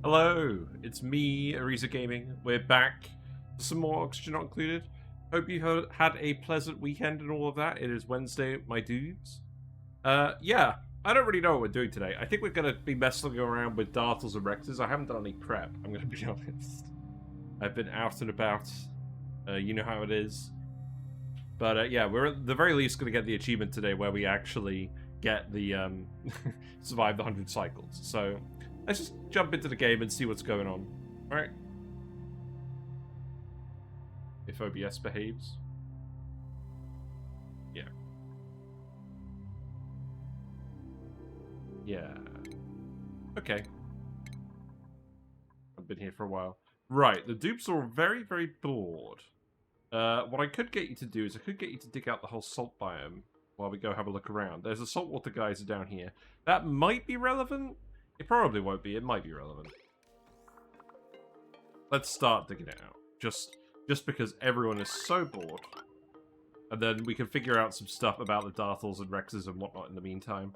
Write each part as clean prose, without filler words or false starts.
Hello, it's me, Ariza Gaming. We're back for some more Oxygen Not Included. Hope you had a pleasant weekend and all of that. It is Wednesday, my dudes. Yeah, I don't really know what we're doing today. I think we're going to be messing around with Dartles and Rhexes. I haven't done any prep, I'm going to be honest. I've been out and about. You know how it is. But yeah, we're at the very least going to get the achievement today where we actually get the survive the 100 cycles. So let's just jump into the game and see what's going on. Alright. If OBS behaves. Yeah. Yeah. Okay. I've been here for a while. Right, the dupes are very, very bored. What I could get you to do is I could get you to dig out the whole salt biome while we go have a look around. There's a saltwater geyser down here. That might be relevant. It probably won't be. It might be relevant. Let's start digging it out. Just because everyone is so bored. And then we can figure out some stuff about the Dartles and Rhexes and whatnot in the meantime.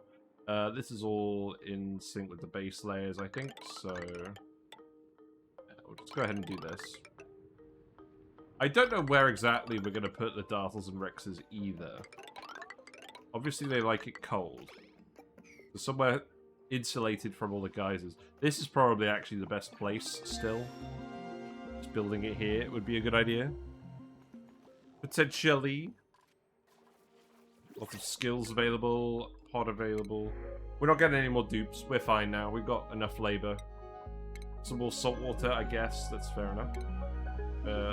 This is all in sync with the base layers, I think, so we'll just go ahead and do this. I don't know where exactly we're going to put the Dartles and Rhexes either. Obviously they like it cold. So somewhere insulated from all the geysers. This is probably actually the best place still. Just building it here would be a good idea. Potentially. Lots of skills available. Pod available. We're not getting any more dupes. We're fine now. We've got enough labor. Some more salt water, I guess. That's fair enough.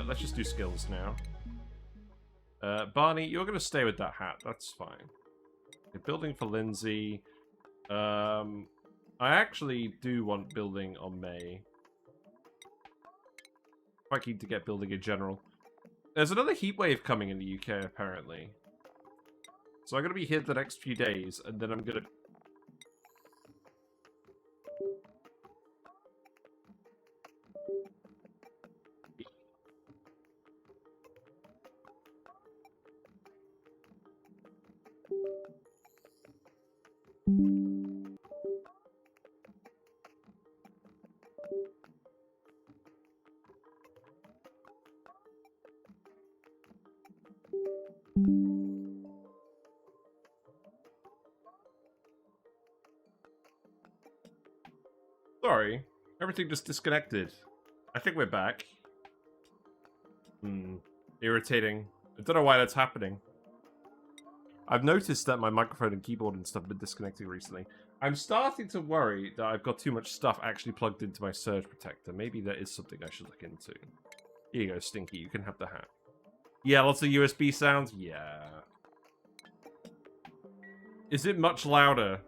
Let's just do skills now. Barney, you're going to stay with that hat. That's fine. You're building for Lindsay. I actually do want building on May. Quite keen to get building in general. There's another heat wave coming in the UK, apparently. So I'm going to be here the next few days, and then I'm going to... Sorry, everything just disconnected. I think we're back. Irritating. I don't know why that's happening. I've noticed that my microphone and keyboard and stuff have been disconnecting recently. I'm starting to worry that I've got too much stuff actually plugged into my surge protector. Maybe that is something I should look into. Here you go, Stinky. You can have the hat. Yeah, lots of USB sounds? Yeah. Is it much louder?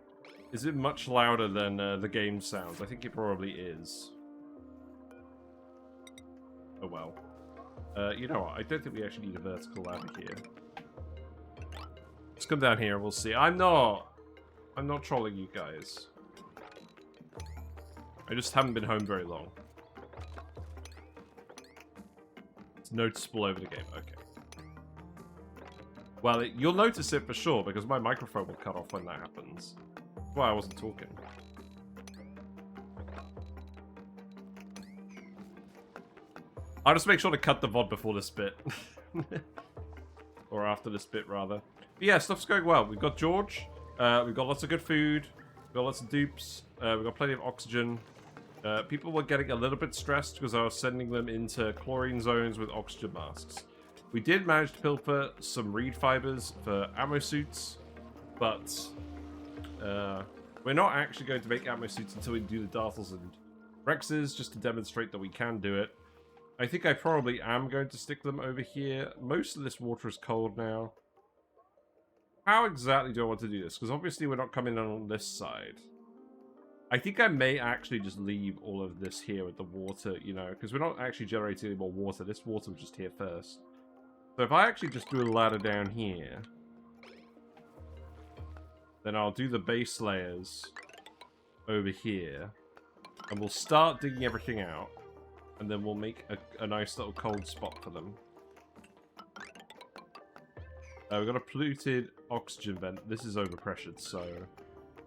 Is it much louder than the game sounds? I think it probably is. Oh well. You know what? I don't think we actually need a vertical ladder here. Let's come down here and we'll see. I'm not trolling you guys. I just haven't been home very long. It's noticeable over the game. Okay. Well, you'll notice it for sure because my microphone will cut off when that happens. That's why I wasn't talking. I'll just make sure to cut the VOD before this bit. Or after this bit, rather. But yeah, stuff's going well. We've got George. We've got lots of good food. We've got lots of dupes. We've got plenty of oxygen. People were getting a little bit stressed because I was sending them into chlorine zones with oxygen masks. We did manage to pilfer some reed fibers for ammo suits, but we're not actually going to make ammo suits until we do the Dartles and Rhexes, just to demonstrate that we can do it. I think I probably am going to stick them over here. Most of this water is cold now. How exactly do I want to do this? Because obviously we're not coming in on this side. I think I may actually just leave all of this here with the water, you know, because we're not actually generating any more water. This water was just here first. So if I actually just do a ladder down here, then I'll do the base layers over here, and we'll start digging everything out, and then we'll make a nice little cold spot for them. We've got a polluted oxygen vent. This is overpressured, so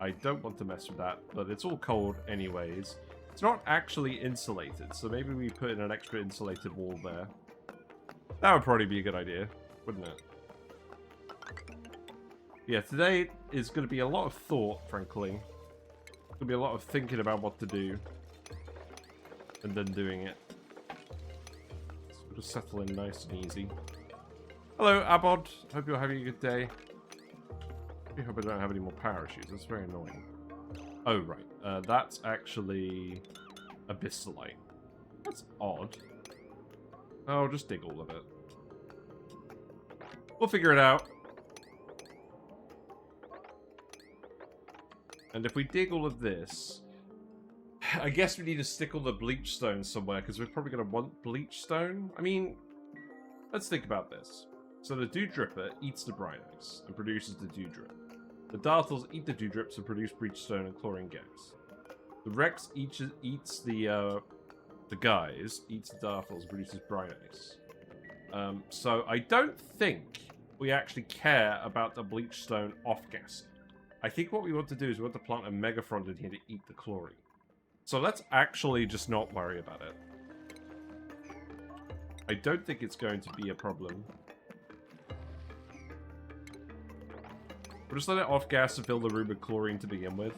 I don't want to mess with that, but it's all cold anyways. It's not actually insulated, so maybe we put in an extra insulated wall there. That would probably be a good idea, wouldn't it? Yeah, today is going to be a lot of thought, frankly. Going to be a lot of thinking about what to do. And then doing it. So we'll just settle in nice and easy. Hello, Abod. Hope you're having a good day. I hope I don't have any more power issues. That's very annoying. Oh, right. That's actually abyssalite. That's odd. Oh, just dig all of it. We'll figure it out. And if we dig all of this, I guess we need to stick all the bleach stone somewhere, because we're probably going to want bleach stone. I mean, let's think about this. So the dew dripper eats the brine ice and produces the dew drip. The dartles eat the dew drips and produce bleach stone and chlorine gas. The Rhex eats the guys, eats the dartles and produces brine ice. So I don't think we actually care about the bleach stone off-gassing. I think what we want to do is we want to plant a megafront in here to eat the chlorine. So let's actually just not worry about it. I don't think it's going to be a problem. We'll just let it off-gas to fill the room with chlorine to begin with.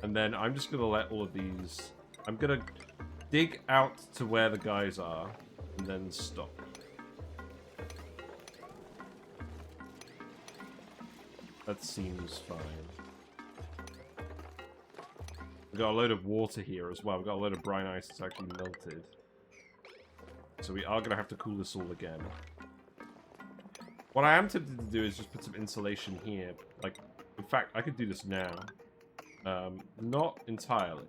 And then I'm just going to let all of these... I'm going to dig out to where the guys are and then stop. That seems fine. We've got a load of water here as well. We've got a load of brine ice that's actually melted. So we are going to have to cool this all again. What I am tempted to do is just put some insulation here. Like, in fact, I could do this now. Not entirely.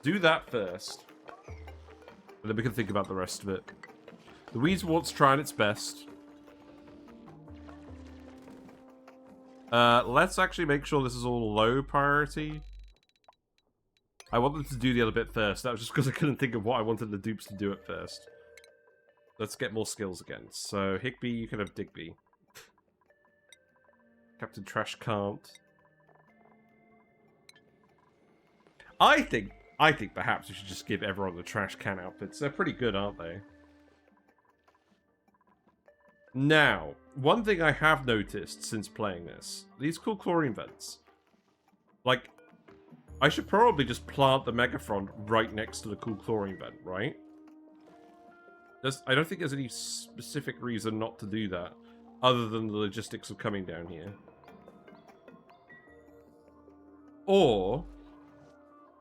Do that first. And then we can think about the rest of it. The Weezewort's trying its best. Let's actually make sure this is all low priority. I wanted to do the other bit first. That was just because I couldn't think of what I wanted the dupes to do at first. Let's get more skills again. So, Higby, you can have Digby. Captain Trash can't. I think perhaps we should just give everyone the trash can outfits. They're pretty good, aren't they? Now, one thing I have noticed since playing this, these cool chlorine vents. Like, I should probably just plant the megafront right next to the cool chlorine vent, right? I don't think there's any specific reason not to do that, other than the logistics of coming down here. Or,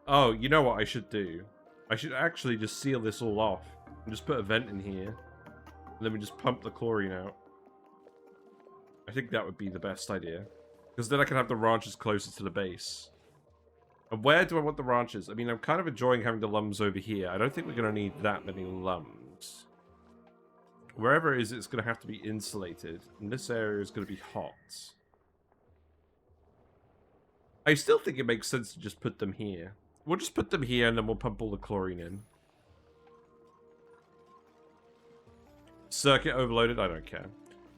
oh, you know what I should do? I should actually just seal this all off, and just put a vent in here, and then we just pump the chlorine out. I think that would be the best idea. Because then I can have the ranches closer to the base. And where do I want the ranches? I mean, I'm kind of enjoying having the lums over here. I don't think we're going to need that many lums. Wherever it is, it's going to have to be insulated. And this area is going to be hot. I still think it makes sense to just put them here. We'll just put them here and then we'll pump all the chlorine in. Circuit overloaded? I don't care.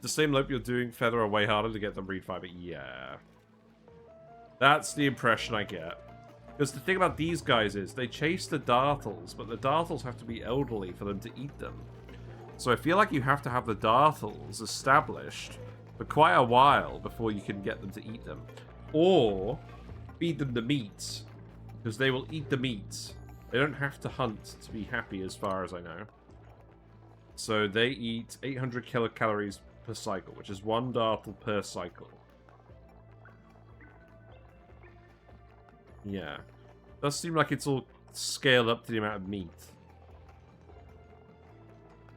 The same loop you're doing, feather are way harder to get them reed fiber. Yeah. That's the impression I get. Because the thing about these guys is, they chase the dartles, but the dartles have to be elderly for them to eat them. So I feel like you have to have the dartles established for quite a while before you can get them to eat them. Or feed them the meat, because they will eat the meat. They don't have to hunt to be happy as far as I know. So they eat 800 kilocalories per cycle, which is 1 dartle per cycle. Yeah. Does seem like it's all scaled up to the amount of meat.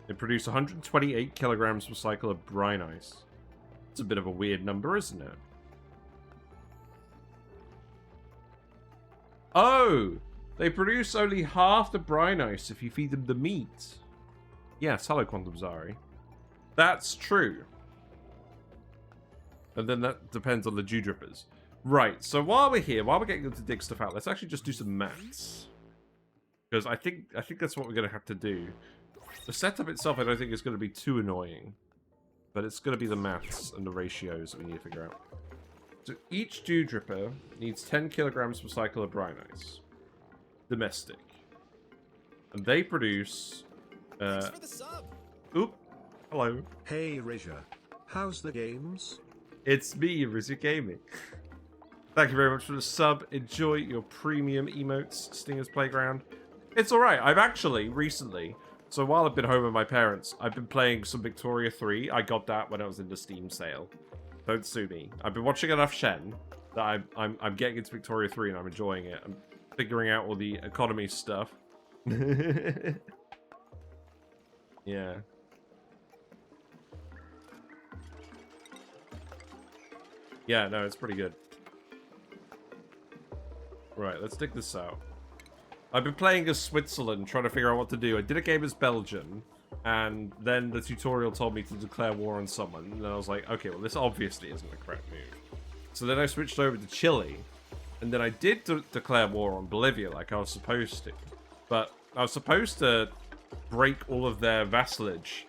They produce 128 kilograms per cycle of brine ice. It's a bit of a weird number, isn't it? Oh! They produce only half the brine ice if you feed them the meat. Yes, hello, Quantum Zari. That's true. And then that depends on the dew drippers. Right, so while we're here, while we're getting them to dig stuff out, let's actually just do some maths. Because I think that's what we're going to have to do. The setup itself I don't think is going to be too annoying. But it's going to be the maths and the ratios that we need to figure out. So each dew dripper needs 10 kilograms per cycle of brine ice. Domestic. And they produce... Thanks for the sub. Oop. Hello. Hey Rizia, how's the games? It's me, Rizia Gaming. Thank you very much for the sub. Enjoy your premium emotes, Stinger's Playground. It's alright. I've actually, recently... So while I've been home with my parents, I've been playing some Victoria 3. I got that when I was in the Steam sale. Don't sue me. I've been watching enough Shen that I'm getting into Victoria 3 and I'm enjoying it. I'm figuring out all the economy stuff. Yeah. Yeah, no, it's pretty good. Right, let's dig this out. I've been playing as Switzerland, trying to figure out what to do. I did a game as Belgium, and then the tutorial told me to declare war on someone. And I was like, okay, well, this obviously isn't the correct move. So then I switched over to Chile, and then I did declare war on Bolivia like I was supposed to. But I was supposed to break all of their vassalage.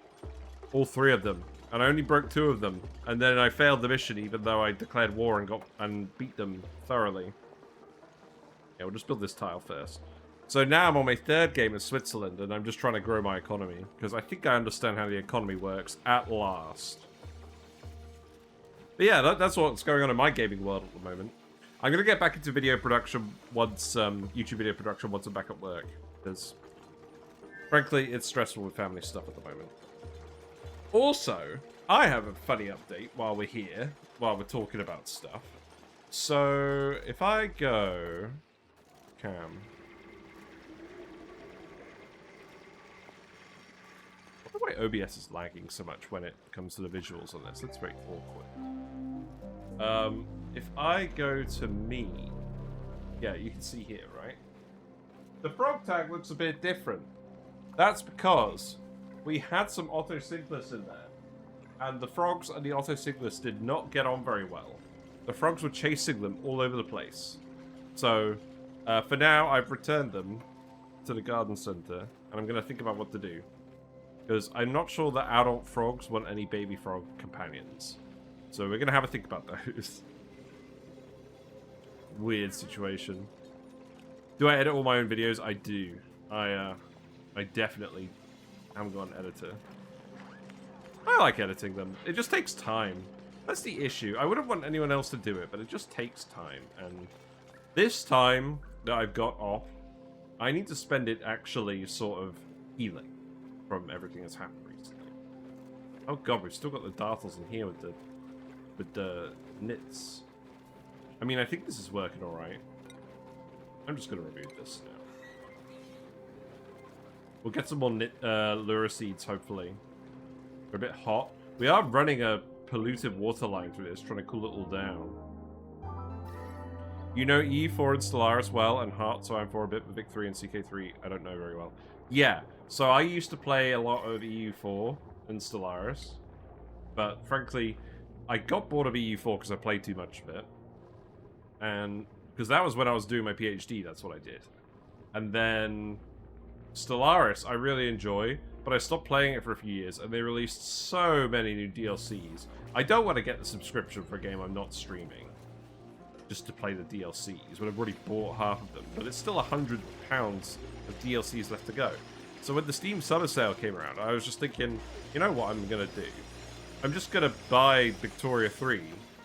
All 3 of them. And I only broke 2 of them. And then I failed the mission even though I declared war and beat them thoroughly. Yeah, we'll just build this tile first. So now I'm on my 3rd game as Switzerland, and I'm just trying to grow my economy. Because I think I understand how the economy works at last. But yeah, that's what's going on in my gaming world at the moment. I'm going to get back into video production once, YouTube video production once I'm back at work. Because, frankly, it's stressful with family stuff at the moment. Also, I have a funny update while we're here, while we're talking about stuff. So, if I go... Cam... I wonder why OBS is lagging so much when it comes to the visuals on this. Let's wait awkward. If I go to me, yeah, you can see here, right? The frog tag looks a bit different. That's because we had some auto-synchros in there, and the frogs and the auto-synchros did not get on very well. The frogs were chasing them all over the place. So, for now, I've returned them to the garden center, and I'm going to think about what to do. Because I'm not sure that adult frogs want any baby frog companions. So we're going to have a think about those. Weird situation. Do I edit all my own videos? I do. I definitely haven't got an editor. I like editing them. It just takes time. That's the issue. I wouldn't want anyone else to do it, but it just takes time. And this time that I've got off, I need to spend it actually sort of healing from everything that's happened recently. Oh god, we've still got the Dartles in here with the knits. I mean, I think this is working alright. I'm just going to remove this now. We'll get some more lure seeds, hopefully. We're a bit hot. We are running a polluted water line through this, trying to cool it all down. You know E4 and Stellaris well, and Heart, so I'm for a bit, but Vic 3 and CK3, I don't know very well. Yeah, so I used to play a lot of EU4 and Stellaris, but frankly, I got bored of EU4 because I played too much of it. And because that was when I was doing my PhD, that's what I did. And then Stellaris, I really enjoy, but I stopped playing it for a few years, and they released so many new DLCs. I don't want to get the subscription for a game I'm not streaming, just to play the DLCs, when I've already bought half of them. But it's still £100 of DLCs left to go. So when the Steam Summer Sale came around, I was just thinking, you know what I'm going to do? I'm just going to buy Victoria 3,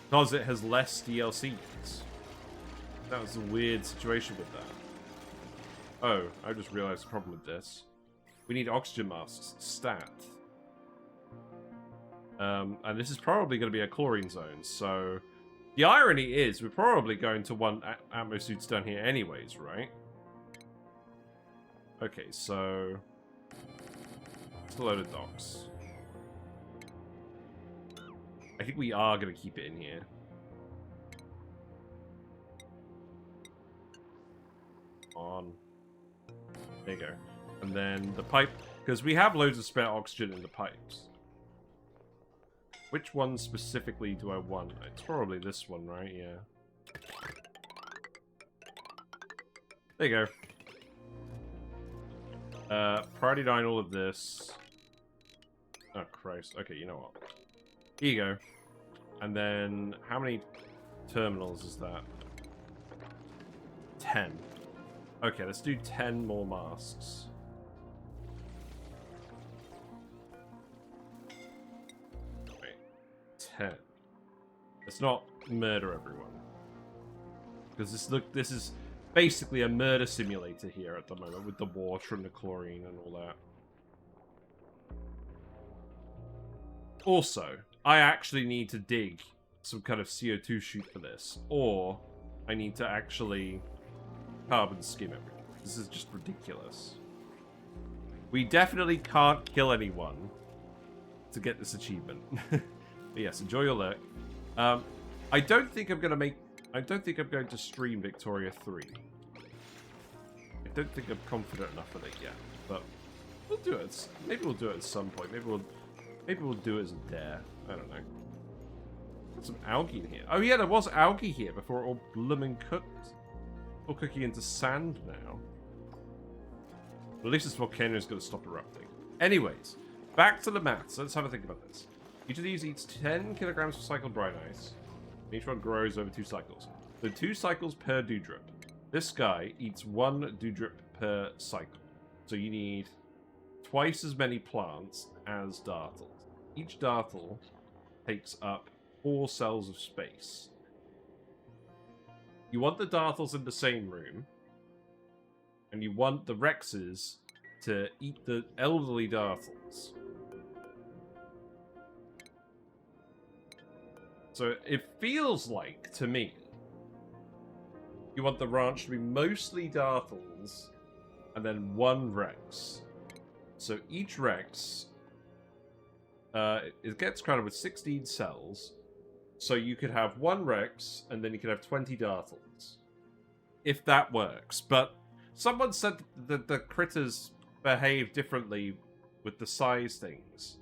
because it has less DLCs. That was a weird situation with that. Oh, I just realized the problem with this. We need oxygen masks. Stat. And this is probably going to be a chlorine zone, so... The irony is, we're probably going to want atmo suits down here anyways, right? Okay, so... Just a load of docks. I think we are going to keep it in here. On. There you go. And then the pipe, because we have loads of spare oxygen in the pipes. Which one specifically do I want? It's probably this one, right? Yeah. There you go. Priority 9, all of this. Oh, Christ. Okay, you know what? Here you go. And then, how many terminals is that? 10. Okay, let's do 10 more masks. Wait, 10. Let's not murder everyone. Because this is basically a murder simulator here at the moment with the water and the chlorine and all that. Also, I actually need to dig some kind of CO2 chute for this, or I need to actually carbon skim everything. This is just ridiculous. We definitely can't kill anyone to get this achievement. But yes, enjoy your lurk. I don't think I'm going to stream Victoria 3. I don't think I'm confident enough with it yet, but we'll do it. Maybe we'll do it at some point. Maybe we'll do it as a dare. I don't know. Got some algae in here. Oh yeah, there was algae here before it all blooming cooked. All cooking into sand now. But at least this volcano is going to stop erupting. Anyways, back to the maths. Let's have a think about this. Each of these eats 10 kilograms of cycled brine ice. Each one grows over 2 cycles. So 2 cycles per dewdrip. This guy eats 1 dewdrip per cycle. So you need twice as many plants as dartles. Each dartle takes up 4 cells of space. You want the dartles in the same room, and you want the Rhexes to eat the elderly dartles. So it feels like, to me, you want the ranch to be mostly dartles, and then 1 Rhex. So each Rhex, it gets crowded with 16 cells. So you could have 1 Rhex, and then you could have 20 dartles. If that works. But someone said that the critters behave differently with the size things.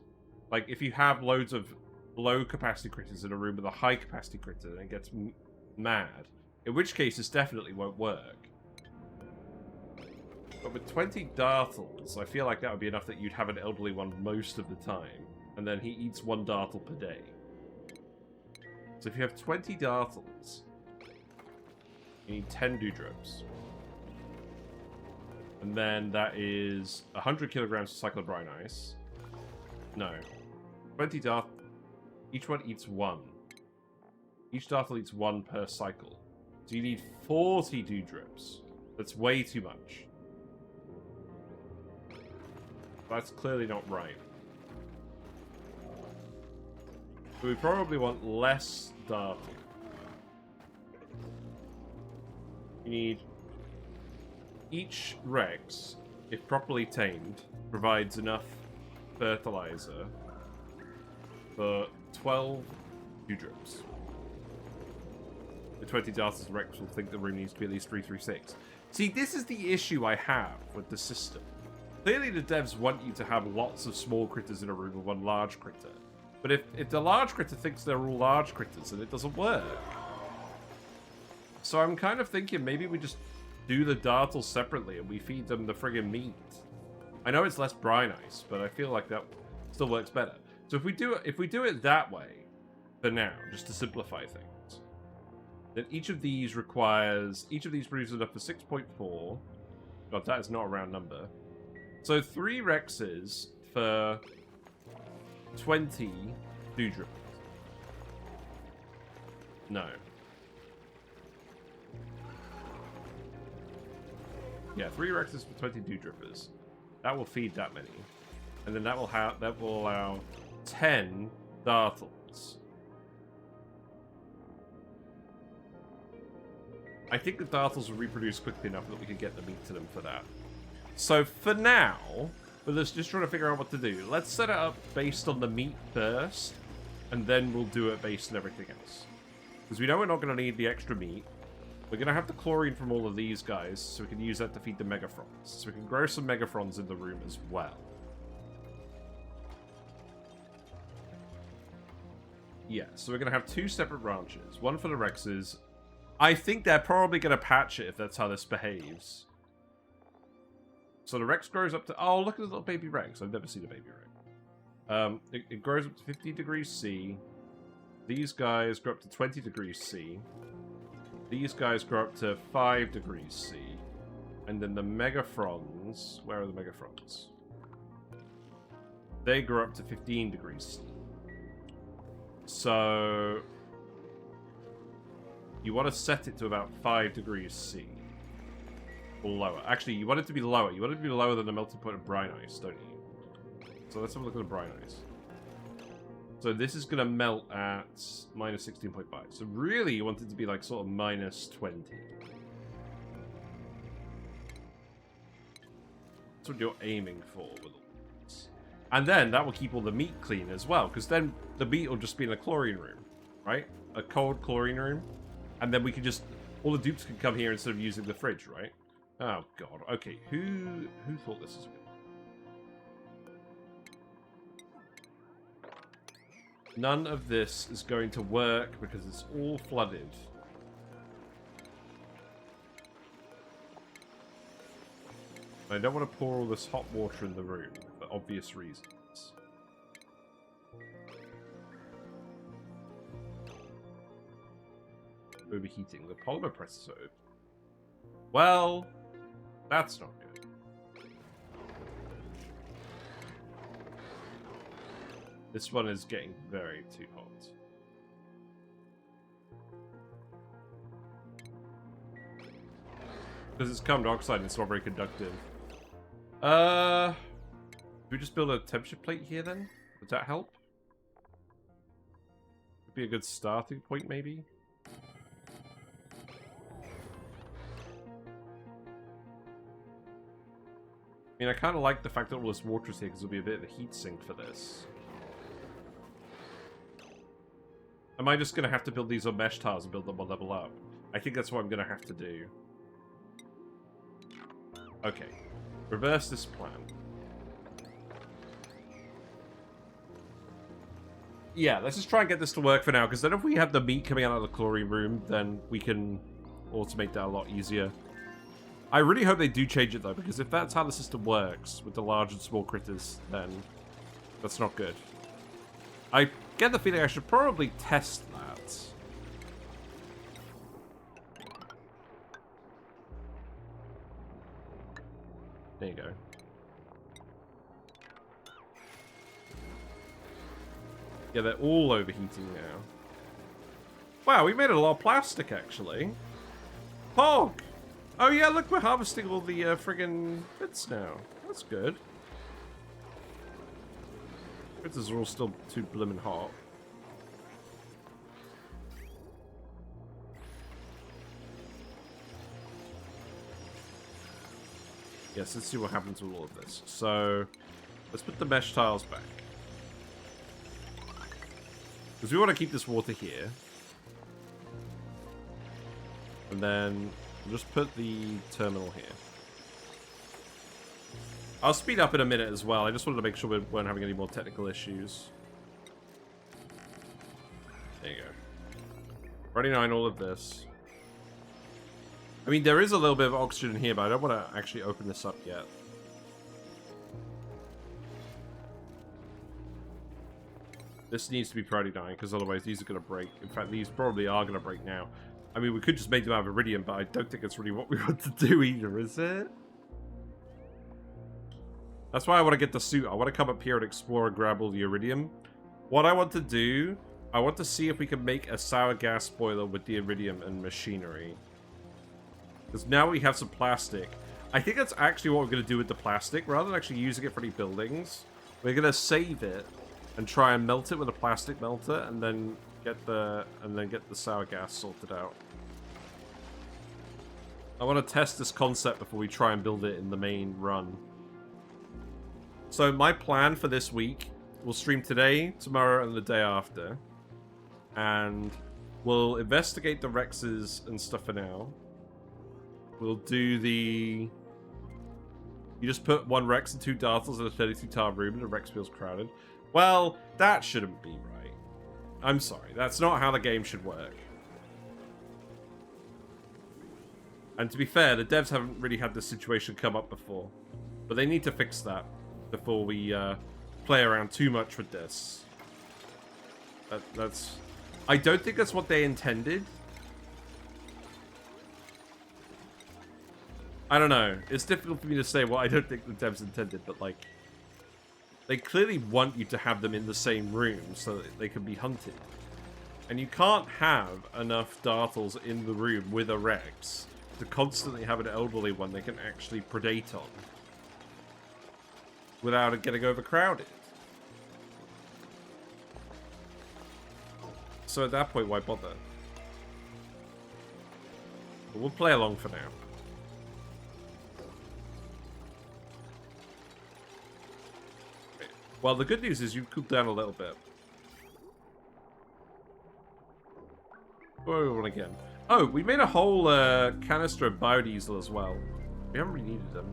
Like, if you have loads of low-capacity critters in a room with a high-capacity critter, and it gets mad. In which case, this definitely won't work. But with 20 dartles, I feel like that would be enough that you'd have an elderly one most of the time. And then he eats 1 dartle per day. So if you have 20 dartles, you need 10 dewdrops. And then that is 100 kilograms of cycled brine ice. No. 20 dartles. Each one eats 1. Each dartle eats 1 per cycle. So you need 40 dewdrops. That's way too much. That's clearly not right. So we probably want less dartle. You need... Each Rhex, if properly tamed, provides enough fertilizer for 12 dewdrops. The 20 dartles Rhex will think the room needs to be at least 336. See, this is the issue I have with the system. Clearly the devs want you to have lots of small critters in a room with 1 large critter. But if the large critter thinks they're all large critters, then it doesn't work. So I'm kind of thinking maybe we just do the dartles separately and we feed them the friggin' meat. I know it's less brine ice, but I feel like that still works better. So if we do it that way, for now, just to simplify things, then each of these produces enough for 6.4. God, that is not a round number. So 3 Rhexes for 20 dewdrops. No. Yeah, 3 Rhexes for 20 dewdroppers. That will feed that many. And then that will allow 10 dartles. I think the dartles will reproduce quickly enough that we can get the meat to them for that. So for now, we're just trying to figure out what to do. Let's set it up based on the meat first, and then we'll do it based on everything else. Because we know we're not going to need the extra meat. We're going to have the chlorine from all of these guys, so we can use that to feed the megafrons. So we can grow some megafrons in the room as well. Yeah, so we're going to have 2 separate ranches. One for the Rhexes. I think they're probably going to patch it if that's how this behaves. So the Rhex grows up to... Oh, look at the little baby Rhex. I've never seen a baby Rhex. It grows up to 50 degrees C. These guys go up to 20 degrees C. These guys go up to 5 degrees C. And then the Megafrons... Where are the Megafrons? They grow up to 15 degrees C. So... You want to set it to about 5 degrees C. Or lower. Actually, you want it to be lower. You want it to be lower than the melting point of Brine Ice, don't you? So let's have a look at the Brine Ice. So this is going to melt at minus 16.5. So really, you want it to be like sort of minus 20. That's what you're aiming for with all this. And then that will keep all the meat clean as well, because then the meat will just be in a chlorine room, right? A cold chlorine room. And then we can just... All the dupes can come here instead of using the fridge, right? Oh, God. Okay, who thought this was good? None of this is going to work because it's all flooded. I don't want to pour all this hot water in the room for obvious reasons. Overheating. The polymer press is over. Well, that's not good. This one is getting very too hot. Because it's carbon dioxide and it's not very conductive. Do we just build a temperature plate here then? Would that help? Would be a good starting point maybe? I mean, I kind of like the fact that all this water is here because it'll be a bit of a heat sink for this. Am I just going to have to build these on mesh tiles and build them on level up? I think that's what I'm going to have to do. Okay. Reverse this plan. Yeah, let's just try and get this to work for now, because then if we have the meat coming out of the chlorine room, then we can automate that a lot easier. I really hope they do change it, though, because if that's how the system works, with the large and small critters, then that's not good. I get the feeling I should probably test that. There you go. Yeah, they're all overheating now. Wow, we made a lot of plastic, actually. Pog! Oh yeah, look, we're harvesting all the friggin' bits now. That's good. Critters are all still too blimmin' hot. Yes, let's see what happens with all of this. So, let's put the mesh tiles back. Because we want to keep this water here. And then we'll just put the terminal here. I'll speed up in a minute as well. I just wanted to make sure we weren't having any more technical issues. There you go. 29, all of this. I mean, there is a little bit of oxygen in here, but I don't want to actually open this up yet. This needs to be priority 9, because otherwise these are going to break. In fact, these probably are going to break now. I mean, we could just make them out of Iridium, but I don't think it's really what we want to do either, is it? That's why I want to get the suit. I want to come up here and explore and grab all the Iridium. What I want to do, I want to see if we can make a sour gas boiler with the Iridium and machinery. Because now we have some plastic. I think that's actually what we're going to do with the plastic. Rather than actually using it for any buildings, we're going to save it and try and melt it with a plastic melter, and then get the sour gas sorted out. I want to test this concept before we try and build it in the main run. So my plan for this week, we'll stream today, tomorrow, and the day after. And we'll investigate the Rhexes and stuff for now. We'll do the... You just put one Rhex and 2 Dartles in a 32-tile room and the Rhex feels crowded. Well, that shouldn't be right. I'm sorry, that's not how the game should work. And to be fair, the devs haven't really had this situation come up before. But they need to fix that before we play around too much with this. I don't think that's what they intended. I don't know. It's difficult for me to say what I don't think the devs intended, but like, they clearly want you to have them in the same room so that they can be hunted. And you can't have enough Dartles in the room with a Rhex to constantly have an elderly one they can actually predate on without it getting overcrowded. So at that point, why bother? But we'll play along for now. Well, the good news is you've cooled down a little bit. What do we want again? Oh, we made a whole canister of biodiesel as well. We haven't really needed them.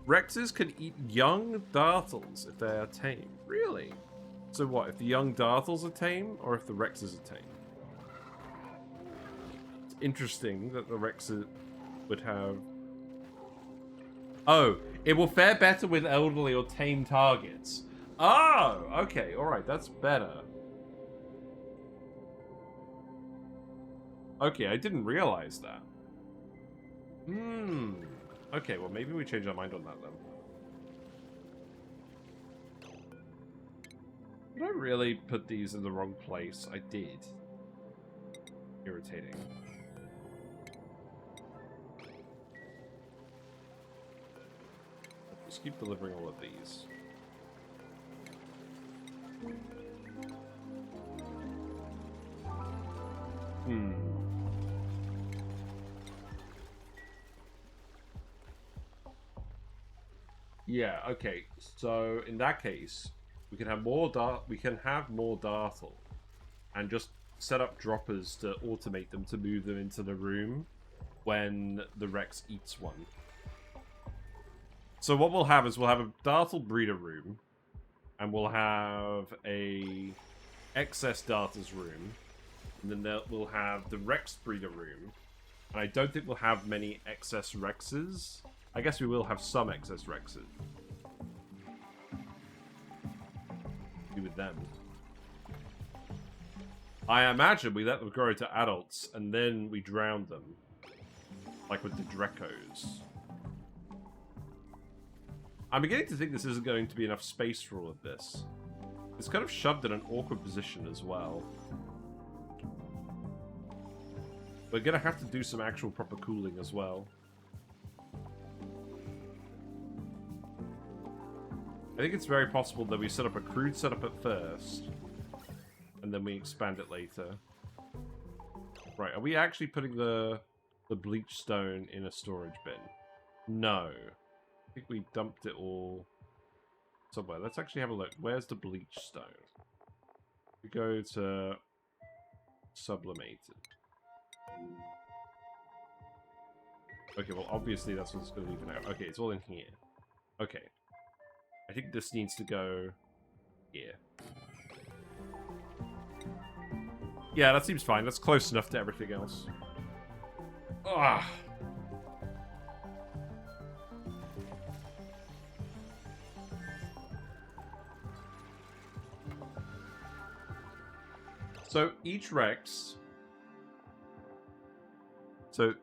Rhexes can eat young Dartles if they are tame. Really? So what, if the young Dartles are tame, or if the Rhexes are tame? It's interesting that the Rhexes would have... Oh, it will fare better with elderly or tame targets. Oh, okay, alright, that's better. Okay, I didn't realize that. Okay, well maybe we change our mind on that then. Did I really put these in the wrong place? I did. Irritating. Just keep delivering all of these. Yeah, okay. So in that case, we can have more Dartle and just set up droppers to automate them to move them into the room when the Rhex eats one. So what we'll have is we'll have a Dartle breeder room, and we'll have a excess Dartles room, and then we'll have the Rhex breeder room, and I don't think we'll have many excess Rhexes. I guess we will have some excess Rhexes. Do with them. I imagine we let them grow to adults, and then we drown them. Like with the Drecos. I'm beginning to think this isn't going to be enough space for all of this. It's kind of shoved in an awkward position as well. We're gonna have to do some actual proper cooling as well. I think it's very possible that we set up a crude setup at first, and then we expand it later. Right, are we actually putting the bleach stone in a storage bin? No. I think we dumped it all somewhere. Let's actually have a look. Where's the bleach stone? We go to sublimated. Okay, well obviously that's what's going to leave it out. Okay, it's all in here. Okay. I think this needs to go here. Yeah, that seems fine. That's close enough to everything else. Ugh. So each Rhex. So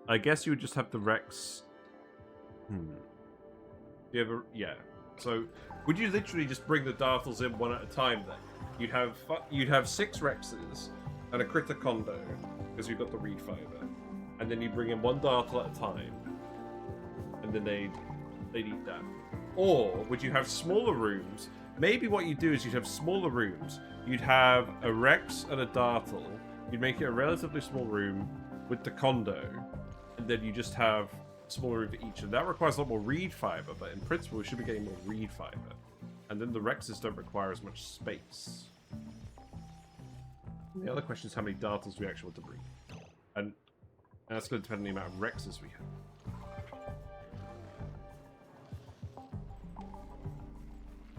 I guess you would just have the Rhex. You have a, yeah. So would you literally just bring the Dartles in one at a time then? You'd have 6 Rhexes and a critter condo because you've got the reed fiber, and then you bring in 1 Dartle at a time, and then they'd eat that. Or would you have smaller rooms? Maybe what you do is you'd have smaller rooms. You'd have a Rhex and a Dartle. You'd make it a relatively small room with the condo, and then you just have a small room for each. And that requires a lot more reed fiber, but in principle we should be getting more reed fiber. And then the Rhexes don't require as much space. The other question is how many Dartles we actually want to breed. And that's going to depend on the amount of Rhexes we have.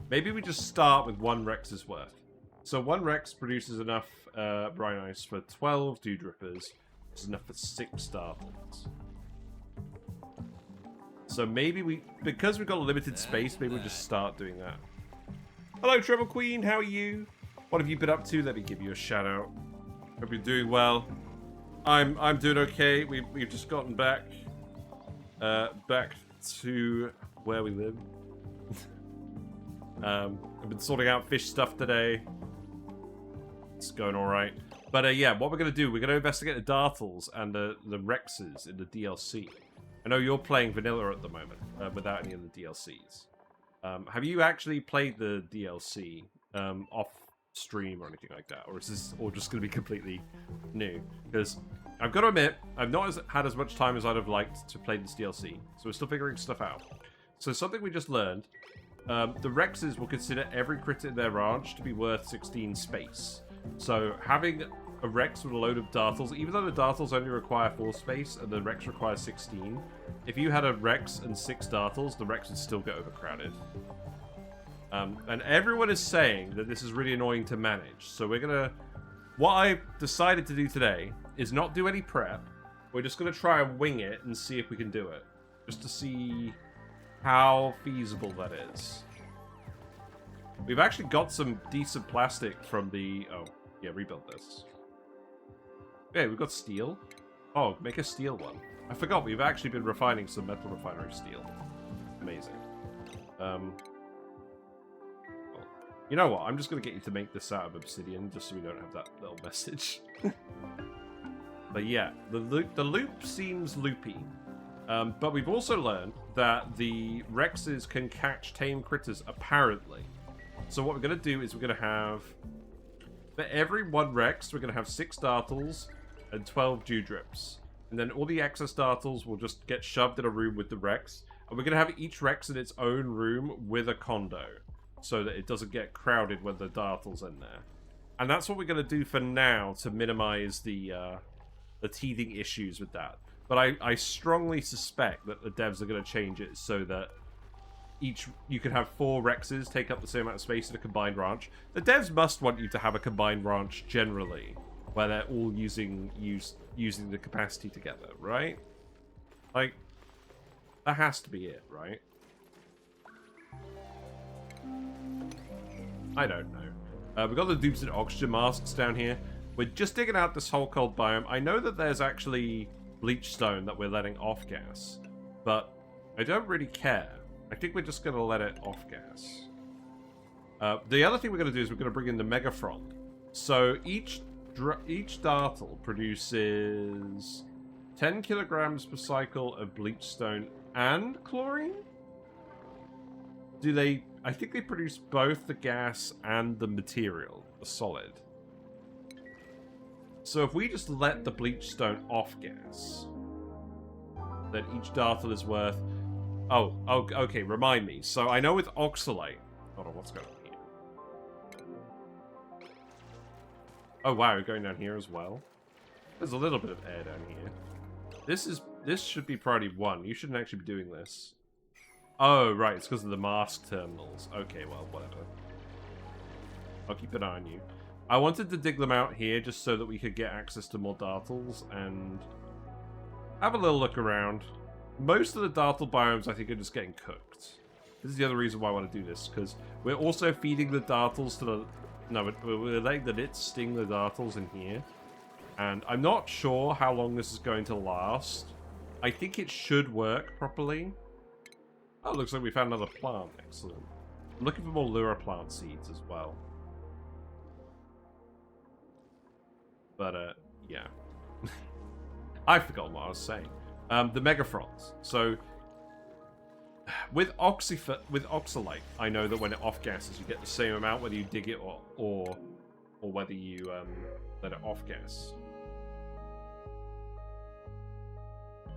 Maybe we just start with 1 Rhex's worth. So 1 Rhex produces enough Brine Ice for 12 Dewdrippers, which is enough for 6 Dartles. So maybe because we've got limited space, maybe we'll just start doing that. Hello, Treble Queen, how are you? What have you been up to? Let me give you a shout out. Hope you're doing well. I'm doing okay. We've just gotten back to where we live. I've been sorting out fish stuff today. It's going all right. But yeah, what we're gonna do? We're gonna investigate the Dartles and the Rhexes in the DLC. I know you're playing vanilla at the moment without any of the DLCs. Have you actually played the DLC off stream or anything like that, or is this all just going to be completely new? Because I've got to admit, I've not had as much time as I'd have liked to play this DLC, so we're still figuring stuff out. So something we just learned: the Rhexes will consider every crit in their ranch to be worth 16 space. So having a Rhex with a load of Dartles, even though the Dartles only require 4 space and the Rhex requires 16, if you had a Rhex and 6 Dartles, the Rhex would still get overcrowded. And everyone is saying that this is really annoying to manage. So we're gonna... What I decided to do today is not do any prep. We're just gonna try and wing it and see if we can do it. Just to see how feasible that is. We've actually got some decent plastic from the... Oh, yeah, rebuild this. Yeah, we've got steel. Oh, make a steel one. I forgot, we've actually been refining some metal refinery steel. Amazing. You know what? I'm just going to get you to make this out of obsidian, just so we don't have that little message. But yeah, the loop seems loopy. But we've also learned that the Rhexes can catch tame critters, apparently. So what we're going to do is we're going to have... For every 1 Rhex, we're going to have 6 Dartles and 12 Dewdrips. And then all the excess Dartles will just get shoved in a room with the Rhex. And we're going to have each Rhex in its own room with a condo, so that it doesn't get crowded when the Dartle's in there. And that's what we're going to do for now to minimize the teething issues with that. But I strongly suspect that the devs are going to change it so that you can have 4 Rhexes take up the same amount of space in a combined ranch. The devs must want you to have a combined ranch generally, where they're all using the capacity together, right? Like, that has to be it, right? I don't know. We've got the dupes and oxygen masks down here. We're just digging out this whole cold biome. I know that there's actually bleach stone that we're letting off gas, but I don't really care. I think we're just going to let it off gas. The other thing we're going to do is we're going to bring in the Megafront. So each Dartle produces 10 kilograms per cycle of bleach stone and chlorine? Do they... I think they produce both the gas and the material, the solid. So if we just let the bleach stone off gas, then each Dartle is worth... Oh, okay, remind me. So I know with oxalate... Hold on, what's going on here? Oh wow, we're going down here as well. There's a little bit of air down here. This should be priority 1. You shouldn't actually be doing this. Oh, right, it's because of the mask terminals. Okay, well, whatever. I'll keep an eye on you. I wanted to dig them out here just so that we could get access to more Dartles and have a little look around. Most of the Dartle biomes, I think, are just getting cooked. This is the other reason why I want to do this, because we're also feeding the Dartles to the... No, we're letting the nits sting the Dartles in here. And I'm not sure how long this is going to last. I think it should work properly. Oh, looks like we found another plant. Excellent. I'm looking for more lure plant seeds as well. But, yeah. I've forgotten what I was saying. The Megafronts. So, with oxalate, I know that when it off-gasses, you get the same amount whether you dig it or whether you let it off-gas.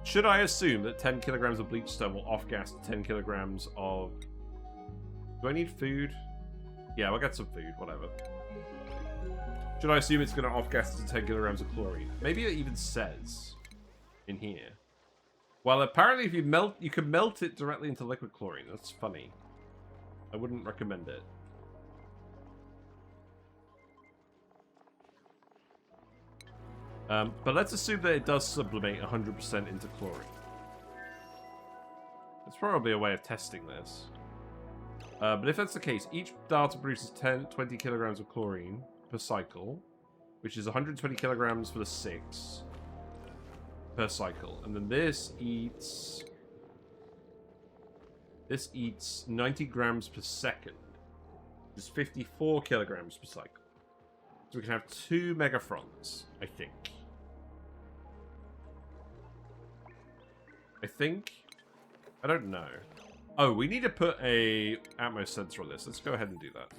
Should I assume that 10 kilograms of bleach stone will off-gas to 10 kilograms of... Do I need food? Yeah, we'll get some food, whatever. Should I assume it's going to off-gas to 10 kilograms of chlorine? Maybe it even says in here. Well, apparently if you can melt it directly into liquid chlorine. That's funny. I wouldn't recommend it. But let's assume that it does sublimate 100% into chlorine. There's probably a way of testing this. But if that's the case, each Dartle produces 20 kilograms of chlorine. per cycle, which is 120 kilograms for the 6 per cycle. And then this eats 90 grams per second, which is 54 kilograms per cycle. So we can have 2 megafronts, I think. I don't know. Oh, we need to put a Atmos sensor on this. Let's go ahead and do that.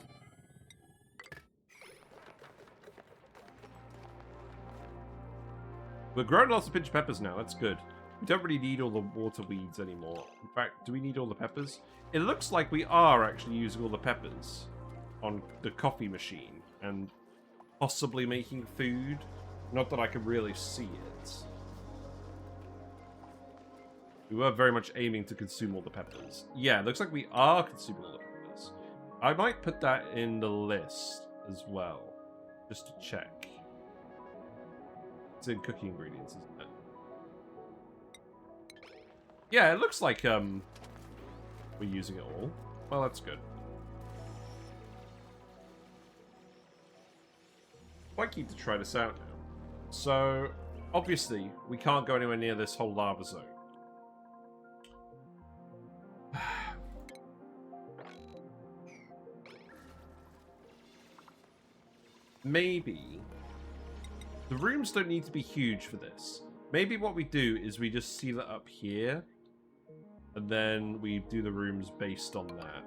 We're growing lots of pinch peppers now. That's good. We don't really need all the water weeds anymore. In fact, do we need all the peppers? It looks like we are actually using all the peppers on the coffee machine and possibly making food. Not that I can really see it. We were very much aiming to consume all the peppers. Yeah, it looks like we are consuming all the peppers. I might put that in the list as well, just to check. It's in cooking ingredients, isn't it? Yeah, it looks like we're using it all. Well, that's good. Quite keen to try this out now. So, obviously, we can't go anywhere near this whole lava zone. Maybe the rooms don't need to be huge for this. Maybe what we do is we just seal it up here, and then we do the rooms based on that.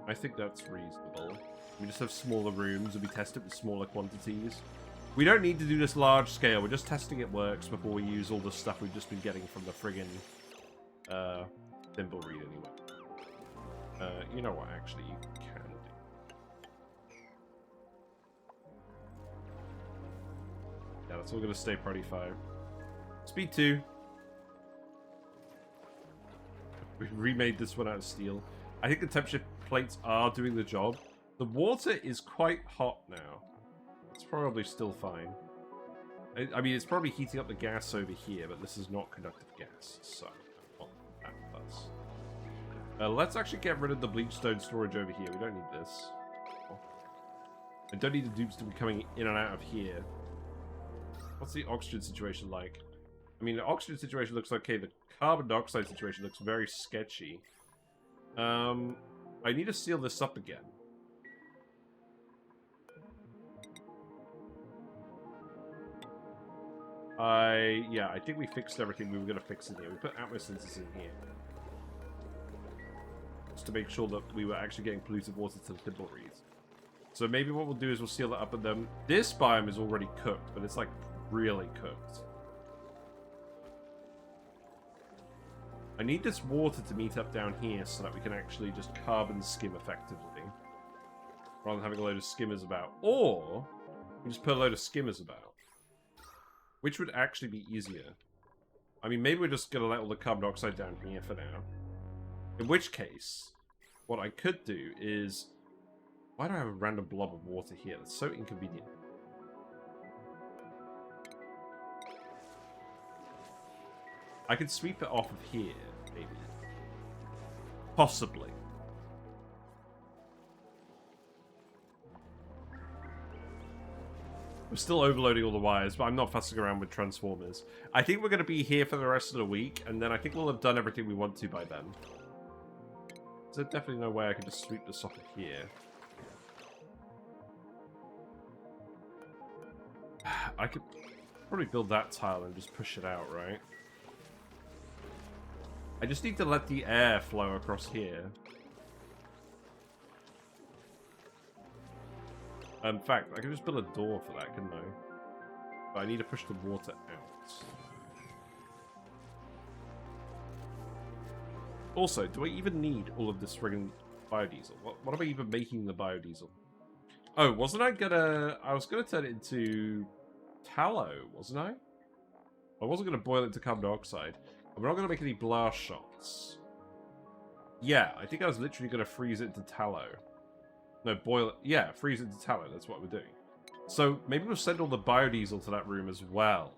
I think that's reasonable. We just have smaller rooms and we test it with smaller quantities. We don't need to do this large scale. We're just testing it works before we use all the stuff we've just been getting from the friggin' thimble reed anyway. You know what, actually, you can do. Yeah, that's all going to stay priority 5. Speed 2. We remade this one out of steel. I think the temperature plates are doing the job. The water is quite hot now. It's probably still fine. I mean, it's probably heating up the gas over here, but this is not conductive gas, so not that fuss. Let's actually get rid of the bleachstone storage over here. We don't need this. I don't need the dupes to be coming in and out of here. What's the oxygen situation like? I mean, the oxygen situation looks okay. The carbon dioxide situation looks very sketchy. I need to seal this up again. Yeah, I think we fixed everything we were going to fix in here. We put Atmos sensors in here. Just to make sure that we were actually getting polluted water to the thimble reeds. So maybe what we'll do is we'll seal it up and then... This biome is already cooked, but it's like really cooked. I need this water to meet up down here so that we can actually just carbon skim effectively. Rather than having a load of skimmers about. Or, we just put a load of skimmers about. Which would actually be easier. I mean, maybe we're just going to let all the carbon dioxide down here for now. In which case, what I could do is... Why do I have a random blob of water here? That's so inconvenient. I could sweep it off of here, maybe. Possibly. We're still overloading all the wires, but I'm not fussing around with transformers. I think we're going to be here for the rest of the week, and then I think we'll have done everything we want to by then. There's definitely no way I could just sweep this off of here. I could probably build that tile and just push it out, right? I just need to let the air flow across here. In fact, I can just build a door for that, couldn't I? But I need to push the water out. Also, do I even need all of this friggin' biodiesel? What am I even making the biodiesel? Oh, wasn't I gonna... I was gonna turn it into tallow, wasn't I? I wasn't gonna boil it to carbon dioxide. We're not gonna make any blast shots. Yeah, I think I was literally gonna freeze it into tallow. No, boil it. Yeah, freeze it into tallow. That's what we're doing. So maybe we'll send all the biodiesel to that room as well.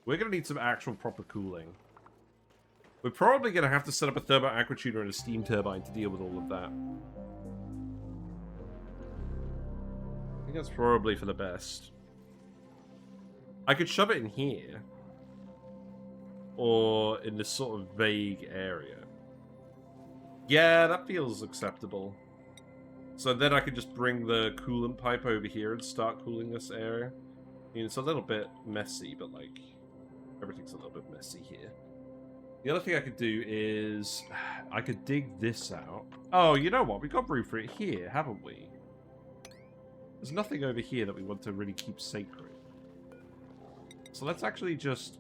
We're going to need some actual proper cooling. We're probably going to have to set up a thermo aquatuner and a steam turbine to deal with all of that. think that's probably for the best. I could shove it in here. Or in this sort of vague area. Yeah, that feels acceptable. So then I could just bring the coolant pipe over here and start cooling this area. I mean, it's a little bit messy, but like, everything's a little bit messy here. The other thing I could do is, I could dig this out. Oh, you know what? We've got room for it here, haven't we? There's nothing over here that we want to really keep sacred. So let's actually just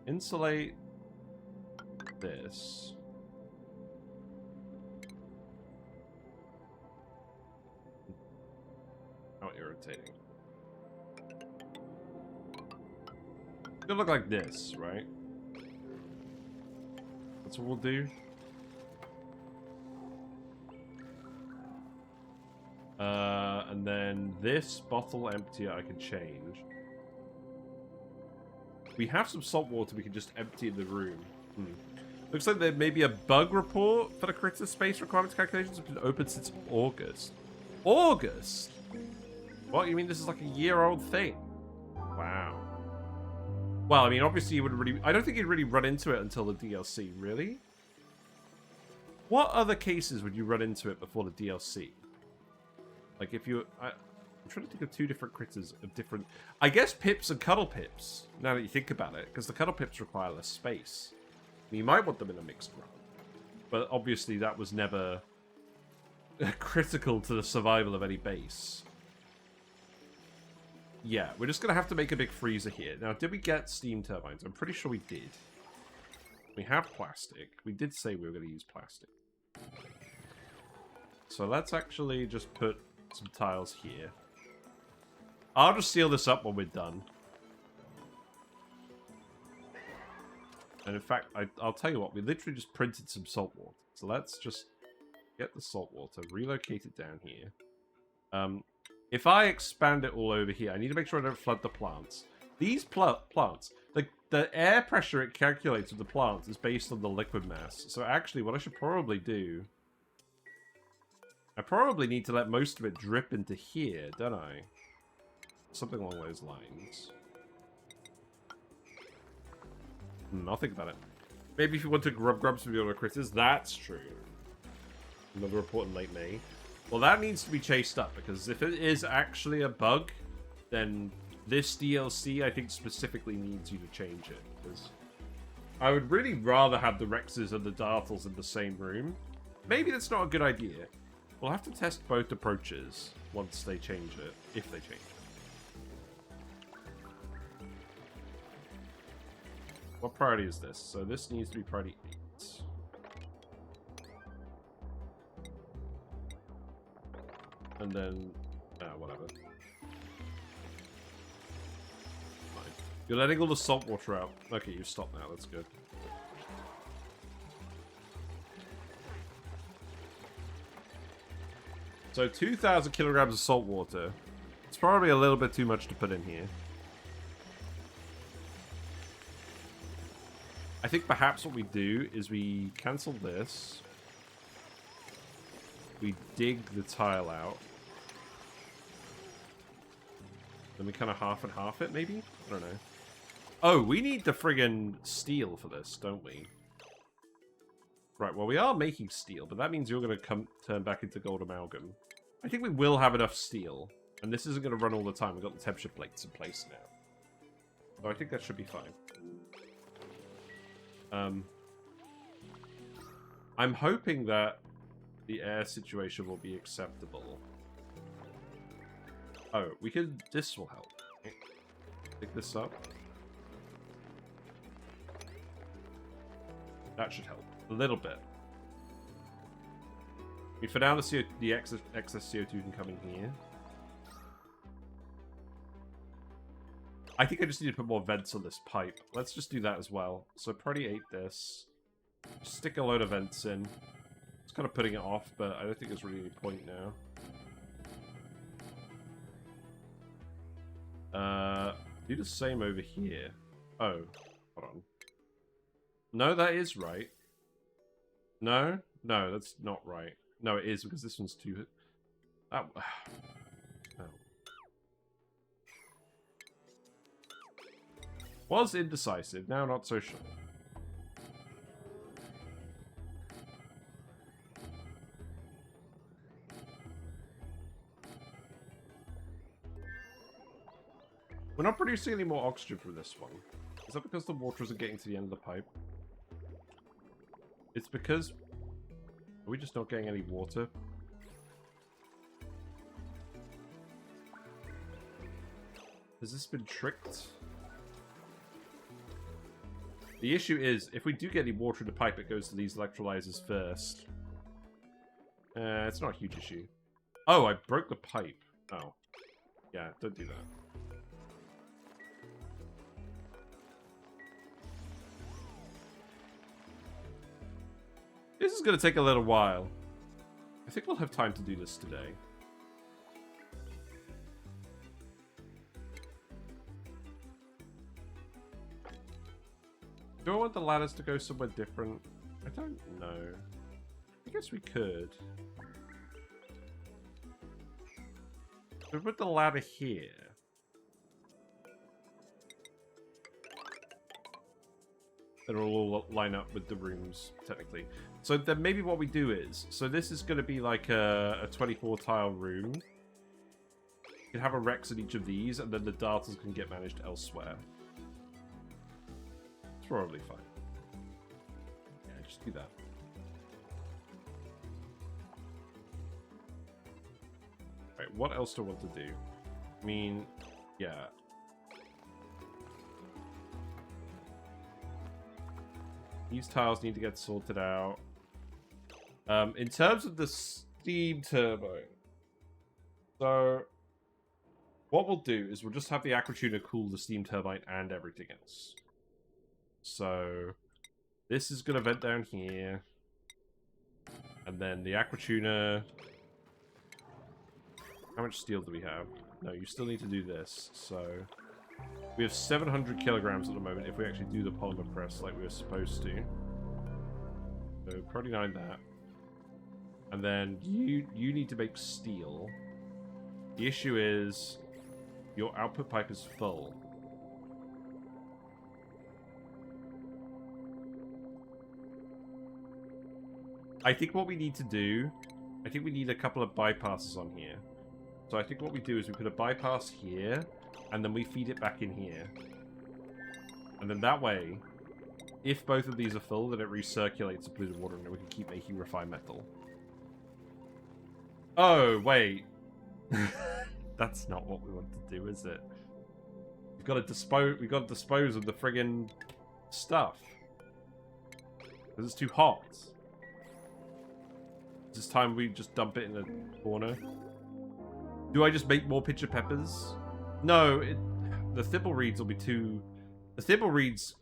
insulate this. How irritating. It's gonna look like this, right? That's what we'll do. And then this bottle emptier I can change. We have some salt water we can just empty in the room. Looks like there may be a bug report for the critter space requirements calculations have been open since August. August? What, you mean this is like a year-old thing? Wow. Well, I mean, obviously you would really... I don't think you'd really run into it until the DLC, really? What other cases would you run into it before the DLC? Like, if you... I'm trying to think of two different critters of different... I guess pips and cuddle pips, now that you think about it, because the cuddle pips require less space. You might want them in a mixed run. But obviously that was never critical to the survival of any base. Yeah, we're just going to have to make a big freezer here. Now, did we get steam turbines? I'm pretty sure we did. We have plastic. We did say we were going to use plastic. So let's actually just put some tiles here. I'll just seal this up when we're done. And in fact, I'll tell you what, we literally just printed some salt water. So let's just get the salt water, relocate it down here. If I expand it all over here, I need to make sure I don't flood the plants. These plants, the air pressure it calculates with the plants is based on the liquid mass. So actually, what I should probably do... I probably need to let most of it drip into here, don't I? Something along those lines. I'll think about it. Maybe if you want to grub some of your critters, that's true. Another report in late May. Well, that needs to be chased up, because if it is actually a bug, then this DLC, I think, specifically needs you to change it. Because I would really rather have the Rhexes and the Dartles in the same room. Maybe that's not a good idea. We'll have to test both approaches once they change it, if they change it. What priority is this? So this needs to be priority 8. And then... whatever. Fine. You're letting all the salt water out. Okay, you've stopped now. That's good. So 2,000 kilograms of salt water. It's probably a little bit too much to put in here. I think perhaps what we do is we cancel this. We dig the tile out. Then we kind of half and half it, maybe? I don't know. Oh, we need the friggin' steel for this, don't we? Right, well, we are making steel, but that means you're going to turn back into gold amalgam. I think we will have enough steel. And this isn't going to run all the time. We've got the temperature plates in place now. So I think that should be fine. I'm hoping that the air situation will be acceptable. Oh, we could... This will help. Pick this up. That should help. A little bit. I mean, for now, the excess CO2 can come in here. I think I just need to put more vents on this pipe. Let's just do that as well. So priority 8 this. Stick a load of vents in. It's kind of putting it off, but I don't think there's really any point now. Do the same over here. Oh, hold on. No, that is right. No? No, that's not right. No, it is, because this one's too... Oh. Was indecisive, now not so sure. We're not producing any more oxygen from this one. Is that because the water isn't getting to the end of the pipe? It's because... Are we just not getting any water? Has this been tricked? The issue is, if we do get any water in the pipe, it goes to these electrolyzers first. It's not a huge issue. Oh, I broke the pipe. Oh. Yeah, don't do that. This is going to take a little while. I think we'll have time to do this today. Do I want the ladders to go somewhere different? I don't know. I guess we could. We put the ladder here. It'll all line up with the rooms, technically. So then maybe what we do is... So this is going to be like a 24-tile room. You can have a Rhex in each of these, and then the Dartles can get managed elsewhere. It's probably fine. Yeah, just do that. Right, what else do I want to do? I mean, yeah... These tiles need to get sorted out. In terms of the steam turbine, so what we'll do is we'll just have the aquatuner cool the steam turbine and everything else. So this is going to vent down here, and then the aquatuner. How much steel do we have? No, you still need to do this. So we have 700 kilograms at the moment if we actually do the polymer press like we were supposed to. So probably 9 that. And then you need to make steel. The issue is your output pipe is full. I think what we need to do, I think we need a couple of bypasses on here. So I think what we do is we put a bypass here, and then we feed it back in here. And then that way, if both of these are full, then it recirculates the polluted water, and then we can keep making refined metal. Oh, wait. That's not what we want to do, is it? We've got to dispose of the friggin' stuff. Because it's too hot. Is this time we just dump it in a corner? Do I just make more pitcher peppers? No, the thimble reeds will be too... The thimble reeds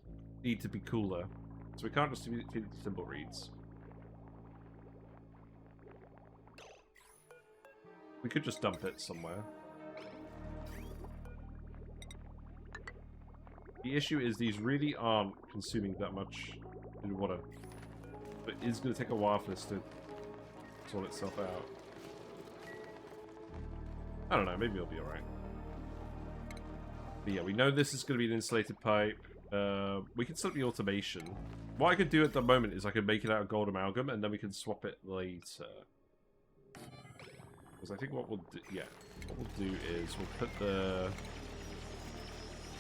need to be cooler. So we can't just feed the thimble reeds. We could just dump it somewhere. The issue is these really aren't consuming that much water. But it is going to take a while for this to sort itself out. I don't know, maybe it'll be alright. But yeah, we know this is going to be an insulated pipe. We can set up the automation. What I could do at the moment is I could make it out of gold amalgam, and then we can swap it later. Because I think what we'll do, what we'll do is we'll put the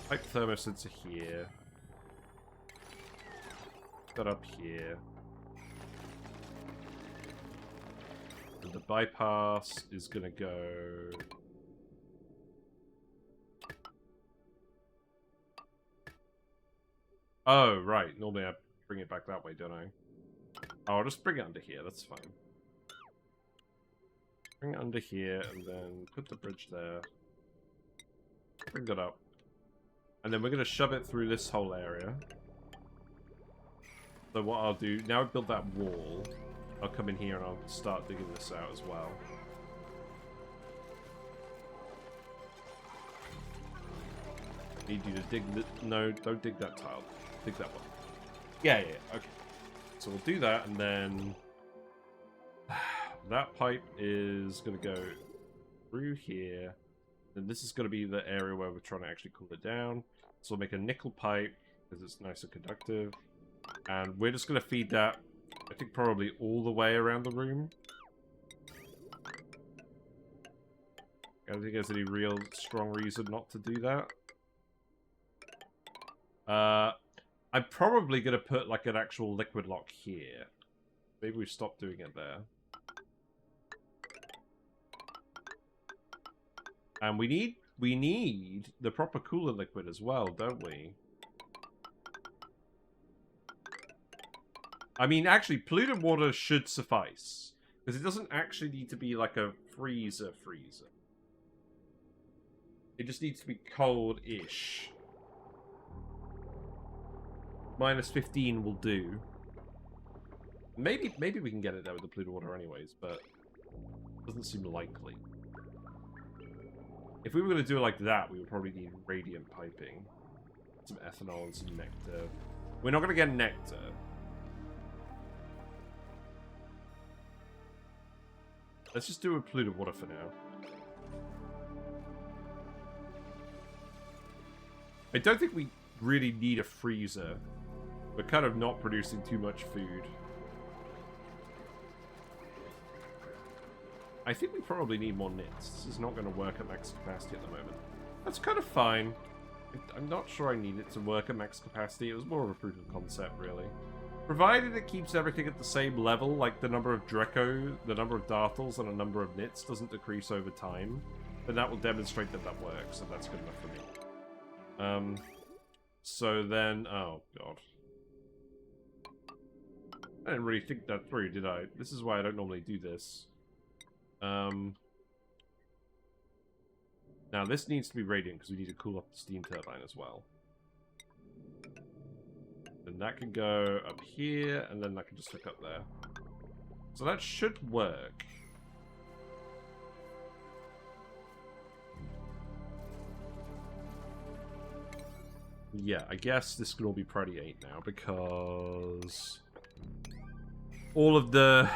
pipe thermosensor here. Put that up here. And the bypass is gonna go. Oh, right. Normally I bring it back that way, don't I? Oh, I'll just bring it under here. That's fine. Bring it under here, and then put the bridge there. Bring that up. And then we're going to shove it through this whole area. So what I'll do, now I've built that wall, I'll come in here and I'll start digging this out as well. Need you to dig the... No, don't dig that tile. Dig that one. Yeah, okay. So we'll do that, and then... that pipe is going to go through here. Then this is going to be the area where we're trying to actually cool it down. So we'll make a nickel pipe, because it's nice and conductive. And we're just going to feed that, I think, probably all the way around the room. I don't think there's any real strong reason not to do that. I'm probably going to put, like, an actual liquid lock here. Maybe we stop doing it there. And we need the proper cooler liquid as well, don't we? I mean, actually, polluted water should suffice. Because it doesn't actually need to be like a freezer. It just needs to be cold-ish. Minus 15 will do. Maybe we can get it there with the polluted water anyways, but it doesn't seem likely. If we were going to do it like that, we would probably need radiant piping. Some ethanol and some nectar. We're not going to get nectar. Let's just do a polluted water for now. I don't think we really need a freezer. We're kind of not producing too much food. I think we probably need more nits. This is not going to work at max capacity at the moment. That's kind of fine. I'm not sure I need it to work at max capacity. It was more of a proof of concept, really. Provided it keeps everything at the same level, like the number of Draco, the number of Dartles, and the number of nits doesn't decrease over time, then that will demonstrate that that works, and that's good enough for me. So then... Oh, God. I didn't really think that through, did I? This is why I don't normally do this. Now, this needs to be radiant, because we need to cool off the steam turbine as well. And that can go up here, and then that can just hook up there. So that should work. Yeah, I guess this can all be priority 8 now, because all of the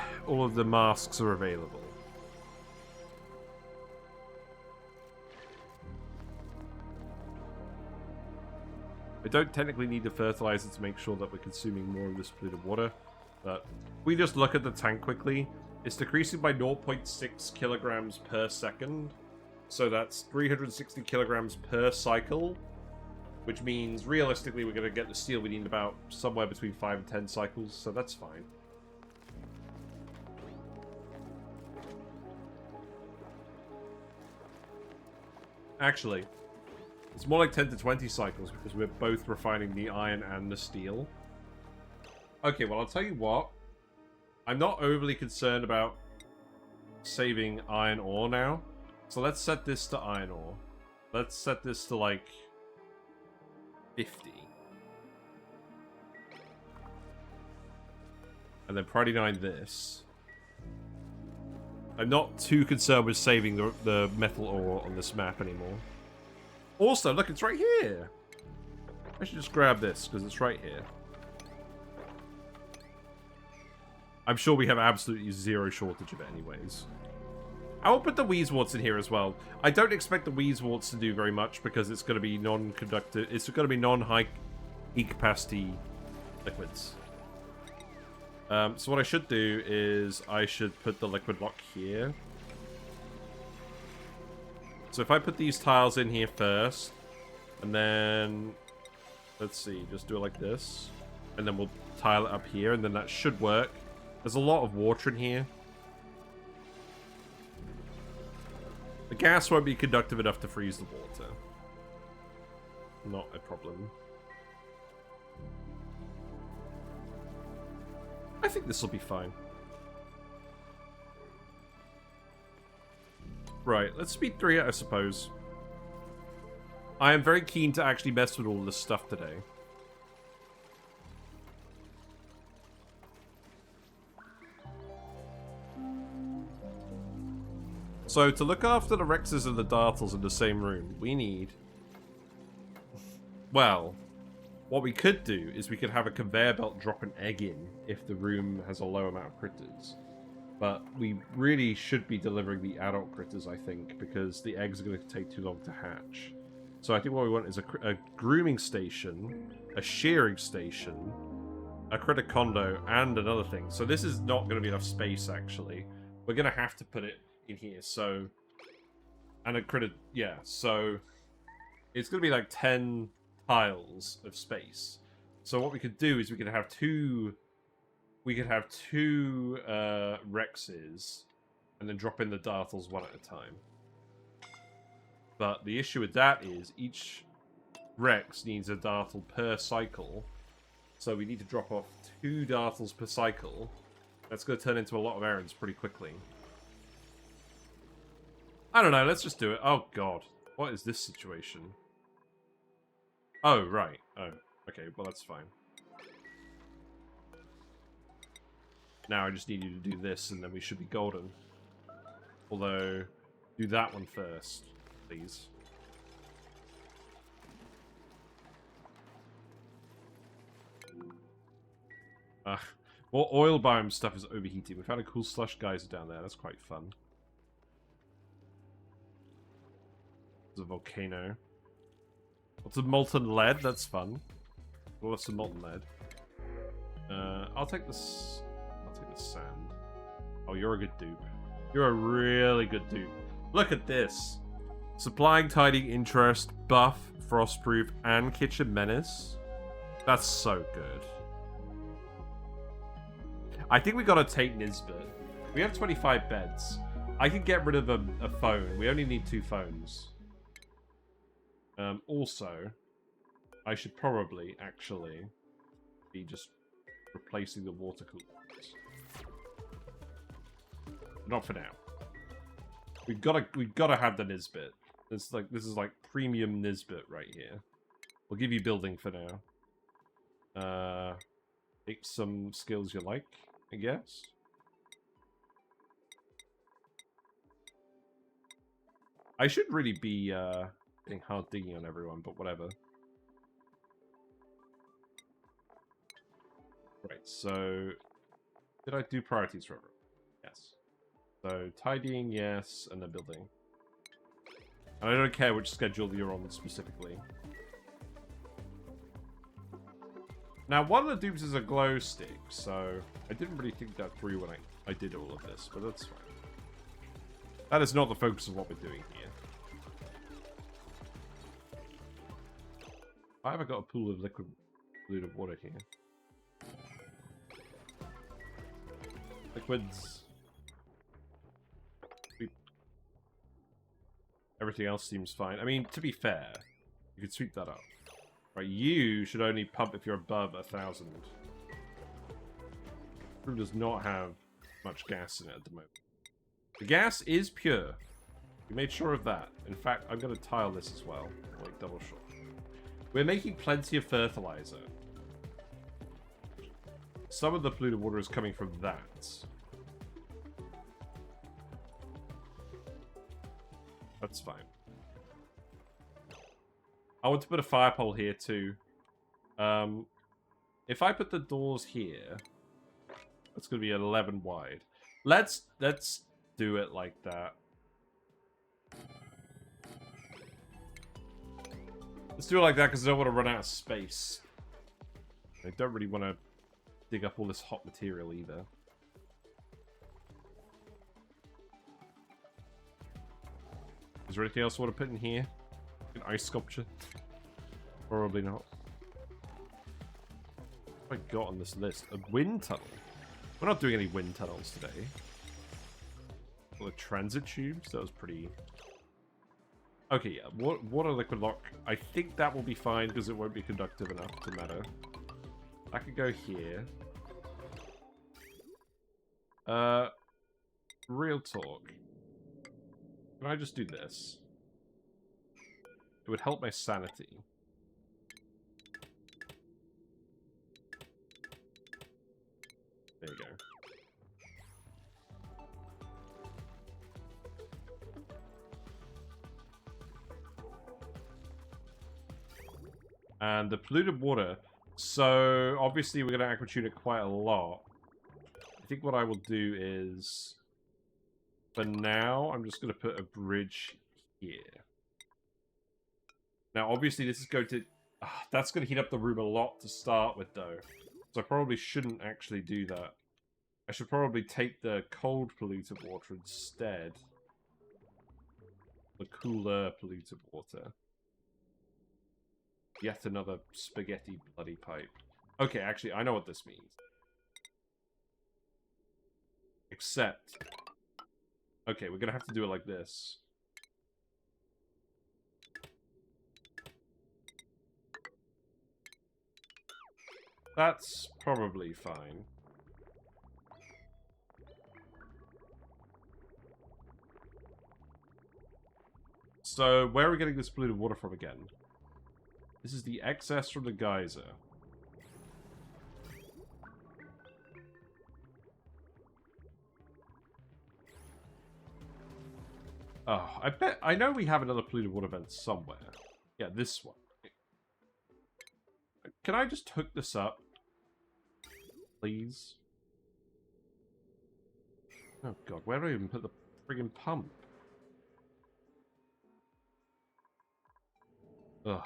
masks are available. I don't technically need the fertilizer to make sure that we're consuming more of this polluted water, but if we just look at the tank quickly, it's decreasing by 0.6 kilograms per second, so that's 360 kilograms per cycle, which means realistically we're going to get the steel we need about somewhere between 5 and 10 cycles, so that's fine. Actually, it's more like 10 to 20 cycles because we're both refining the iron and the steel. Okay, well, I'll tell you what. I'm not overly concerned about saving iron ore now. So let's set this to iron ore. Let's set this to, like, 50. And then priority 9 this. I'm not too concerned with saving the metal ore on this map anymore. Also, look, it's right here. I should just grab this, because it's right here. I'm sure we have absolutely zero shortage of it anyways. I will put the Wheezeworts in here as well. I don't expect the Wheezeworts to do very much, because it's going to be non-conductive. It's going to be non-high heat capacity liquids. So what I should do is I should put the liquid lock here. So if I put these tiles in here first, and then, let's see, just do it like this, and then we'll tile it up here, and then that should work. There's a lot of water in here. The gas won't be conductive enough to freeze the water. Not a problem. I think this will be fine. Right, let's speed 3 it, I suppose. I am very keen to actually mess with all this stuff today. So, to look after the Rhexes and the Dartles in the same room, we need... Well, what we could do is we could have a conveyor belt drop an egg in if the room has a low amount of critters. But we really should be delivering the adult critters, I think, because the eggs are going to take too long to hatch. So I think what we want is a grooming station, a shearing station, a critter condo, and another thing. So this is not going to be enough space, actually. We're going to have to put it in here, so... And a critter... Yeah, so... It's going to be like 10 tiles of space. So what we could do is we could have two... We could have two Rhexes, and then drop in the Dartles one at a time. But the issue with that is each Rhex needs a Dartle per cycle. So we need to drop off 2 Dartles per cycle. That's going to turn into a lot of errands pretty quickly. I don't know, let's just do it. Oh god, what is this situation? Oh, right. Oh, okay, well that's fine. Now I just need you to do this and then we should be golden. Although, do that one first, please. More oil biome stuff is overheating. We found a cool slush geyser down there. That's quite fun. There's a volcano. What's a molten lead? That's fun. What's a molten lead? I'll take this. I'll take the sand. Oh, you're a good dupe. You're a really good dupe. Look at this. Supplying tidying interest, buff, frostproof, and kitchen menace. That's so good. I think we gotta take Nisbet. We have 25 beds. I could get rid of a phone. We only need 2 phones. Also, I should probably actually be just replacing the water coolers. Not for now. We've gotta have the Nisbet. This is like premium Nisbet right here. We'll give you building for now. Take some skills you like, I guess. I should really be getting hard digging on everyone, but whatever. Right, so did I do priorities for everyone? Yes. So tidying, yes, and then building. And I don't care which schedule you're on specifically. Now, one of the dupes is a glow stick, so I didn't really think that through when I did all of this, but that's fine. That is not the focus of what we're doing here. I haven't got a pool of liquid water here. Liquids. Sweep. Everything else seems fine. I mean, to be fair, you could sweep that up. Right, you should only pump if you're above 1,000. Room does not have much gas in it at the moment. The gas is pure. We made sure of that. In fact, I'm going to tile this as well. Like double shot. We're making plenty of fertilizer. Some of the polluted water is coming from that. That's fine. I want to put a fire pole here too. If I put the doors here, it's going to be 11 wide. Let's do it like that. Let's do it like that because I don't want to run out of space. I don't really want to dig up all this hot material either. Is there anything else I want to put in here? An ice sculpture? Probably not. What have I got on this list? A wind tunnel. We're not doing any wind tunnels today. Well, the transit tubes? That was pretty... Okay, yeah. Water liquid lock. I think that will be fine because it won't be conductive enough to matter. I could go here. Real talk. Can I just do this? It would help my sanity. There you go. And the polluted water. So, obviously, we're going to aquatune it quite a lot. I think what I will do is... For now, I'm just going to put a bridge here. Now, obviously, this is going to... that's going to heat up the room a lot to start with, though. So I probably shouldn't actually do that. I should probably take the cold polluted water instead. The cooler polluted water. Yet another spaghetti bloody pipe. Okay, actually, I know what this means. Except... okay, we're gonna have to do it like this. That's probably fine. So, where are we getting this polluted water from again? This is the excess from the geyser. Oh, I know we have another polluted water vent somewhere. Yeah, this one. Can I just hook this up? Please? Oh god, where do I even put the friggin' pump? Ugh.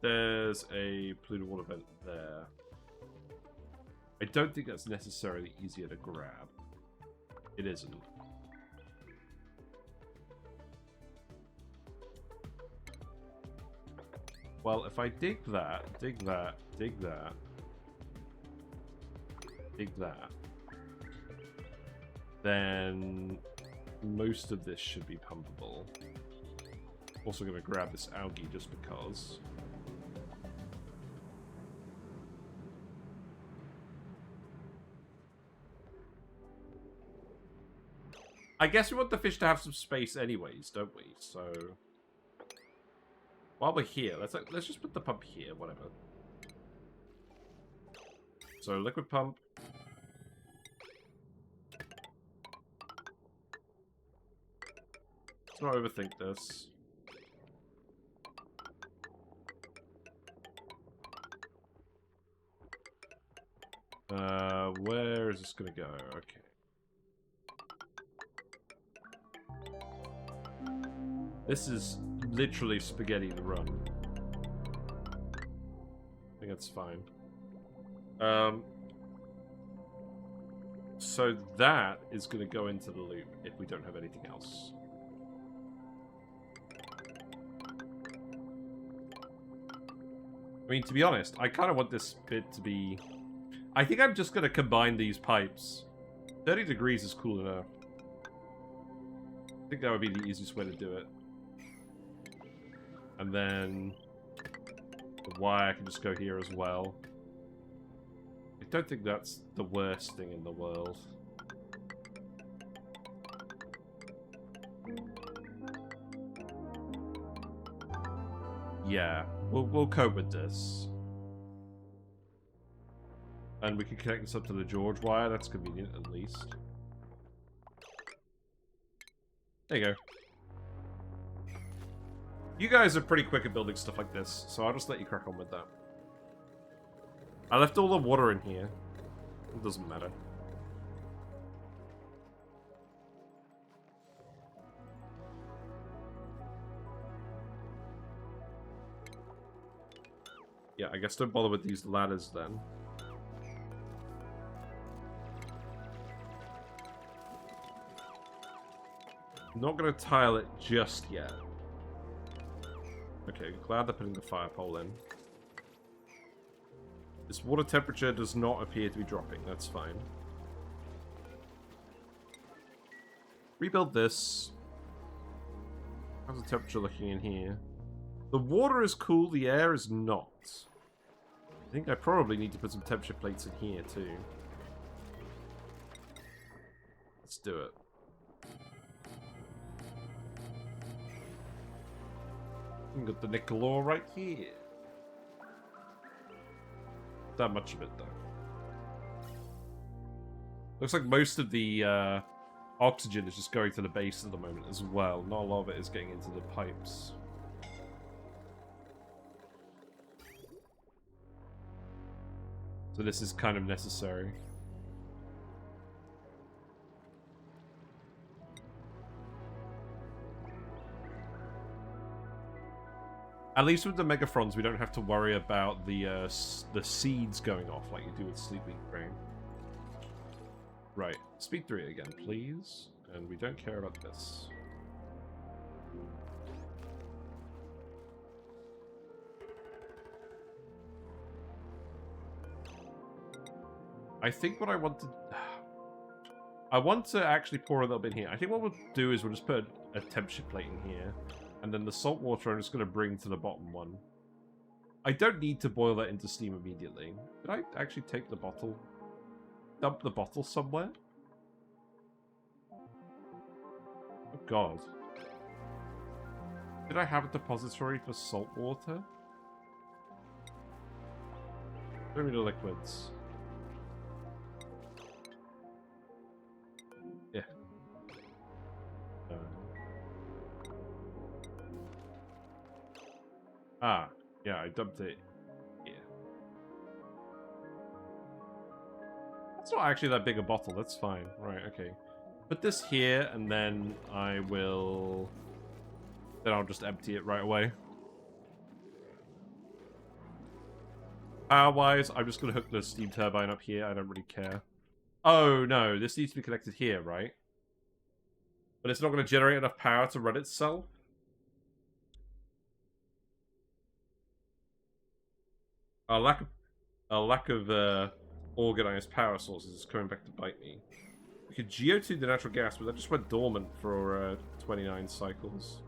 There's a polluted water vent there. I don't think that's necessarily easier to grab. It isn't. Well, if I dig that, dig that, dig that, dig that, then most of this should be pumpable. Also going to grab this algae just because. I guess we want the fish to have some space anyways, don't we? So while we're here, let's just put the pump here, whatever. So liquid pump. Let's not overthink this. Where is this gonna go? Okay. This is literally spaghetti to run. I think that's fine. So that is going to go into the loop if we don't have anything else. I mean, to be honest, I kind of want this bit to be... I think I'm just going to combine these pipes. 30 degrees is cool enough. I think that would be the easiest way to do it. And then the wire can just go here as well. I don't think that's the worst thing in the world. Yeah, we'll cope with this. And we can connect this up to the George wire. That's convenient, at least. There you go. You guys are pretty quick at building stuff like this, so I'll just let you crack on with that. I left all the water in here. It doesn't matter. Yeah, I guess don't bother with these ladders then. I'm not going to tile it just yet. Okay, glad they're putting the fire pole in. This water temperature does not appear to be dropping. That's fine. Rebuild this. How's the temperature looking in here? The water is cool, the air is not. I think I probably need to put some temperature plates in here too. Let's do it. We've got the nickel ore right here. Not that much of it, though. Looks like most of the oxygen is just going to the base at the moment as well. Not a lot of it is getting into the pipes. So this is kind of necessary. At least with the Megafrons, we don't have to worry about the seeds going off like you do with Sleeping Crane. Right, speed 3 again, please. And we don't care about this. I think what I want to... I want to actually pour a little bit here. I think what we'll do is we'll just put a temperature plate in here. And then the salt water I'm just going to bring to the bottom one. I don't need to boil that into steam immediately. Did I actually take the bottle? Dump the bottle somewhere? Oh god. Did I have a depository for salt water? Bring me the liquids. Yeah. Ah, yeah, I dumped it here. That's not actually that big a bottle, that's fine. Right, okay. Put this here, and then I will... Then I'll just empty it right away. Power-wise, I'm just going to hook the steam turbine up here. I don't really care. Oh, no. This needs to be connected here, right? But it's not going to generate enough power to run itself? A lack of organized power sources is coming back to bite me. We could geotube the natural gas, but that just went dormant for 29 cycles.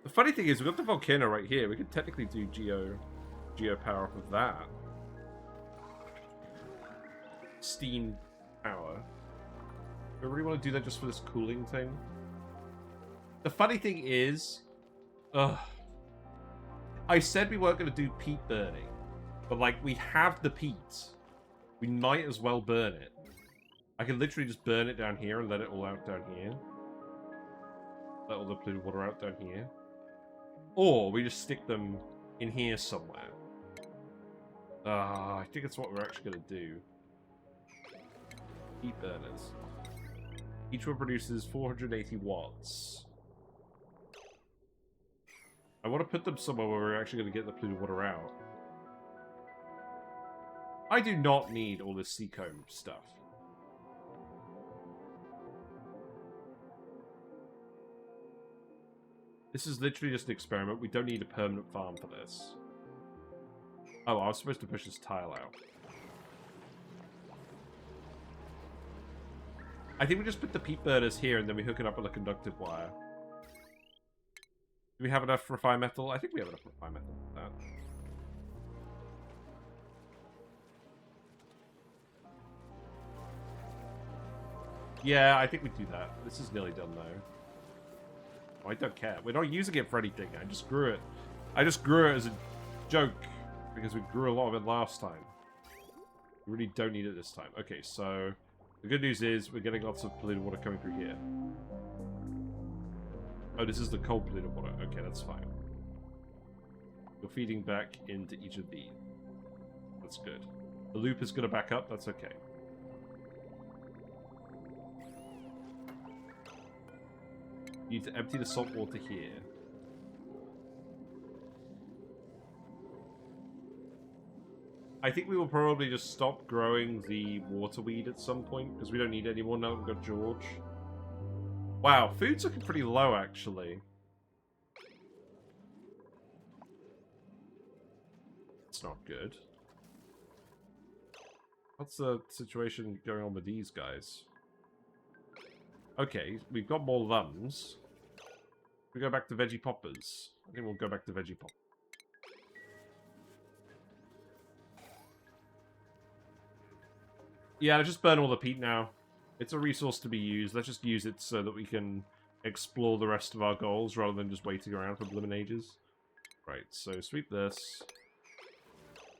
The funny thing is, we've got the volcano right here. We could technically do geo power off of that. Steam power. Do I really want to do that just for this cooling thing? The funny thing is... Ugh. I said we weren't going to do peat burning. But, like, we have the peat. We might as well burn it. I can literally just burn it down here and let it all out down here. Let all the polluted water out down here. Or we just stick them in here somewhere. I think that's what we're actually going to do. Peat burners. Each one produces 480 watts. I want to put them somewhere where we're actually going to get the polluted water out. I do not need all this seacomb stuff. This is literally just an experiment. We don't need a permanent farm for this. Oh, I was supposed to push this tile out. I think we just put the peat burners here and then we hook it up with a conductive wire. Do we have enough refined metal? I think we have enough refined metal for that. Yeah, I think we do that. This is nearly done, though. Oh, I don't care. We're not using it for anything. I just grew it. I just grew it as a joke. Because we grew a lot of it last time. We really don't need it this time. Okay, so... The good news is we're getting lots of polluted water coming through here. Oh, this is the cold polluted water. Okay, that's fine. You're feeding back into each of these. That's good. The loop is going to back up. That's okay. You need to empty the salt water here. I think we will probably just stop growing the waterweed at some point, because we don't need it anymore now that we've got George. Wow, food's looking pretty low, actually. It's not good. What's the situation going on with these guys? Okay, we've got more lums. We go back to veggie poppers. I think we'll go back to veggie poppers. Yeah, just burn all the peat now. It's a resource to be used. Let's just use it so that we can explore the rest of our goals rather than just waiting around for blooming ages. Right, so sweep this.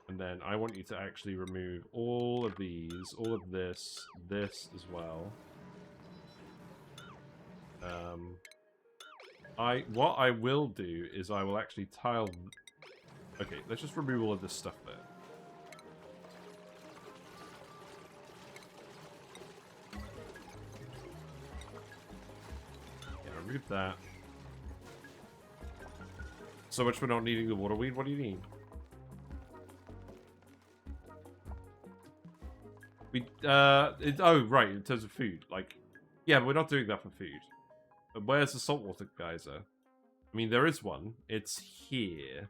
And then I want you to actually remove all of these, all of this, this as well. What I will do is I will actually tile... Okay, let's just remove all of this stuff there. Yeah, remove that. So much for not needing the water weed. What do you need? Oh, right, in terms of food. Like, yeah, we're not doing that for food. But where's the saltwater geyser? I mean, there is one. It's here.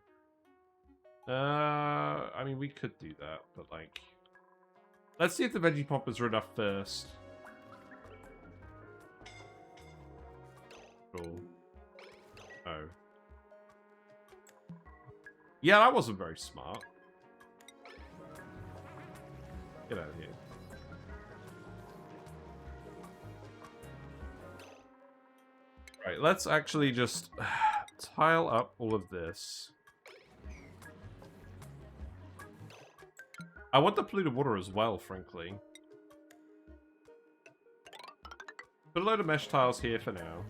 I mean, we could do that, but like... Let's see if the veggie poppers are enough first. Cool. Oh. Yeah, that wasn't very smart. Get out of here. Right, let's actually just tile up all of this. I want the polluted water as well, frankly. Put a load of mesh tiles here for now.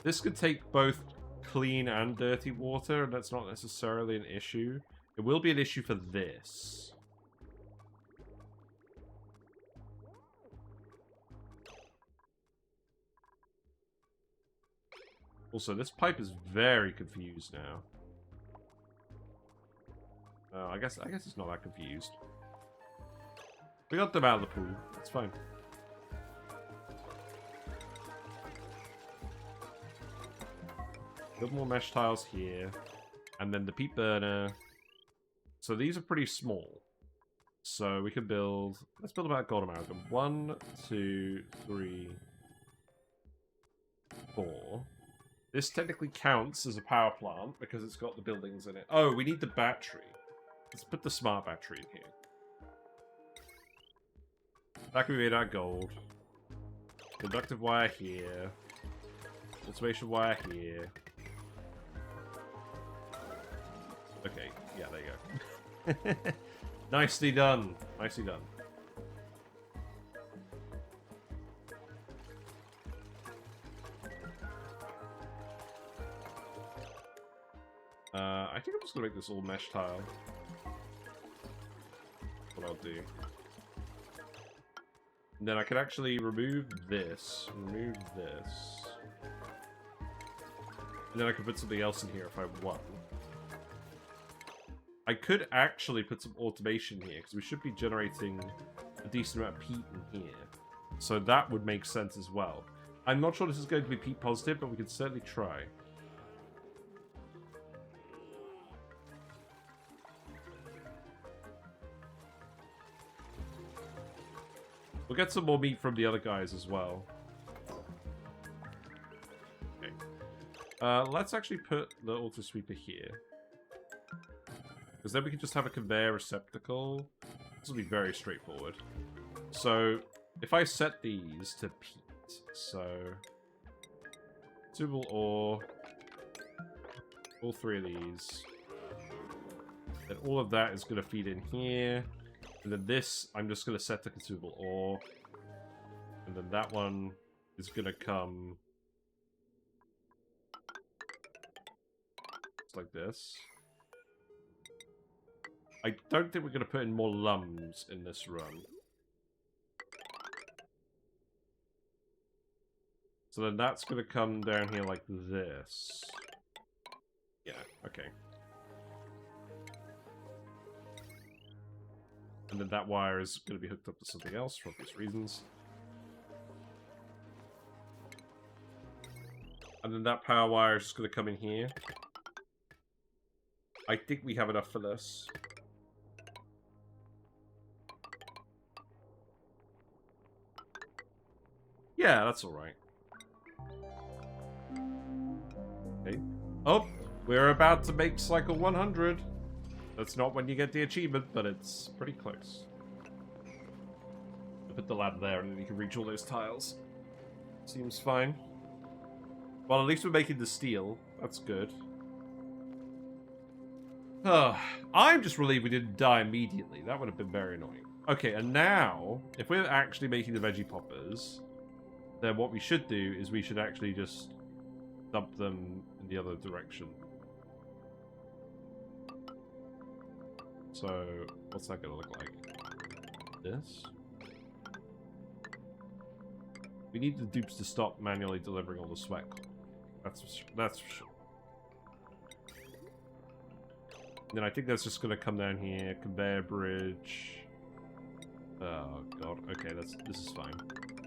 This could take both clean and dirty water, and that's not necessarily an issue. It will be an issue for this. Also, this pipe is very confused now. Oh, I guess it's not that confused. We got them out of the pool. It's fine. A little more mesh tiles here. And then the peat burner. So these are pretty small. So we can build... Let's build about gold amalgam. 1, 2, 3, 4. This technically counts as a power plant because it's got the buildings in it. Oh, we need the battery. Let's put the smart battery in here. That can be made out of gold. Conductive wire here. Automation wire here. Okay, yeah, there you go. Nicely done. Nicely done. I think I'm just gonna make this all mesh tile. That's what I'll do. And then I can actually remove this, and then I can put something else in here if I want. I could actually put some automation here, because we should be generating a decent amount of peat in here. So that would make sense as well. I'm not sure this is going to be peat positive, but we can certainly try. We'll get some more meat from the other guys as well. Okay. Let's actually put the auto sweeper here. Because then we can just have a conveyor receptacle. This will be very straightforward. So, if I set these to peat, so... Consumable ore. All three of these. Then all of that is going to feed in here. And then this, I'm just going to set to consumable ore. And then that one is going to come... just like this. I don't think we're going to put in more lums in this run. So then that's going to come down here like this. Yeah, okay. And then that wire is going to be hooked up to something else for obvious reasons. And then that power wire is just going to come in here. I think we have enough for this. Yeah, that's alright. Okay. Oh, we're about to make cycle 100. That's not when you get the achievement, but it's pretty close. I'll put the ladder there and then you can reach all those tiles. Seems fine. Well, at least we're making the steel. That's good. I'm just relieved we didn't die immediately. That would have been very annoying. Okay, and now, if we're actually making the veggie poppers, then what we should do is we should actually just dump them in the other direction. So, what's that going to look like? This? We need the dupes to stop manually delivering all the sweat. That's for sure. Then I think that's just gonna come down here. Conveyor bridge. Oh god. Okay, this is fine.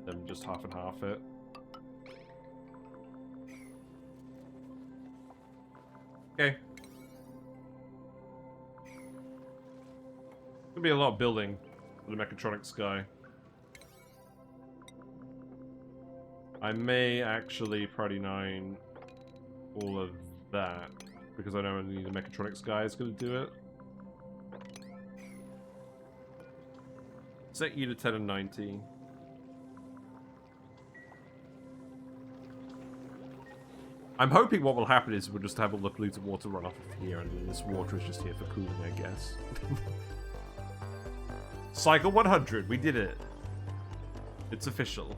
Then just half and half it. Okay. Gonna be a lot of building for the mechatronics guy. I may actually priority 9 all of that, because I know only the mechatronics guy is going to do it. Set you to 10 and 90. I'm hoping what will happen is we'll just have all the polluted water run off of here, and then this water is just here for cooling, I guess. Cycle 100, we did it. It's official.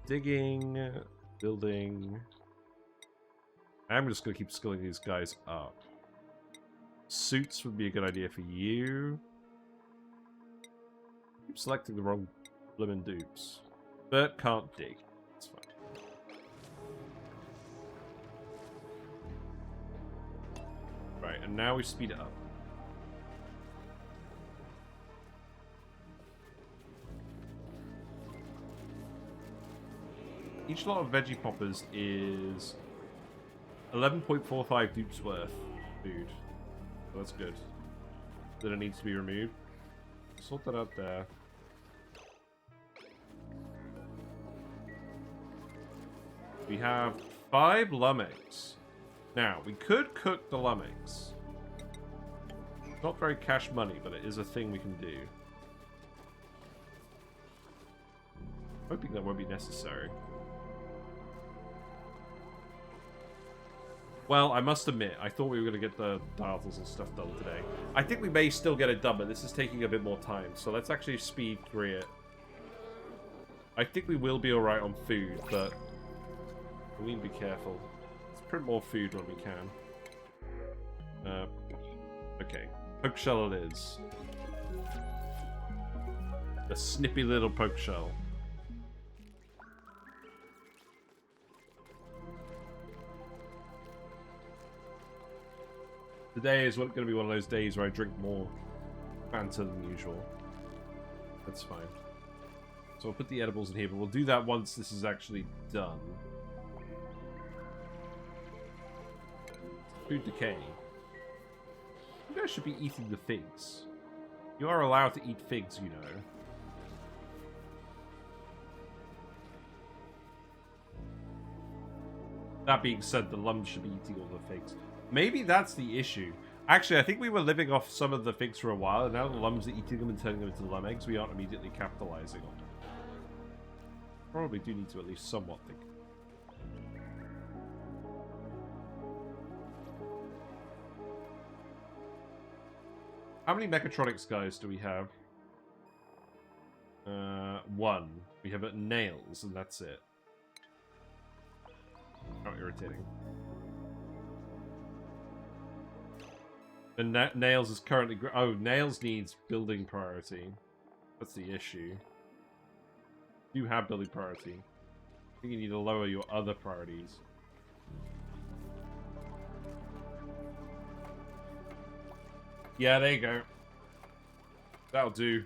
Digging, building. I'm just gonna keep skilling these guys up. Suits would be a good idea for you. Keep selecting the wrong blimmin' dupes. But can't dig. That's fine. Right, and now we speed it up. Each lot of veggie poppers is 11.45 dupes worth food. So that's good. Then it needs to be removed. Sort that out there. We have 5 lummox. Now, we could cook the lummox. Not very cash money, but it is a thing we can do. Hoping that won't be necessary. Well, I must admit, I thought we were going to get the Dartles and stuff done today. I think we may still get it done, but this is taking a bit more time. So let's actually speed 3 it. I think we will be alright on food, but we need to be careful. Let's print more food when we can. Okay. Poke shell it is. The snippy little poke shell. Today is going to be one of those days where I drink more Fanta than usual. That's fine. So we'll put the edibles in here, but we'll do that once this is actually done. Food decay. You guys should be eating the figs. You are allowed to eat figs, you know. That being said, the lums should be eating all the figs. Maybe that's the issue. Actually, I think we were living off some of the figs for a while, and now the lums are eating them and turning them into lum eggs. We aren't immediately capitalizing on it. Probably do need to at least somewhat think. How many mechatronics guys do we have? 1. We have nails, and that's it. How irritating. And nails is currently... Oh, nails needs building priority. That's the issue. You have building priority. I think you need to lower your other priorities. Yeah, there you go. That'll do.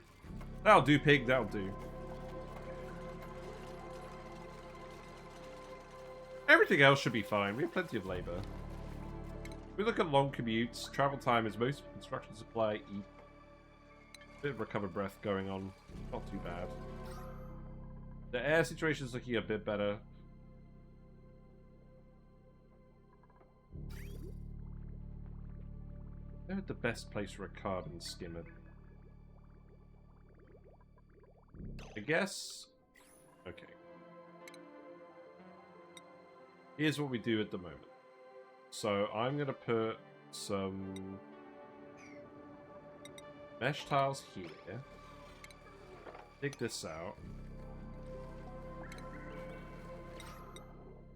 That'll do, pig. That'll do. Everything else should be fine. We have plenty of labor. We look at long commutes. Travel time is most construction supply. Eat. Bit of recover breath going on. Not too bad. The air situation is looking a bit better. They're the best place for a carbon skimmer. I guess. Okay. Here's what we do at the moment. So I'm going to put some mesh tiles here. Dig this out.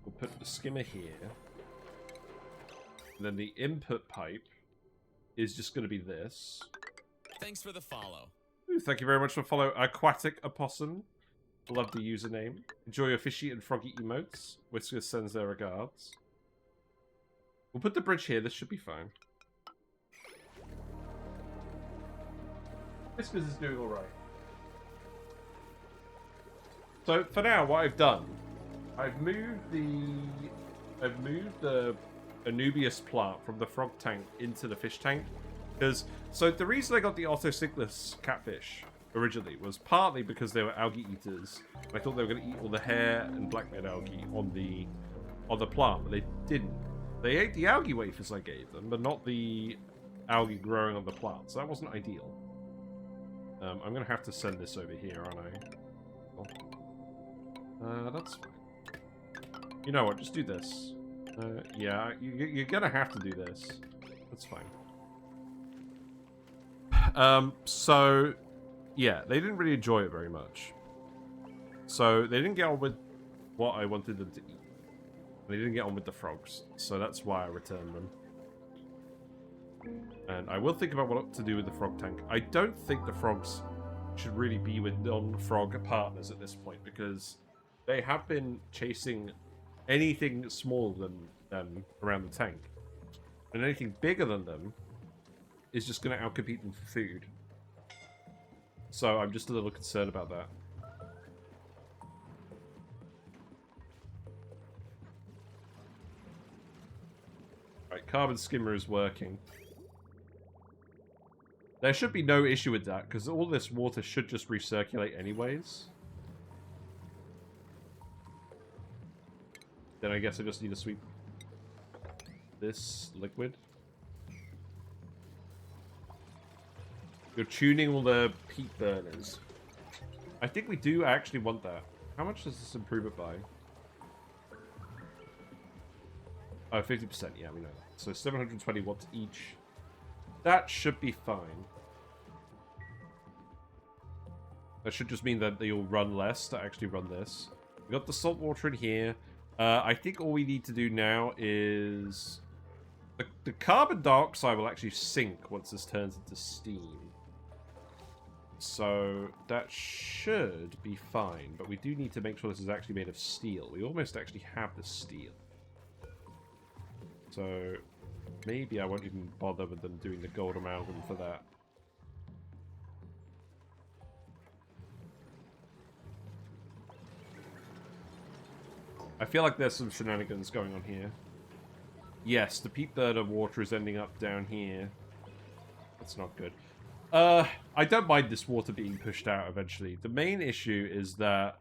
We'll put the skimmer here. And then the input pipe is just going to be this. Thanks for the follow. Ooh, thank you very much for follow Aquatic Opossum. Love the username. Enjoy your fishy and froggy emotes. Whiskers sends their regards. We'll put the bridge here. This should be fine. Whiskers is doing alright. So, for now, what I've done, I've moved the Anubius plant from the frog tank into the fish tank. So the reason I got the Otocinclus catfish originally was partly because they were algae eaters. I thought they were going to eat all the hair and blackbed algae on the plant, but they didn't. They ate the algae wafers I gave them, but not the algae growing on the plant, so that wasn't ideal. I'm going to have to send this over here, aren't I? That's fine. You know what, just do this. Yeah, you're going to have to do this. That's fine. So, yeah, they didn't really enjoy it very much. So, they didn't get on with what I wanted them to eat. They didn't get on with the frogs, so that's why I returned them. And I will think about what to do with the frog tank. I don't think the frogs should really be with non-frog partners at this point, because they have been chasing anything smaller than them around the tank. And anything bigger than them is just going to outcompete them for food. So I'm just a little concerned about that. Right, carbon skimmer is working. There should be no issue with that, because all this water should just recirculate anyways. Then I guess I just need to sweep this liquid. You're tuning all the peat burners. I think we do actually want that. How much does this improve it by? Oh, 50%. Yeah, we know that. So 720 watts each. That should be fine. That should just mean that they all run less to actually run this. We got the salt water in here. I think all we need to do now is... The carbon dioxide will actually sink once this turns into steam. So that should be fine, but we do need to make sure this is actually made of steel. We almost actually have the steel. So maybe I won't even bother with them doing the gold amalgam for that. I feel like there's some shenanigans going on here. Yes, the peat burner water is ending up down here. That's not good. I don't mind this water being pushed out eventually. The main issue is that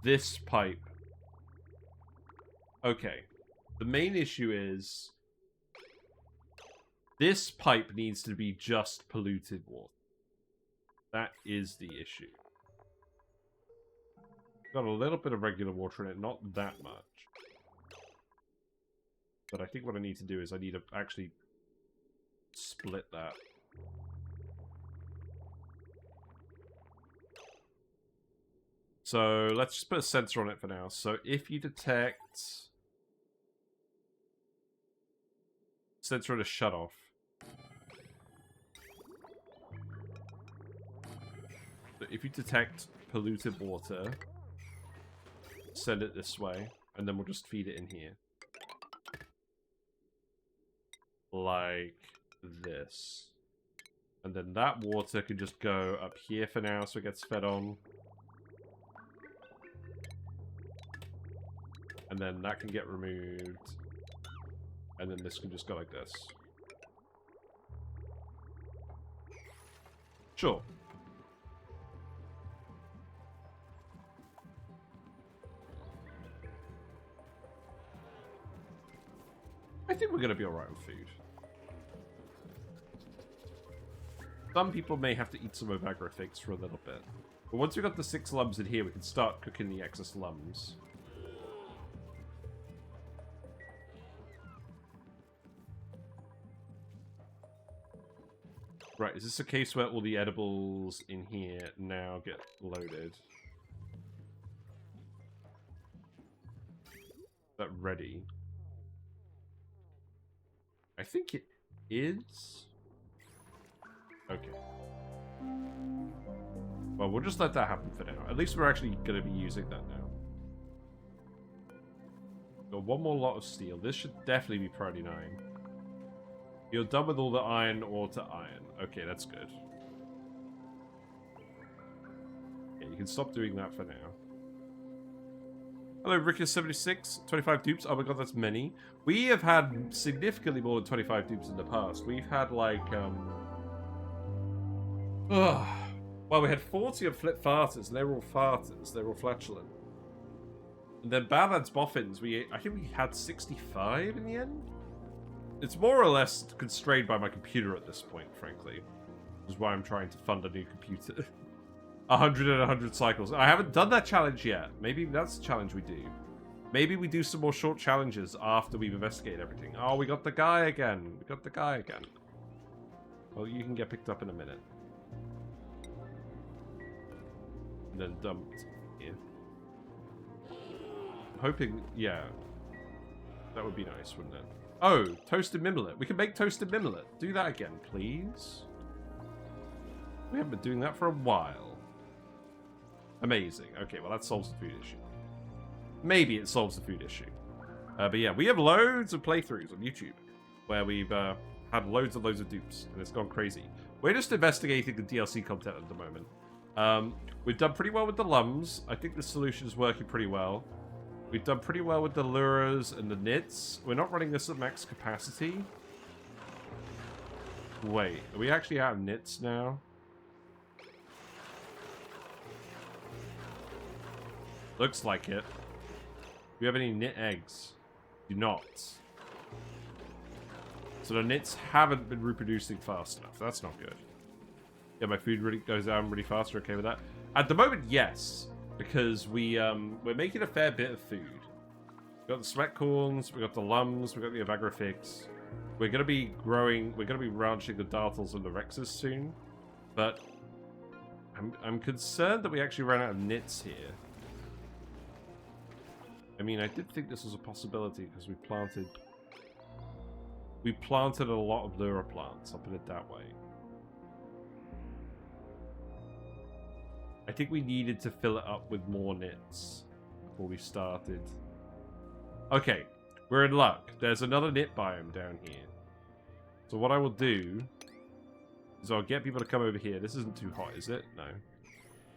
this pipe... Okay. The main issue is... This pipe needs to be just polluted water. That is the issue. Got a little bit of regular water in it, not that much. But I think what I need to do is I need to actually split that. So let's just put a sensor on it for now. So if you detect... Sensor to shut off. So if you detect polluted water, send it this way, and then we'll just feed it in here. Like this. And then that water can just go up here for now so it gets fed on. And then that can get removed. And then this can just go like this. Sure. I think we're going to be alright with food. Some people may have to eat some of agrothics for a little bit. But once we've got the 6 lums in here, we can start cooking the excess lums. Right, is this a case where all the edibles in here now get loaded? Is that ready? I think it is. Okay. Well, we'll just let that happen for now. At least we're actually going to be using that now. Got one more lot of steel. This should definitely be priority 9. You're done with all the iron ore to iron. Okay, that's good. Yeah, you can stop doing that for now. Hello, Ricky76. 25 dupes. Oh my god, that's many. We have had significantly more than 25 dupes in the past. We've had like, well, we had 40 of Flip Farters, and they were all farters. They were all flatulent. And then Badlands Boffins, I think we had 65 in the end? It's more or less constrained by my computer at this point, frankly. Which is why I'm trying to fund a new computer. 100 and 100 cycles. I haven't done that challenge yet. Maybe that's the challenge we do. Maybe we do some more short challenges after we've investigated everything. Oh, we got the guy again. We got the guy again. Well, you can get picked up in a minute. And then dumped here. I'm hoping, yeah. That would be nice, wouldn't it? Oh, toasted mimlet. We can make toasted mimlet. Do that again, please. We haven't been doing that for a while. Amazing. Okay, well that solves the food issue. Maybe it solves the food issue. But yeah, we have loads of playthroughs on YouTube where we've had loads and loads of dupes, and it's gone crazy. We're just investigating the DLC content at the moment. We've done pretty well with the lums. I think the solution is working pretty well. We've done pretty well with the lures and the knits. We're not running this at max capacity. Wait, are we actually out of knits now? Looks like it. Do we have any knit eggs? Do not. So the knits haven't been reproducing fast enough. That's not good. Yeah, my food really goes down really fast. We're okay with that? At the moment, yes. Because we're making a fair bit of food. We've got the sweat corns, we've got the lums, we've got the avagrifics. We're going to be growing, we're going to be ranching the dartles and the rexes soon. But I'm concerned that we actually ran out of knits here. I mean, I did think this was a possibility because we planted a lot of lure plants, I'll put it that way. I think we needed to fill it up with more knits before we started. Okay, we're in luck. There's another knit biome down here. So what I will do is I'll get people to come over here. This isn't too hot, is it? No.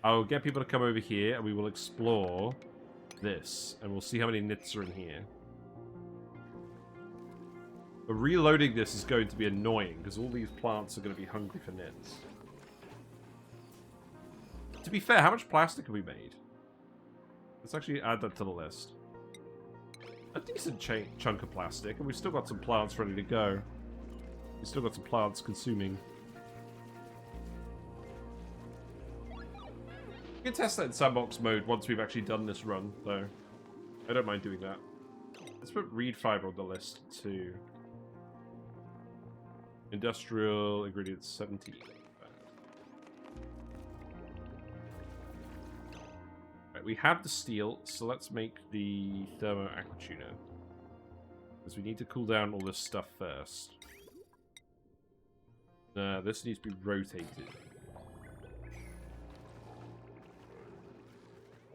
I'll get people to come over here and we will explore this. And we'll see how many knits are in here. But reloading this is going to be annoying because all these plants are going to be hungry for knits. To be fair, how much plastic have we made? Let's actually add that to the list. A decent chunk of plastic, and we've still got some plants ready to go. We've still got some plants consuming. We can test that in sandbox mode once we've actually done this run, though. I don't mind doing that. Let's put reed fiber on the list, too. Industrial ingredients 17. We have the steel, so let's make the thermo aqua tuner. Because we need to cool down all this stuff first. This needs to be rotated.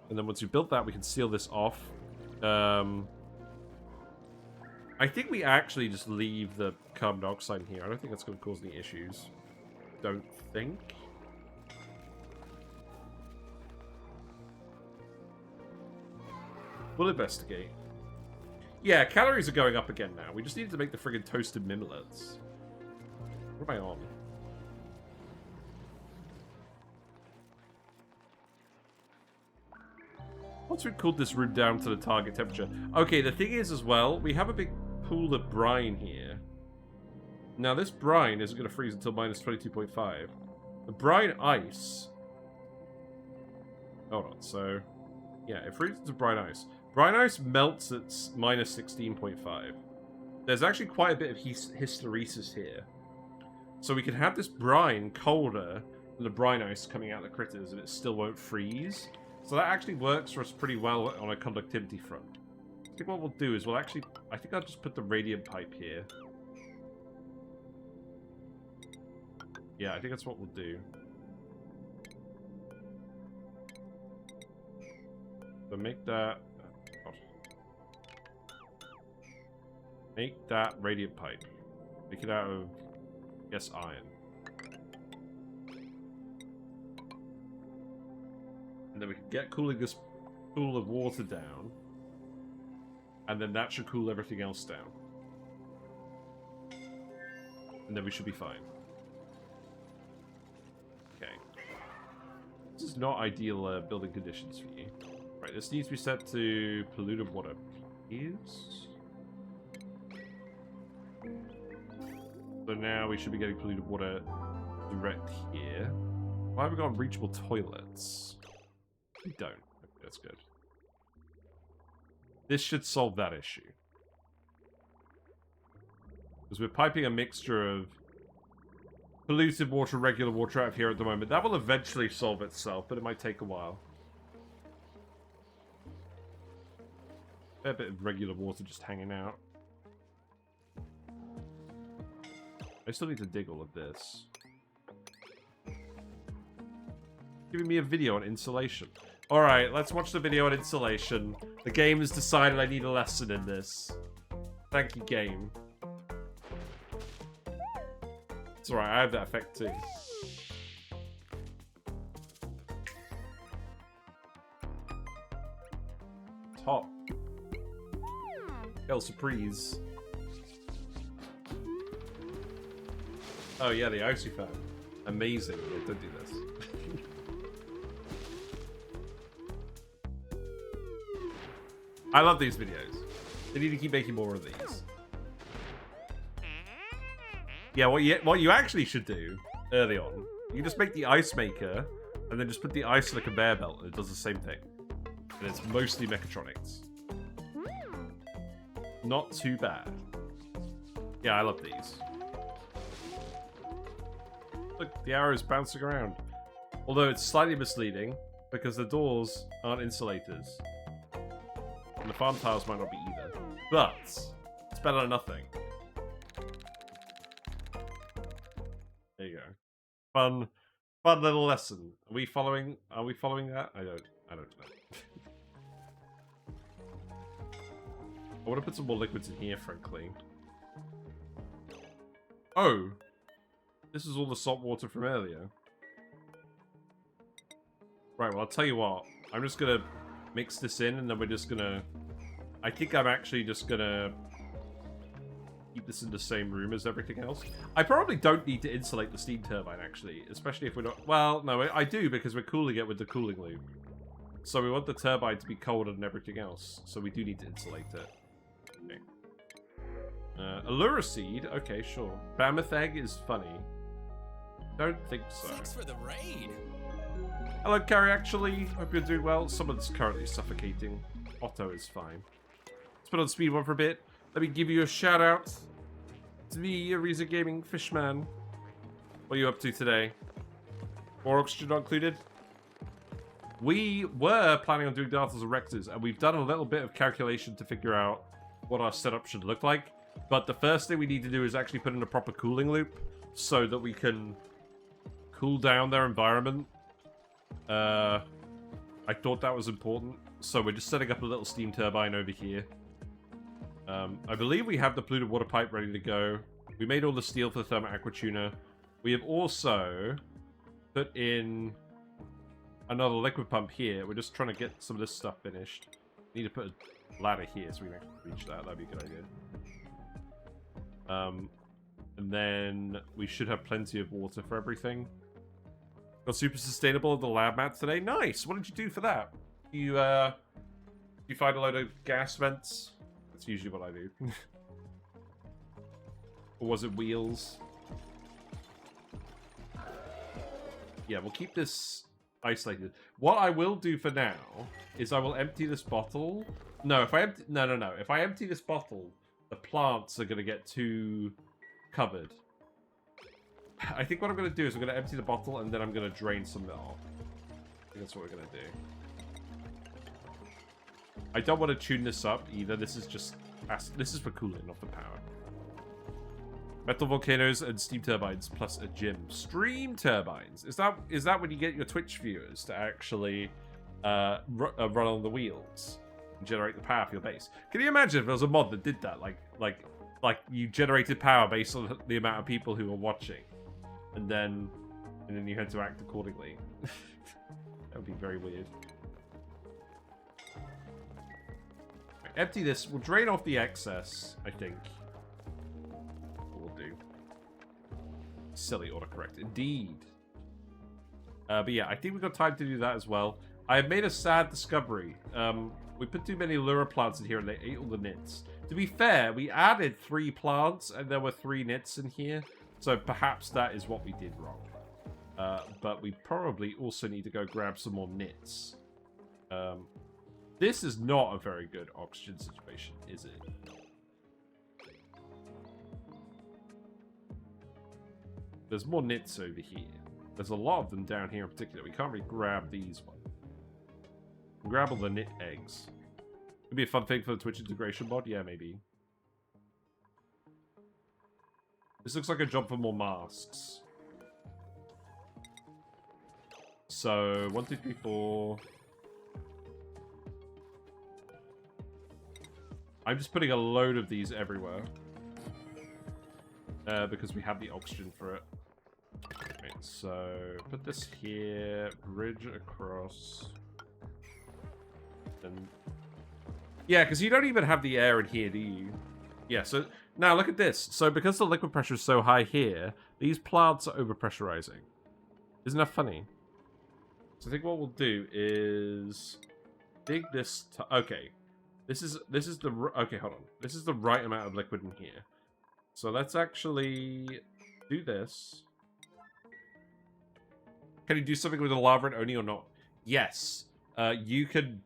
And then once we built that, we can seal this off. I think we actually just leave the carbon dioxide in here. I don't think that's going to cause any issues. Don't think. We'll investigate. Yeah, calories are going up again now. We just needed to make the friggin' toasted mimlets. What am I on? Once we've cooled this room down to the target temperature. Okay, the thing is as well, we have a big pool of brine here. Now this brine isn't going to freeze until minus 22.5. The brine ice... Hold on, so... Yeah, it freezes to brine ice. Brine ice melts at minus 16.5. There's actually quite a bit of hysteresis here. So we can have this brine colder than the brine ice coming out of the critters and it still won't freeze. So that actually works for us pretty well on a conductivity front. I think what we'll do is we'll actually... I think I'll just put the radiant pipe here. Yeah, I think that's what we'll do. So make that... oh, make that radiant pipe. Make it out of, I guess, iron. And then we can get cooling this pool of water down. And then that should cool everything else down. And then we should be fine. Okay. This is not ideal building conditions for you. Right, this needs to be set to polluted water, please. So now we should be getting polluted water direct here. Why have we got unreachable toilets? We don't. Okay, that's good. This should solve that issue. Because we're piping a mixture of polluted water, regular water out of here at the moment. That will eventually solve itself, but it might take a while. A bit of regular water just hanging out. I still need to dig all of this. Giving me a video on insulation. Alright, let's watch the video on insulation. The game has decided I need a lesson in this. Thank you, game. It's alright, I have that effect too. Top. El surprise. Oh yeah, the icy fan. Amazing. Yeah, don't do this. I love these videos. They need to keep making more of these. Yeah, what you actually should do early on, you just make the ice maker and then just put the ice in a conveyor belt and it does the same thing. And it's mostly mechatronics. Not too bad. Yeah, I love these. Look, the arrow's bouncing around. Although it's slightly misleading because the doors aren't insulators. And the farm tiles might not be either. But it's better than nothing. There you go. Fun little lesson. Are we following that? I don't know. I want to put some more liquids in here, frankly. Oh. This is all the salt water from earlier. Right, well, I'll tell you what. I'm just gonna mix this in, and then we're just gonna... I think I'm actually just gonna keep this in the same room as everything else. I probably don't need to insulate the steam turbine, actually. Especially if we're not... Well, no, I do, because we're cooling it with the cooling loop. So we want the turbine to be colder than everything else. So we do need to insulate it. Okay. Allura seed? Okay, sure. Mammoth egg is funny. Don't think so. Thanks for the raid. Hello, Carrie, actually. Hope you're doing well. Someone's currently suffocating. Otto is fine. Let's put on speed one for a bit. Let me give you a shout out to the Ariza Gaming Fishman. What are you up to today? More oxygen not included? We were planning on doing Dartles and Rhexes, and we've done a little bit of calculation to figure out what our setup should look like. But the first thing we need to do is actually put in a proper cooling loop so that we can cool down their environment. I thought that was important. So we're just setting up a little steam turbine over here. I believe we have the polluted water pipe ready to go. We made all the steel for the thermal aqua tuner. We have also put in another liquid pump here. We're just trying to get some of this stuff finished. Need to put a ladder here so we can actually reach that. That'd be a good idea. And then we should have plenty of water for everything. Got super sustainable at the lab mat today. Nice. What did you do for that? You find a load of gas vents? That's usually what I do. Or was it wheels? Yeah, we'll keep this isolated. What I will do for now is I will empty this bottle. No, if I empty... No. If I empty this bottle, the plants are going to get too covered. I think what I'm going to do is I'm going to empty the bottle and then I'm going to drain some of it off. I think that's what we're going to do. I don't want to tune this up either. This is just... This is for cooling, not for power. Metal volcanoes and steam turbines plus a gym. Stream turbines. Is that when you get your Twitch viewers to actually run on the wheels and generate the power for your base. Can you imagine if there was a mod that did that? Like you generated power based on the amount of people who were watching, and then you had to act accordingly. That would be very weird. Right, empty this. We'll drain off the excess, I think. We'll do. Silly autocorrect, indeed. But yeah, I think we've got time to do that as well. I have made a sad discovery. We put too many lure plants in here and they ate all the nits. To be fair, we added 3 plants and there were 3 nits in here. So perhaps that is what we did wrong. But we probably also need to go grab some more nits. This is not a very good oxygen situation, is it? There's more nits over here. There's a lot of them down here in particular. We can't really grab these ones. Grab all the nit eggs. Could be a fun thing for the Twitch integration mod. Yeah, maybe. This looks like a job for more masks. So 1, 2, 3, 4. I'm just putting a load of these everywhere because we have the oxygen for it. Right, so put this here, bridge across. And yeah, because you don't even have the air in here, do you? Yeah, so now look at this. So because the liquid pressure is so high here, these plants are overpressurizing. Isn't that funny? So I think what we'll do is dig this. Okay, this is the okay. Hold on. This is the right amount of liquid in here. So let's actually do this. Can you do something with the lava and only or not? Yes. You could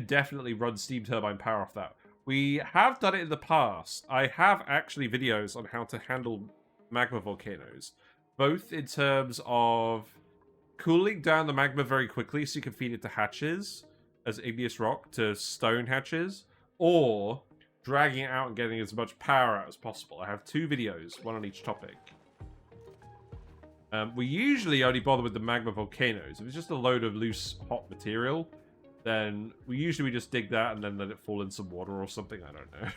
definitely run steam turbine power off that. We have done it in the past. I have actually videos on how to handle magma volcanoes, both in terms of cooling down the magma very quickly so you can feed it to hatches as igneous rock to stone hatches, or dragging it out and getting as much power out as possible. I have 2 videos, one on each topic. We usually only bother with the magma volcanoes. If it's just a load of loose, hot material, then we usually just dig that and then let it fall in some water or something. I don't know.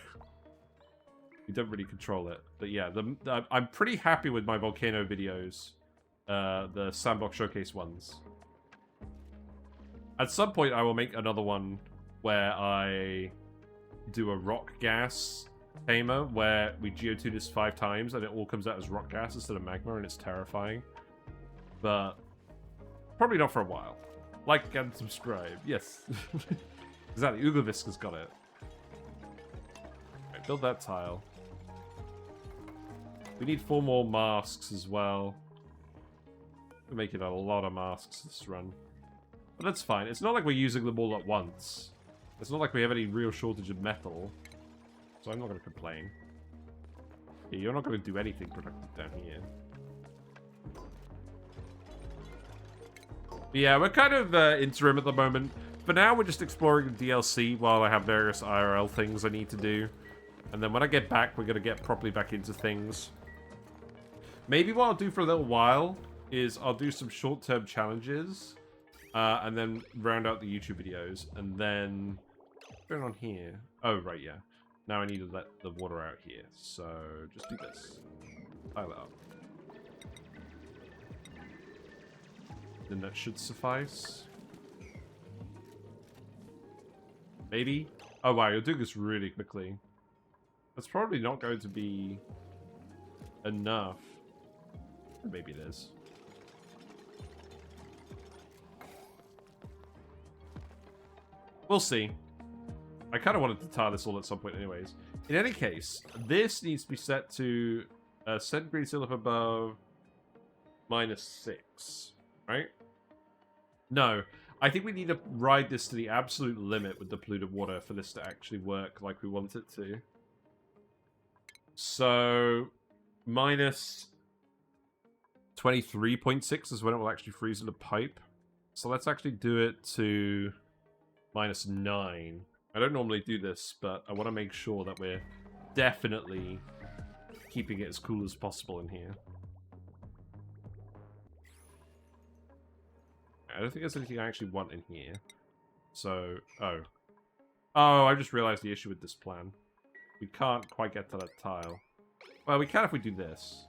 We don't really control it. But yeah, I'm pretty happy with my volcano videos. The Sandbox Showcase ones. At some point, I will make another one where I do a rock gas tamer where we geotune this 5 times and it all comes out as rock gas instead of magma, and it's terrifying. But probably not for a while. Like and subscribe. Yes. Exactly. Ugovisk has got it. Right, build that tile. We need 4 more masks as well. We're making a lot of masks this run. But that's fine. It's not like we're using them all at once. It's not like we have any real shortage of metal. So I'm not going to complain. Yeah, you're not going to do anything productive down here. But yeah, we're kind of interim at the moment. For now, we're just exploring the DLC while I have various IRL things I need to do. And then when I get back, we're going to get properly back into things. Maybe what I'll do for a little while is I'll do some short-term challenges. And then round out the YouTube videos. And then... what's going on here? Oh, right, yeah. Now I need to let the water out here. So, just do this. Pile it up. Then that should suffice. Maybe? Oh wow, you're doing this really quickly. That's probably not going to be enough. Maybe it is. We'll see. I kind of wanted to tile this all at some point anyways. In any case, this needs to be set to centigrade still up above -6, right? No, I think we need to ride this to the absolute limit with the polluted water for this to actually work like we want it to. So, -23.6 is when it will actually freeze in the pipe. So let's actually do it to -9. I don't normally do this, but I want to make sure that we're definitely keeping it as cool as possible in here. I don't think there's anything I actually want in here. So, oh. Oh, I just realized the issue with this plan. We can't quite get to that tile. Well, we can if we do this.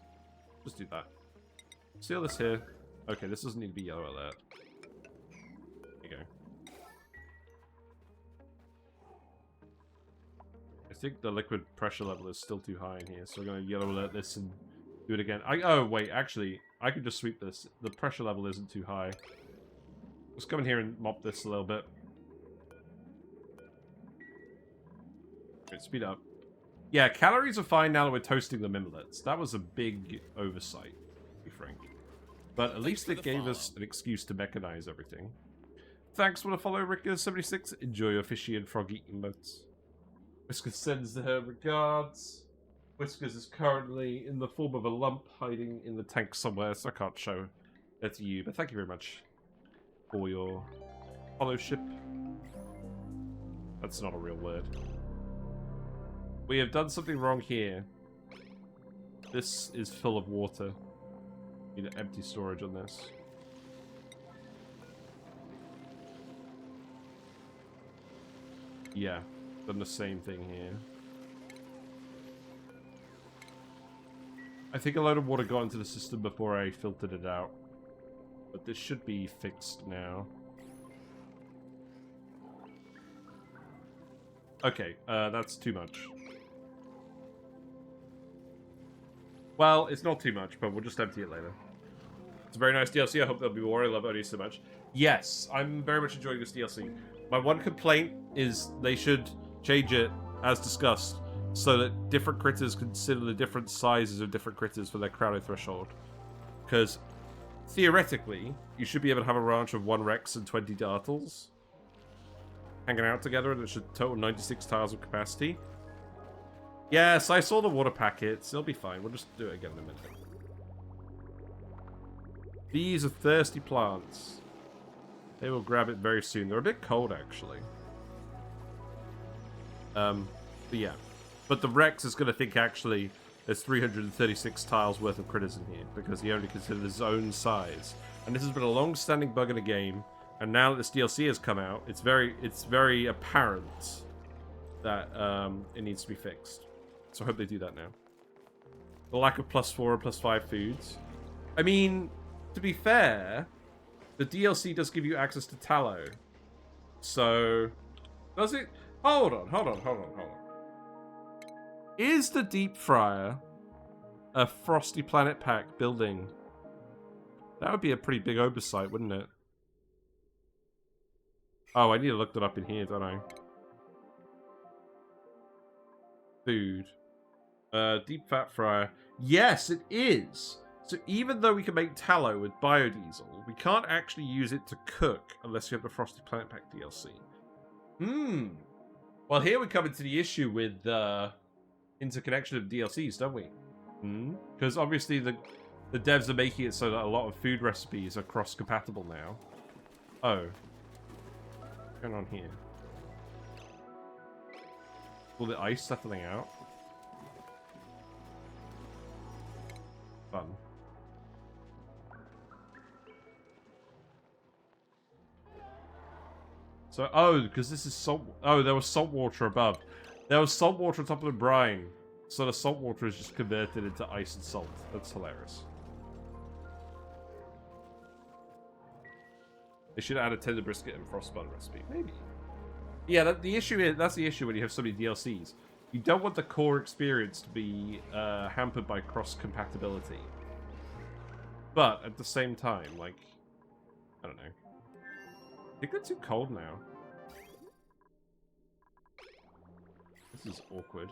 Just do that. Seal this here. Okay, this doesn't need to be yellow alert. There you go. I think the liquid pressure level is still too high in here, so we're going to yellow alert this and do it again. Oh, wait, actually, I could just sweep this. The pressure level isn't too high. Let's come in here and mop this a little bit. Okay, speed up. Yeah, calories are fine now that we're toasting the mimlets. That was a big oversight, to be frank. But at least it gave us an excuse to mechanize everything. Thanks for the follow, Ricker76. Enjoy your fishy and froggy emotes. Whiskers sends her regards. Whiskers is currently in the form of a lump hiding in the tank somewhere, so I can't show that to you. But thank you very much for your followship. That's not a real word. We have done something wrong here. This is full of water. Need an empty storage on this. Yeah, done the same thing here. I think a load of water got into the system before I filtered it out. But this should be fixed now. Okay, that's too much. Well, it's not too much, but we'll just empty it later. It's a very nice DLC. I hope there'll be more. I love Odie so much. Yes, I'm very much enjoying this DLC. My one complaint is they should change it, as discussed, so that different critters consider the different sizes of different critters for their crowding threshold. Because, theoretically, you should be able to have a ranch of 1 Rhex and 20 Dartles hanging out together, and it should total 96 tiles of capacity. Yes, I saw the water packets. It'll be fine. We'll just do it again in a minute. These are thirsty plants. They will grab it very soon. They're a bit cold, actually. But yeah. But the Rhex is going to think, actually, there's 336 tiles worth of critters in here, because he only considered his own size. And this has been a long-standing bug in the game, and now that this DLC has come out, it's very apparent that it needs to be fixed. So I hope they do that now. The lack of +4 and +5 foods. I mean, to be fair, the DLC does give you access to tallow. So, does it? Hold on. Is the deep fryer a Frosty Planet Pack building? That would be a pretty big oversight, wouldn't it? Oh, I need to look that up in here, don't I? Food. Deep fat fryer. Yes, it is. So even though we can make tallow with biodiesel, we can't actually use it to cook unless you have the Frosty Planet Pack DLC. Well, here we come into the issue with interconnection of DLCs, don't we? Because obviously the devs are making it so that a lot of food recipes are cross-compatible now. Oh. What's going on here? Will the ice settling out? Fun. So, oh, because this is salt. Oh, there was salt water above. There was salt water on top of the brine. So the salt water is just converted into ice and salt. That's hilarious. They should add a tender brisket and frostbun recipe. Maybe. Yeah, that's the issue when you have so many DLCs. You don't want the core experience to be hampered by cross-compatibility. But, at the same time, like... I don't know. I think they're too cold now. This is awkward.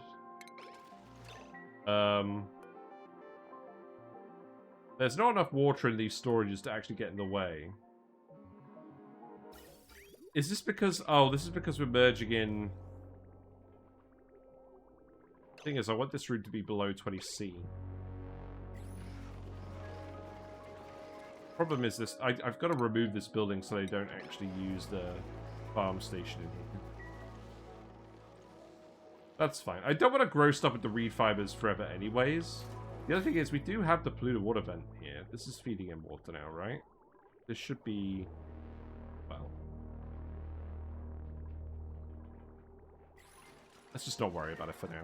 There's not enough water in these storages to actually get in the way. Is this because... Oh, this is because we're merging in... Thing is, I want this room to be below 20C. Problem is this, I've got to remove this building so they don't actually use the farm station in here. That's fine. I don't want to grow stuff with the reed fibers forever anyways. The other thing is, we do have the polluted water vent here. This is feeding in water now, right? This should be... well... Let's just not worry about it for now.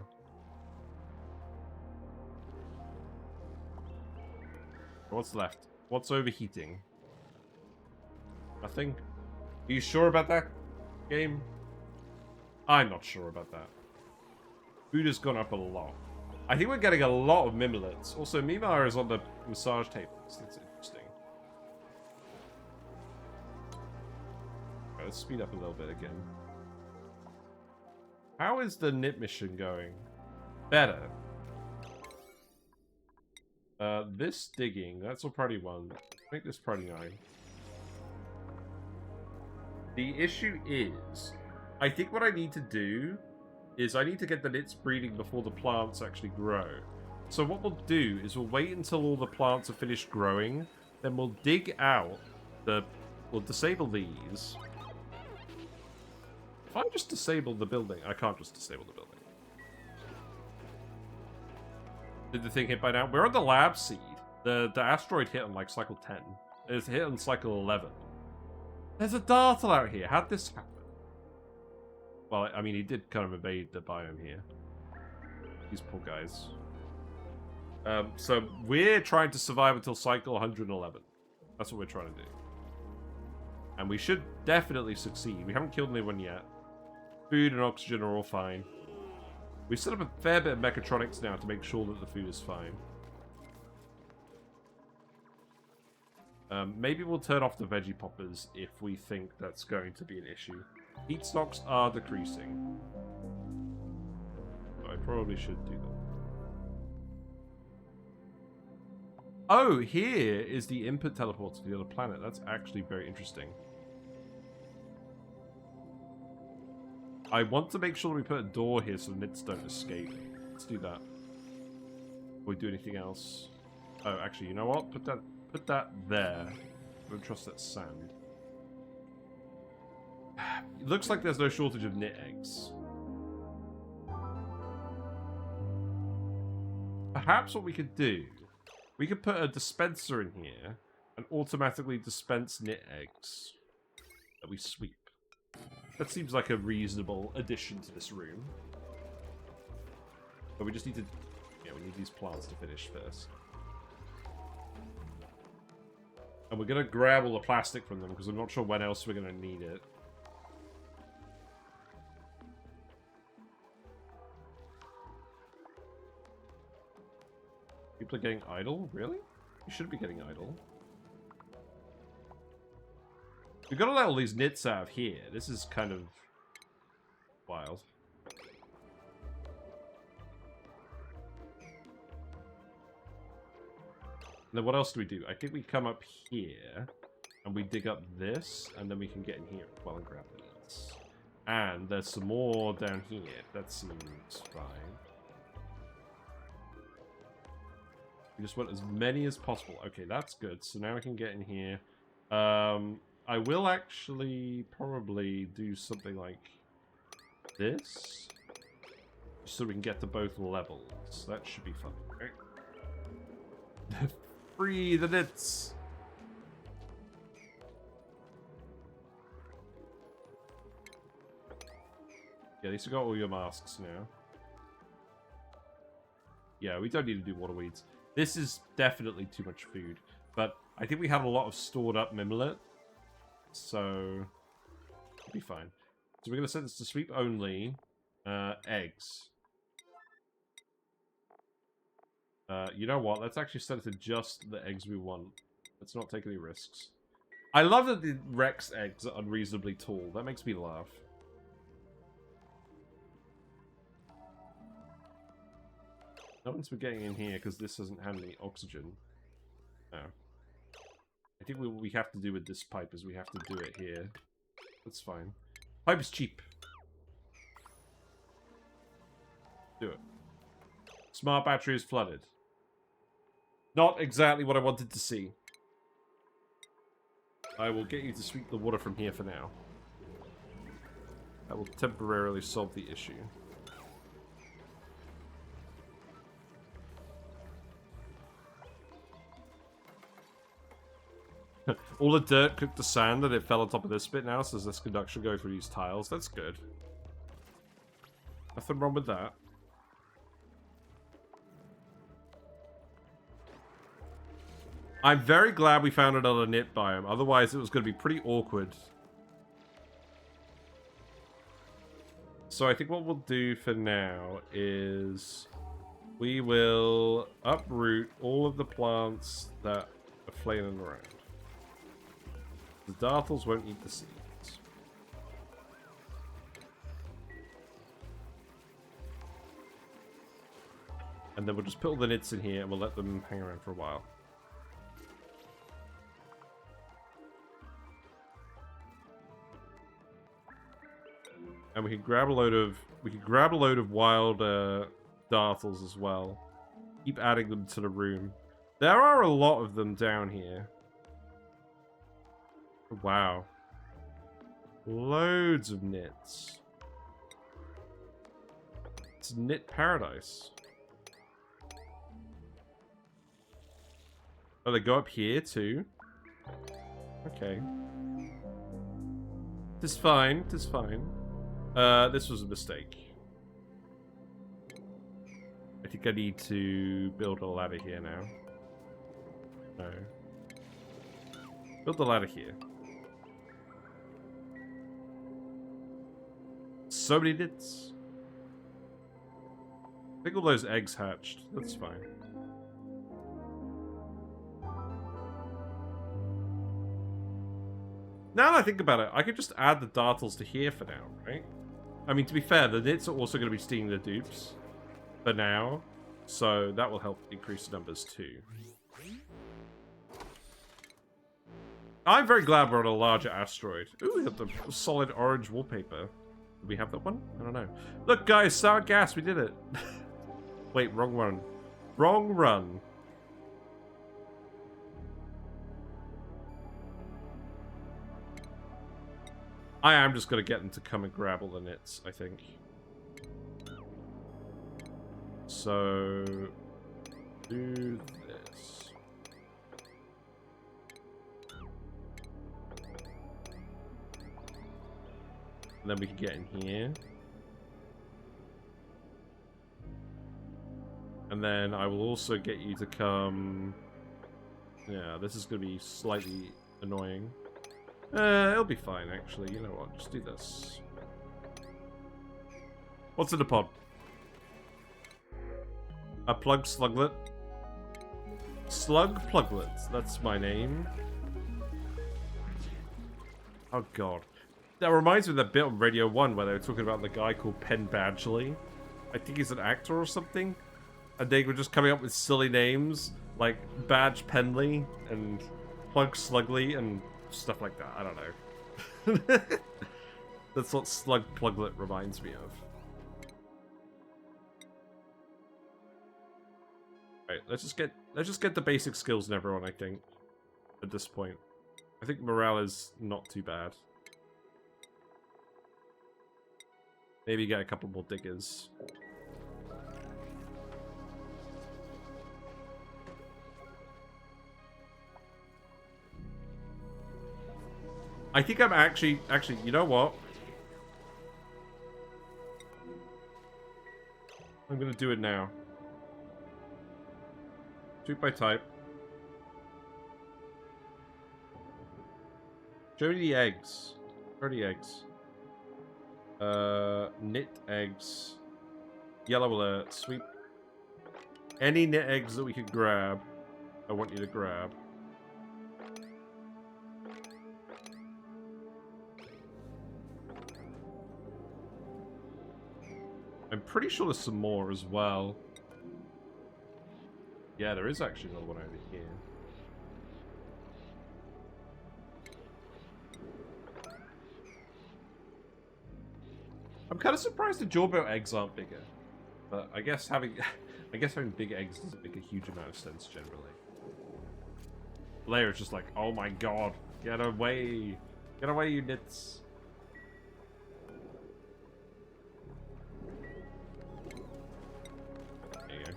What's left? What's overheating? Nothing? Are you sure about that game? I'm not sure about that. Food has gone up a lot. I think we're getting a lot of mimlets. Also, Mimar is on the massage tables. That's interesting. Right, let's speed up a little bit again. How is the knit mission going? Better. This digging, that's a priority 1. Make this priority 9. The issue is, I think what I need to do is I need to get the knits breeding before the plants actually grow. So what we'll do is we'll wait until all the plants are finished growing, then we'll dig out the... We'll disable these. If I just disable the building, I can't just disable the building. Did the thing hit by now? We're on the lab seed. The asteroid hit on like cycle 10. It's hit on cycle 11. There's a Dartle out here. How'd this happen? Well, I mean, he did kind of evade the biome here. These poor guys. So we're trying to survive until cycle 111. That's what we're trying to do. And we should definitely succeed. We haven't killed anyone yet. Food and oxygen are all fine. We've set up a fair bit of mechatronics now to make sure that the food is fine. Maybe we'll turn off the veggie poppers if we think that's going to be an issue. Heat stocks are decreasing. So I probably should do that. Oh, here is the input teleport to the other planet. That's actually very interesting. I want to make sure that we put a door here so the nits don't escape. Let's do that. Before we do anything else. Oh, actually, you know what? Put that there. I don't trust that sand. It looks like there's no shortage of knit eggs. Perhaps what we could do, we could put a dispenser in here and automatically dispense knit eggs that we sweep. That seems like a reasonable addition to this room. But we just need to... Yeah, we need these plants to finish first. And we're going to grab all the plastic from them because I'm not sure when else we're going to need it. People are getting idle? Really? You shouldn't be getting idle. We've got to let all these nits out of here. This is kind of wild. And then what else do we do? I think we come up here and we dig up this, and then we can get in here as well and grab the nits. And there's some more down here. That seems fine. We just want as many as possible. Okay, that's good. So now we can get in here. I will actually probably do something like this. So we can get to both levels. That should be fun. Okay. Free the nits! Yeah, at least you got all your masks now. Yeah, we don't need to do water weeds. This is definitely too much food. But I think we have a lot of stored up mimlet. So, it'll be fine. So we're going to set this to sweep only. Eggs. You know what? Let's actually set it to just the eggs we want. Let's not take any risks. I love that the Rhex eggs are unreasonably tall. That makes me laugh. No one's been getting in here because this doesn't have any oxygen. No. I think what we have to do with this pipe is we have to do it here. That's fine. Pipe is cheap. Do it. Smart battery is flooded. Not exactly what I wanted to see. I will get you to sweep the water from here for now. That will temporarily solve the issue. All the dirt cooked to sand and it fell on top of this bit now, so there's less conduction going through these tiles. That's good. Nothing wrong with that. I'm very glad we found another knit biome. Otherwise, it was going to be pretty awkward. So I think what we'll do for now is we will uproot all of the plants that are flailing around. The dartles won't eat the seeds. And then we'll just put all the knits in here and we'll let them hang around for a while. And we can grab a load of wild dartles as well. Keep adding them to the room. There are a lot of them down here. Wow. Loads of knits. It's knit paradise. Oh, they go up here too? Okay. This is fine. This is fine. This was a mistake. I think I need to build a ladder here now. No. Build the ladder here. So many knits. I think all those eggs hatched. That's fine. Now that I think about it, I could just add the dartles to here for now, right? I mean, to be fair, the knits are also going to be stealing the dupes for now, so that will help increase the numbers too. I'm very glad we're on a larger asteroid. Ooh, we got the solid orange wallpaper. Do we have that one? I don't know. Look, guys, sour gas, we did it. Wait, wrong run. Wrong run. I am just going to get them to come and grab all the knits, I think. So, do this. And then we can get in here. And then I will also get you to come... Yeah, this is going to be slightly annoying. It'll be fine, actually. You know what? Just do this. What's in the pod? A plug sluglet. Slug pluglet. That's my name. Oh, God. That reminds me of that bit on Radio 1 where they were talking about the guy called Penn Badgley. I think he's an actor or something. And they were just coming up with silly names like Badge Penley and Plug Slugly and stuff like that. I don't know. That's what Slug Pluglet reminds me of. Right, let's just get the basic skills in everyone, I think. At this point. I think morale is not too bad. Maybe get a couple more diggers. I think I'm actually, you know what? I'm gonna do it now. Shoot by type. Show me the eggs. Where are the eggs? Knit eggs. Yellow alert. Sweep. Any knit eggs that we could grab, I want you to grab. I'm pretty sure there's some more as well. Yeah, there is actually another one over here. I'm kind of surprised the jawbone eggs aren't bigger, but I guess having big eggs doesn't make a huge amount of sense generally. Blair is just like, oh my god, get away, you nits. There you go.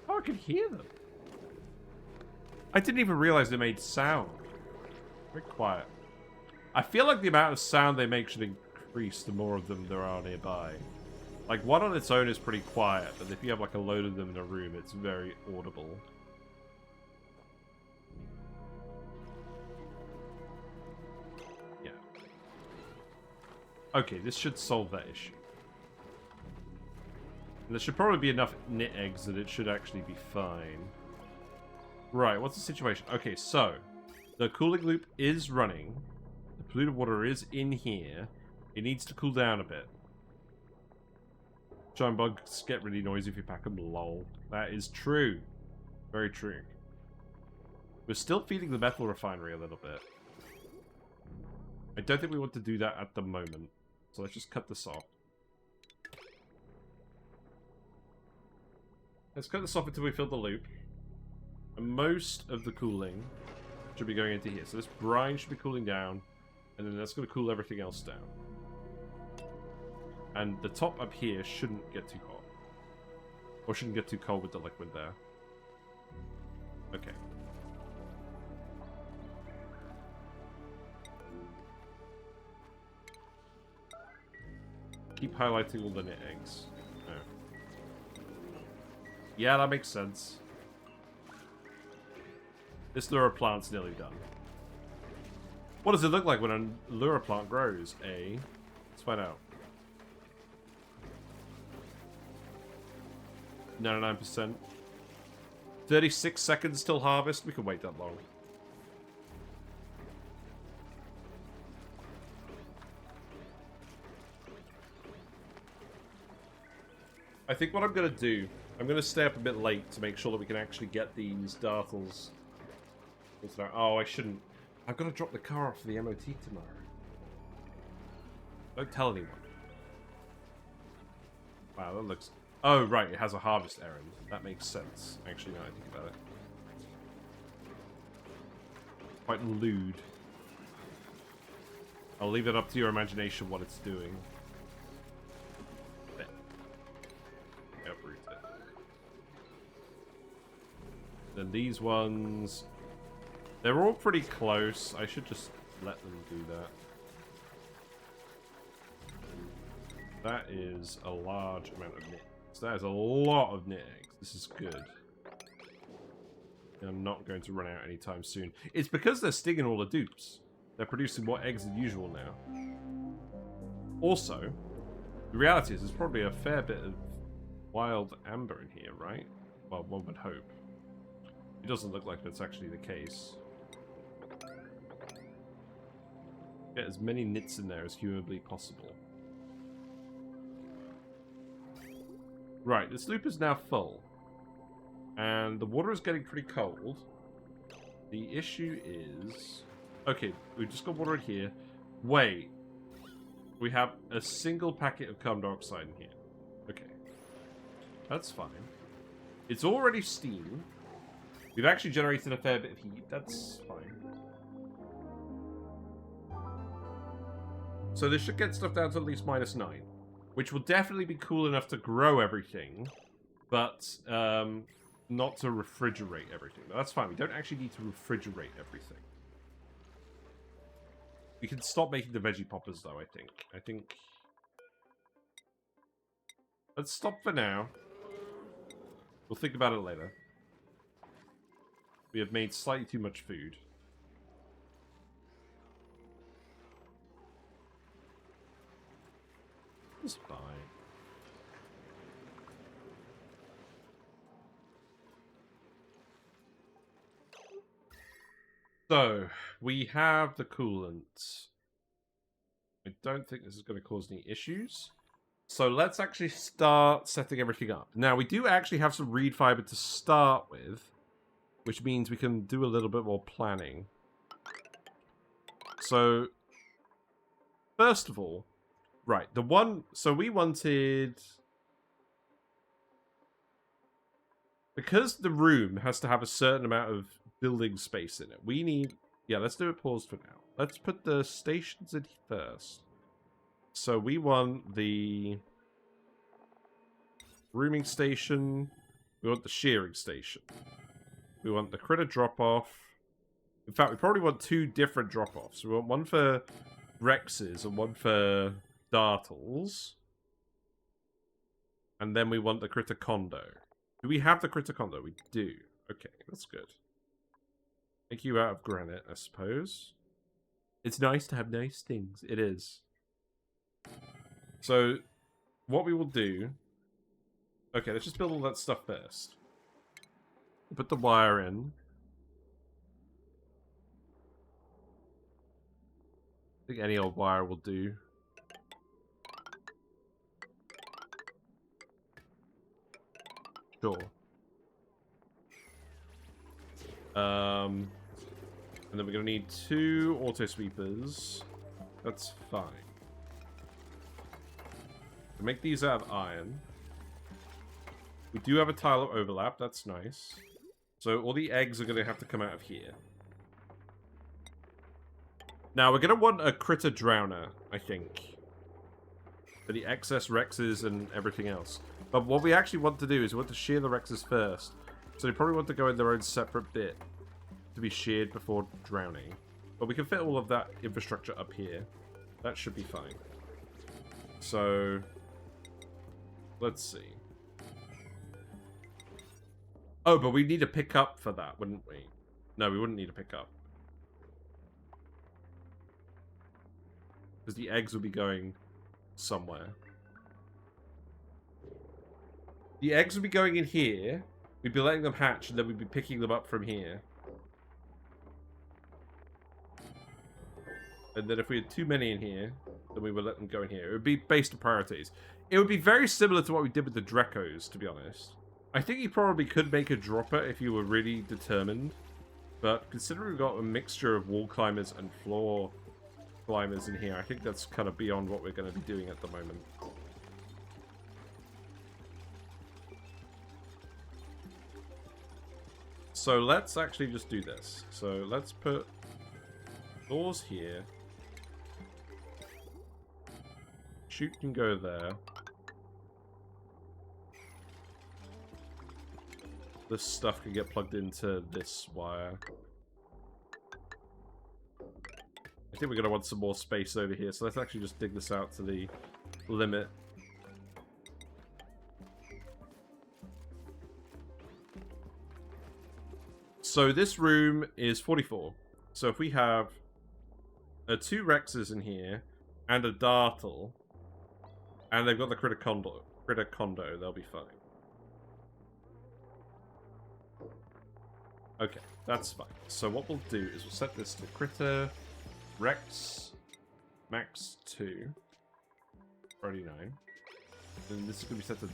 Oh, I can hear them. I didn't even realize they made sound. Very quiet. I feel like the amount of sound they make should increase the more of them there are nearby. Like, one on its own is pretty quiet, but if you have like a load of them in a room, it's very audible. Yeah. Okay, this should solve that issue. And there should probably be enough knit eggs that it should actually be fine. Right, what's the situation? Okay, so the cooling loop is running. The polluted water is in here. It needs to cool down a bit. Giant bugs get really noisy if you pack them. Lol. That is true. Very true. We're still feeding the metal refinery a little bit. I don't think we want to do that at the moment. So let's just cut this off. Let's cut this off until we fill the loop. And most of the cooling should be going into here. So this brine should be cooling down. And then that's going to cool everything else down. And the top up here shouldn't get too hot. Or shouldn't get too cold with the liquid there. Okay. Keep highlighting all the knit eggs. Oh. Yeah, that makes sense. This lure plant's nearly done. What does it look like when a lure plant grows, eh? Let's find out. 99%. 36 seconds till harvest. We can wait that long. I think what I'm going to do, I'm going to stay up a bit late to make sure that we can actually get these dartles. Oh, I shouldn't. I've got to drop the car off for the MOT tomorrow. Don't tell anyone. Wow, that looks... Oh, right, it has a harvest errand. That makes sense, actually, now I think about it. Quite lewd. I'll leave it up to your imagination what it's doing. Uproot it. Then these ones... They're all pretty close. I should just let them do that. That is a large amount of knit. So that is a lot of knit eggs. This is good. And I'm not going to run out anytime soon. It's because they're stinging all the dupes. They're producing more eggs than usual now. Also, the reality is there's probably a fair bit of wild amber in here, right? Well, one would hope. It doesn't look like that's actually the case. Get as many knits in there as humanly possible. Right, this loop is now full. And the water is getting pretty cold. The issue is... Okay, we've just got water in here. Wait. We have a single packet of carbon dioxide in here. Okay. That's fine. It's already steam. We've actually generated a fair bit of heat. That's fine. So this should get stuff down to at least -9. Which will definitely be cool enough to grow everything. But, not to refrigerate everything. But that's fine. We don't actually need to refrigerate everything. We can stop making the veggie poppers, though, I think. Let's stop for now. We'll think about it later. We have made slightly too much food. It's fine. So, we have the coolant. I don't think this is going to cause any issues. So let's actually start setting everything up. Now, we do actually have some reed fiber to start with, which means we can do a little bit more planning. So, first of all, right, so we wanted... Because the room has to have a certain amount of building space in it, we need... Yeah, let's do it paused for now. Let's put the stations in first. So we want the rooming station. We want the shearing station. We want the critter drop-off. In fact, we probably want two different drop-offs. We want one for Rhex's and one for Dartles. And then we want the critter condo. Do we have the critter condo? We do. Okay, that's good. Make you out of granite, I suppose. It's nice to have nice things. It is. So, what we will do... Okay, let's just build all that stuff first. Put the wire in. I think any old wire will do. Sure. And then we're going to need 2 auto sweepers. That's fine. We'll make these out of iron. We do have a tile of overlap. That's nice. So all the eggs are going to have to come out of here. Now we're going to want a critter drowner, I think. For the excess Rexes and everything else. But what we actually want to do is we want to shear the Rexes first. So they probably want to go in their own separate bit to be sheared before drowning. But we can fit all of that infrastructure up here. That should be fine. So, let's see. Oh, but we need a pickup for that, wouldn't we? No, we wouldn't need a pickup. Because the eggs would be going somewhere. The eggs would be going in here. We'd be letting them hatch, and then we'd be picking them up from here. And then if we had too many in here, then we would let them go in here. It would be based on priorities. It would be very similar to what we did with the Drecos, to be honest. I think you probably could make a dropper if you were really determined. But considering we've got a mixture of wall climbers and floor climbers in here, I think that's kind of beyond what we're going to be doing at the moment. So let's actually just do this. So let's put doors here. Chute can go there. This stuff can get plugged into this wire. I think we're going to want some more space over here, so let's actually just dig this out to the limit. So this room is 44. So if we have 2 Rexes in here and a Dartle, and they've got the critter condo, they'll be fine. Okay, that's fine. So what we'll do is we'll set this to critter Rhex max 2, 39. Then this is going to be set to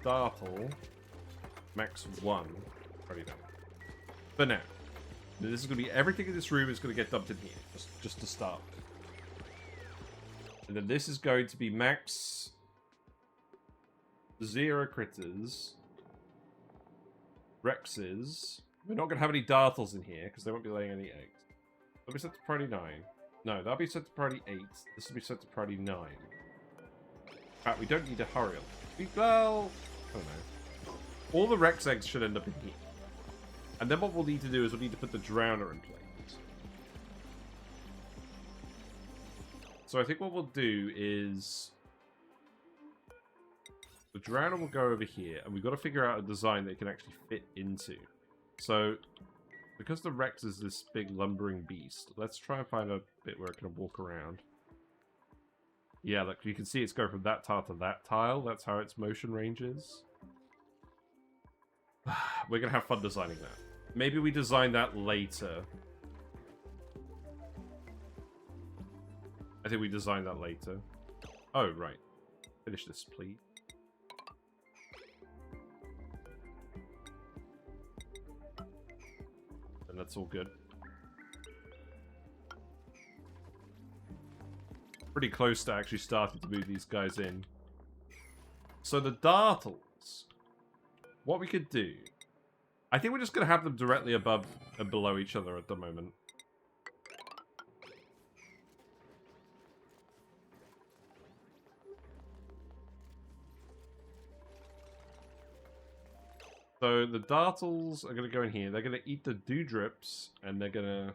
Dartle max 1, 39. For now. This is going to be everything in this room is going to get dumped in here, just to start. And then this is going to be max 0 critters, Rexes. We're not going to have any Dartles in here because they won't be laying any eggs. That'll be set to priority 9. No, that'll be set to priority 8. This will be set to priority 9. In fact, we don't need to hurry on. Well, I don't know. All the Rex eggs should end up in here. And then what we'll need to do is we'll need to put the drowner in place. So I think what we'll do is... the drowner will go over here, and we've got to figure out a design that it can actually fit into. So, because the Rhex is this big lumbering beast, let's try and find a bit where it can walk around. Yeah, look, you can see it's going from that tile to that tile. That's how its motion range is. We're going to have fun designing that. Maybe we design that later. I think we design that later. Oh, right. Finish this, please. And that's all good. Pretty close to actually starting to move these guys in. So the Dartles. What we could do... I think we're just going to have them directly above and below each other at the moment. So the Dartles are going to go in here. They're going to eat the dewdrips, and they're going to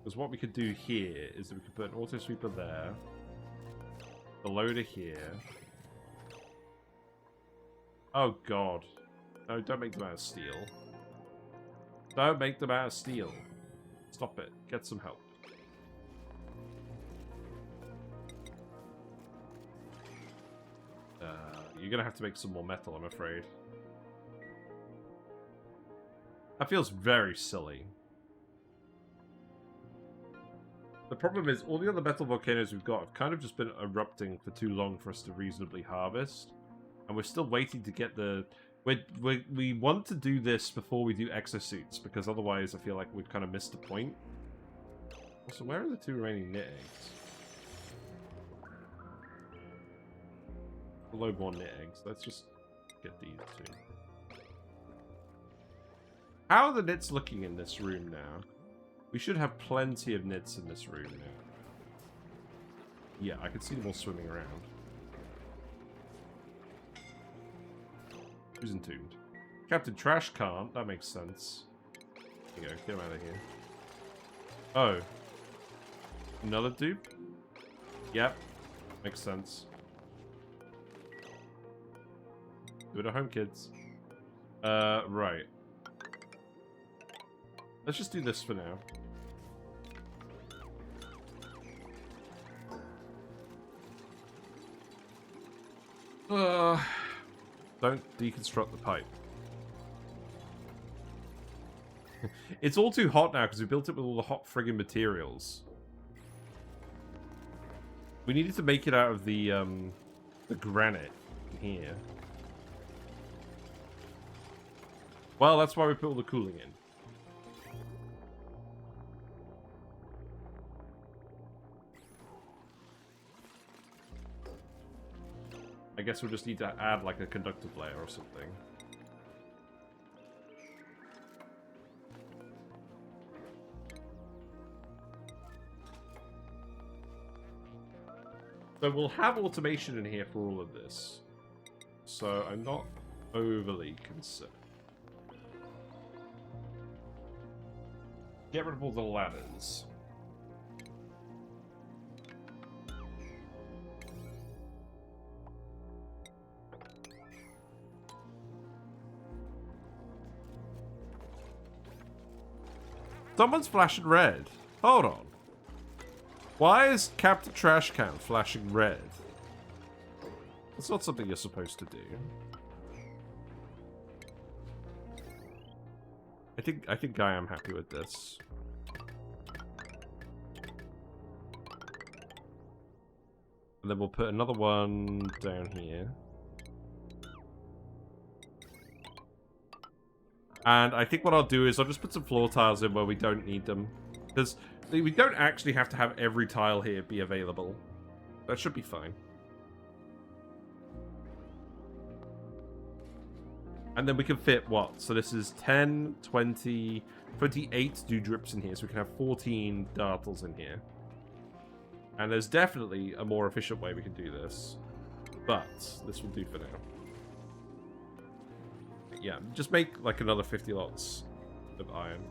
Because what we could do here is that we could put an auto sweeper there, the loader here. Oh god. No, don't make them out of steel. Don't make them out of steel. Stop it. Get some help. You're gonna have to make some more metal, I'm afraid. That feels very silly. The problem is, all the other metal volcanoes we've got have kind of just been erupting for too long for us to reasonably harvest. And we're still waiting to get the... We want to do this before we do exosuits, because otherwise I feel like we've kind of missed the point. Also, where are the 2 remaining knit eggs? Below more knit eggs. Let's just get these 2. How are the knits looking in this room now? We should have plenty of knits in this room now. Yeah, I can see them all swimming around. Who's entombed? Captain Trash can't. That makes sense. There you go. Get him out of here. Oh. Another dupe? Yep. Makes sense. Do it at home, kids. Right. Let's just do this for now. Don't deconstruct the pipe. It's all too hot now because we built it with all the hot friggin' materials. We needed to make it out of the granite here. Well, that's why we put all the cooling in. I guess we'll just need to add like a conductive layer or something. So we'll have automation in here for all of this. So I'm not overly concerned. Get rid of all the ladders. Someone's flashing red. Hold on. Why is Captain Trash Can flashing red? That's not something you're supposed to do. I think I am happy with this. And then we'll put another one down here. And I think what I'll do is I'll just put some floor tiles in where we don't need them. Because we don't actually have to have every tile here be available. That should be fine. And then we can fit what? So this is 10, 20, 28 dewdrips in here. So we can have 14 dartles in here. And there's definitely a more efficient way we can do this. But this will do for now. Yeah, just make like another 50 lots of iron.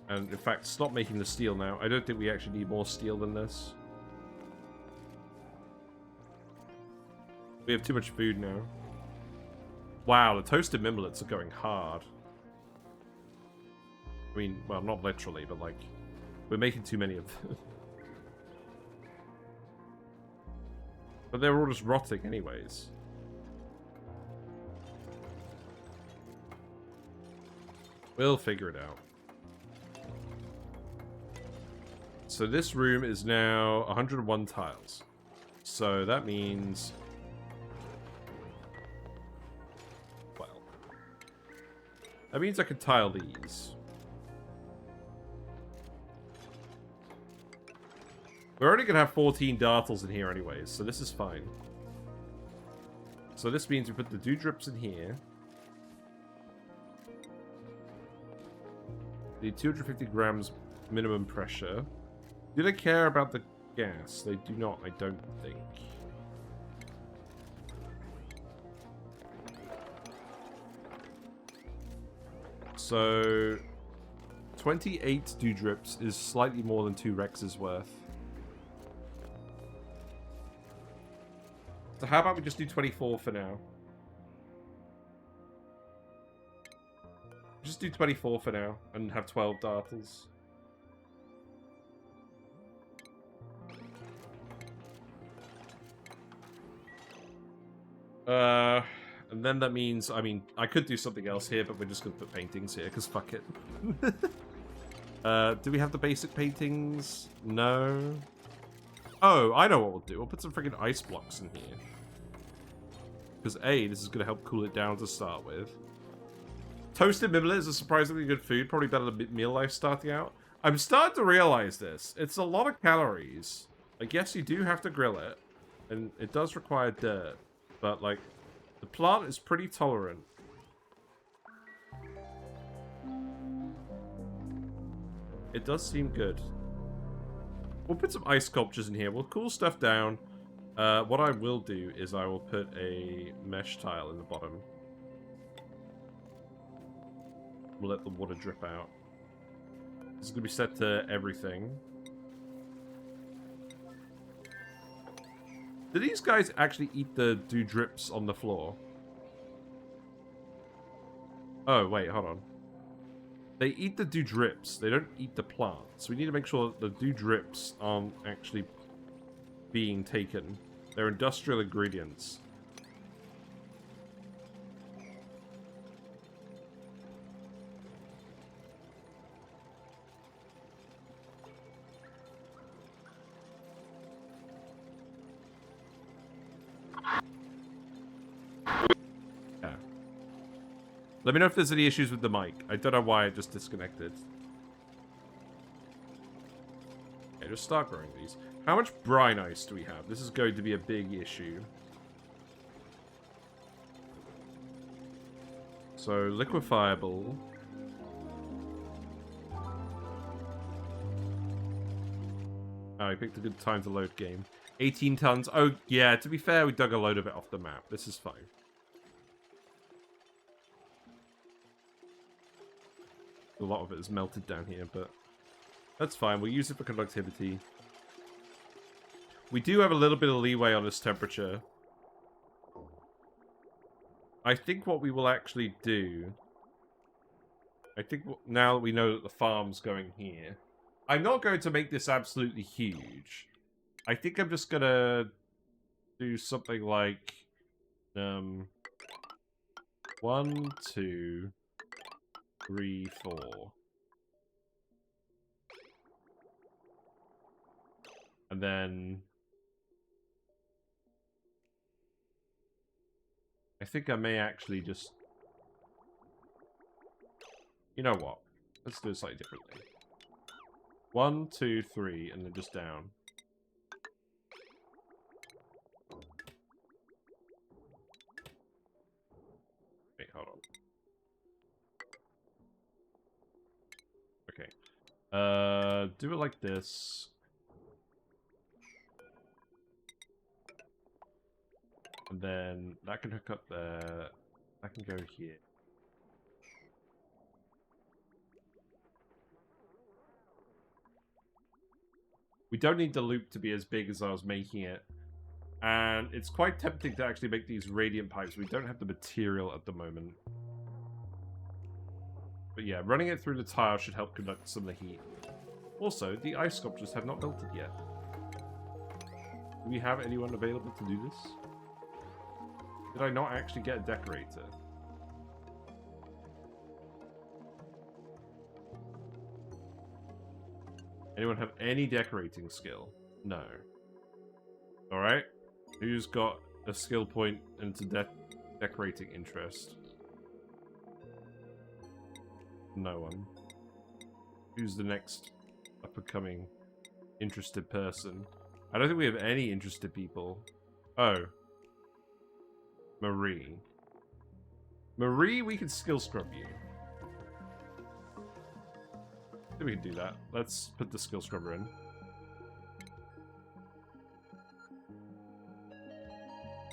And in fact, stop making the steel now. I don't think we actually need more steel than this. We have too much food now. Wow, the toasted mimolets are going hard. I mean, well, not literally, but like, we're making too many of them. But they're all just rotting anyways. We'll figure it out. So this room is now 101 tiles. So that means... well... that means I can tile these. We're only going to have 14 dartles in here anyways, so this is fine. So this means we put the dewdrips in here. Need 250 grams minimum pressure. Do they care about the gas? They do not, I don't think. So 28 dewdrips is slightly more than 2 Rhexes worth. So how about we just do 24 for now? Just do 24 for now and have 12 Dartles. And then that means, I mean, I could do something else here, but we're just going to put paintings here, because fuck it. Do we have the basic paintings? No. Oh, I know what we'll do. We'll put some freaking ice blocks in here. Because A, this is going to help cool it down to start with. Toasted millet is a surprisingly good food, probably better than meal life starting out. I'm starting to realize this. It's a lot of calories. I guess you do have to grill it, and it does require dirt, but like, the plant is pretty tolerant. It does seem good. We'll put some ice sculptures in here. We'll cool stuff down. What I will do is I will put a mesh tile in the bottom. We'll let the water drip out. This is going to be set to everything. Do these guys actually eat the dewdrips on the floor? Oh, wait, hold on. They eat the dewdrips. They don't eat the plants. We need to make sure that the dewdrips aren't actually being taken. They're industrial ingredients. Let me know if there's any issues with the mic. I don't know why it just disconnected. Okay, just start growing these. How much brine ice do we have? This is going to be a big issue. So, liquefiable. Oh, I picked a good time to load game. 18 tons. Oh, yeah, to be fair, we dug a load of it off the map. This is fine. A lot of it is melted down here, but that's fine. We'll use it for conductivity. We do have a little bit of leeway on this temperature. I think what we will actually do... I think now that we know that the farm's going here... I'm not going to make this absolutely huge. I think I'm just going to do something like... 1, 2... 3, 4. And then... I think I may actually just... You know what? Let's do it slightly differently. 1, 2, 3, and then just down. Wait, hold on. Okay. Do it like this. And then that can hook up there. That can go here. We don't need the loop to be as big as I was making it. And it's quite tempting to actually make these radiant pipes. We don't have the material at the moment. But yeah, running it through the tile should help conduct some of the heat. Also, the ice sculptures have not melted yet. Do we have anyone available to do this? Did I not actually get a decorator? Anyone have any decorating skill? No. Alright. Who's got a skill point into decorating interest? No one. Who's the next up-and-coming interested person? I don't think we have any interested people. Oh. Marie. Marie, we can skill scrub you. I think we can do that. Let's put the skill scrubber in.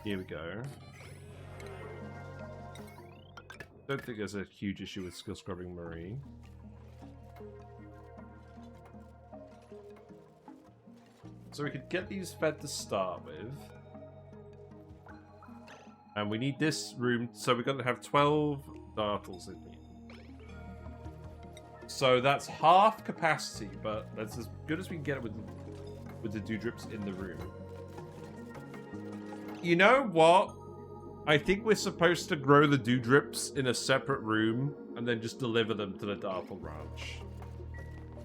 Here we go. Don't think there's a huge issue with skill scrubbing Marie. So we could get these fed to start with. And we need this room, so we're going to have 12 Dartles in here. So that's half capacity, but that's as good as we can get it with the dewdrips in the room. You know what? I think we're supposed to grow the dewdrips in a separate room and then just deliver them to the Dartle Ranch.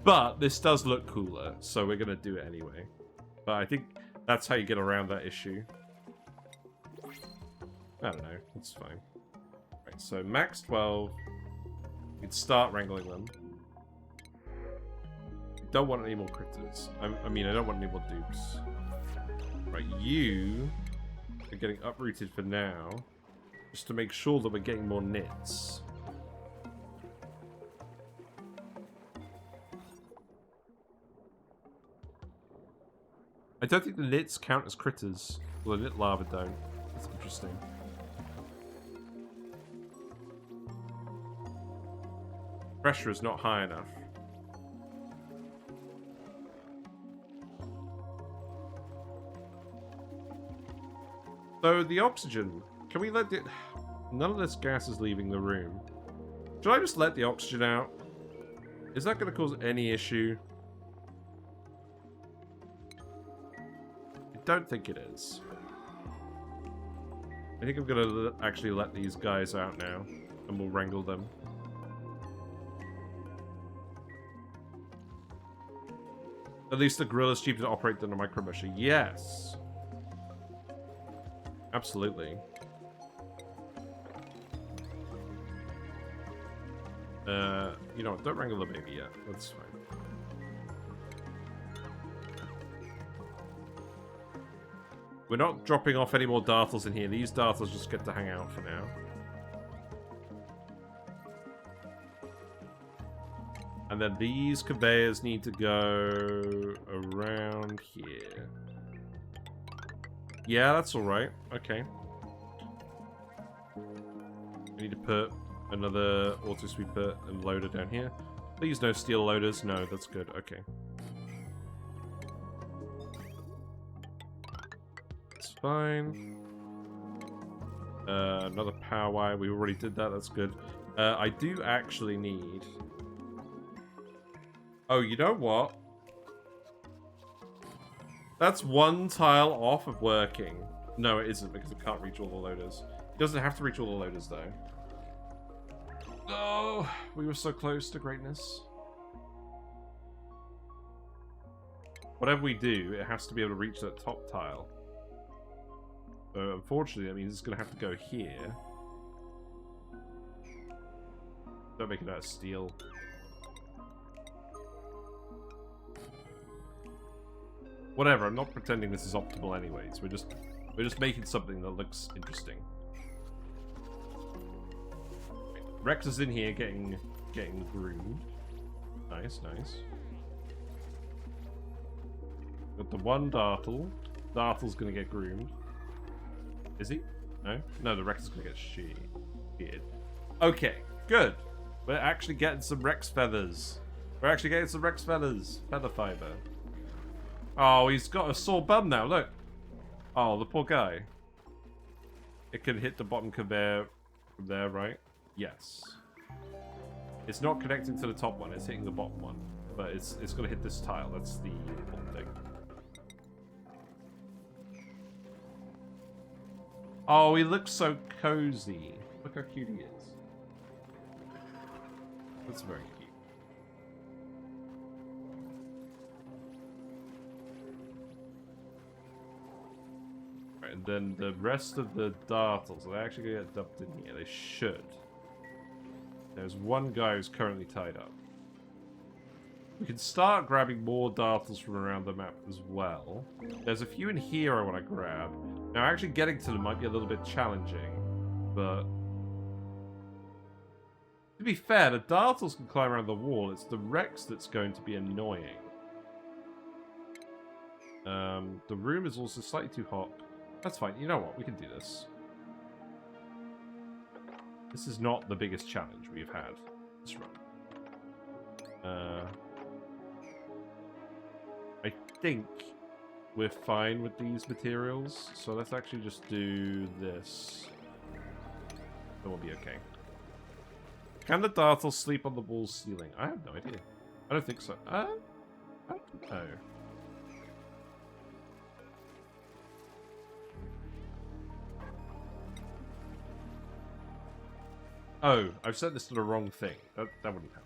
But this does look cooler, so we're going to do it anyway. But I think that's how you get around that issue. I don't know. It's fine. Right, so max 12. We can start wrangling them. Don't want any more critters. I mean, I don't want any more dupes. Right, you are getting uprooted for now. Just to make sure that we're getting more nits. I don't think the nits count as critters. Well, the nit larvae don't. That's interesting. Pressure is not high enough. So the oxygen, can we let it... None of this gas is leaving the room. Should I just let the oxygen out? Is that going to cause any issue? I don't think it is. I think I'm going to actually let these guys out now, and we'll wrangle them. At least the gorilla's cheaper to operate than a micro-musher. Yes. Absolutely. You know what? Don't wrangle the baby yet. That's fine. We're not dropping off any more Dartles in here. These Dartles just get to hang out for now. And then these conveyors need to go around here. Yeah, that's alright. Okay. We need to put another auto sweeper and loader down here. Please no steel loaders. No, that's good. Okay. It's fine. Another power wire. We already did that. That's good. I do actually need... Oh, you know what? That's one tile off of working. No, it isn't, because it can't reach all the loaders. It doesn't have to reach all the loaders, though. Oh, we were so close to greatness. Whatever we do, it has to be able to reach that top tile. So, unfortunately, that means it's going to have to go here. Don't make it out of steel. Whatever, I'm not pretending this is optimal anyways. We're just making something that looks interesting. Rhex is in here getting groomed. Nice, nice. Got the one Dartle. Dartle's gonna get groomed. Is he? No? No, the Rhex is gonna get sheared. Okay, good. We're actually getting some Rhex feathers. We're actually getting some Rhex feathers. Feather fiber. Oh, he's got a sore bum now, look. Oh, the poor guy. It can hit the bottom conveyor from there, right? Yes. It's not connecting to the top one, it's hitting the bottom one. But it's going to hit this tile, that's the important thing. Oh, he looks so cozy. Look how cute he is. That's very cute. And then the rest of the Dartles are actually going to get dumped in here. They should. There's one guy who's currently tied up. We can start grabbing more Dartles from around the map as well. There's a few in here I want to grab. Now, actually getting to them might be a little bit challenging, but... To be fair, the Dartles can climb around the wall. It's the Rhex that's going to be annoying. The room is also slightly too hot. That's fine. You know what? We can do this. This is not the biggest challenge we've had this run. I think we're fine with these materials. So let's actually just do this. Then we'll be okay. Can the Dartle sleep on the wall ceiling? I have no idea. I don't think so. I don't know. Oh, I've set this to the wrong thing. That wouldn't help.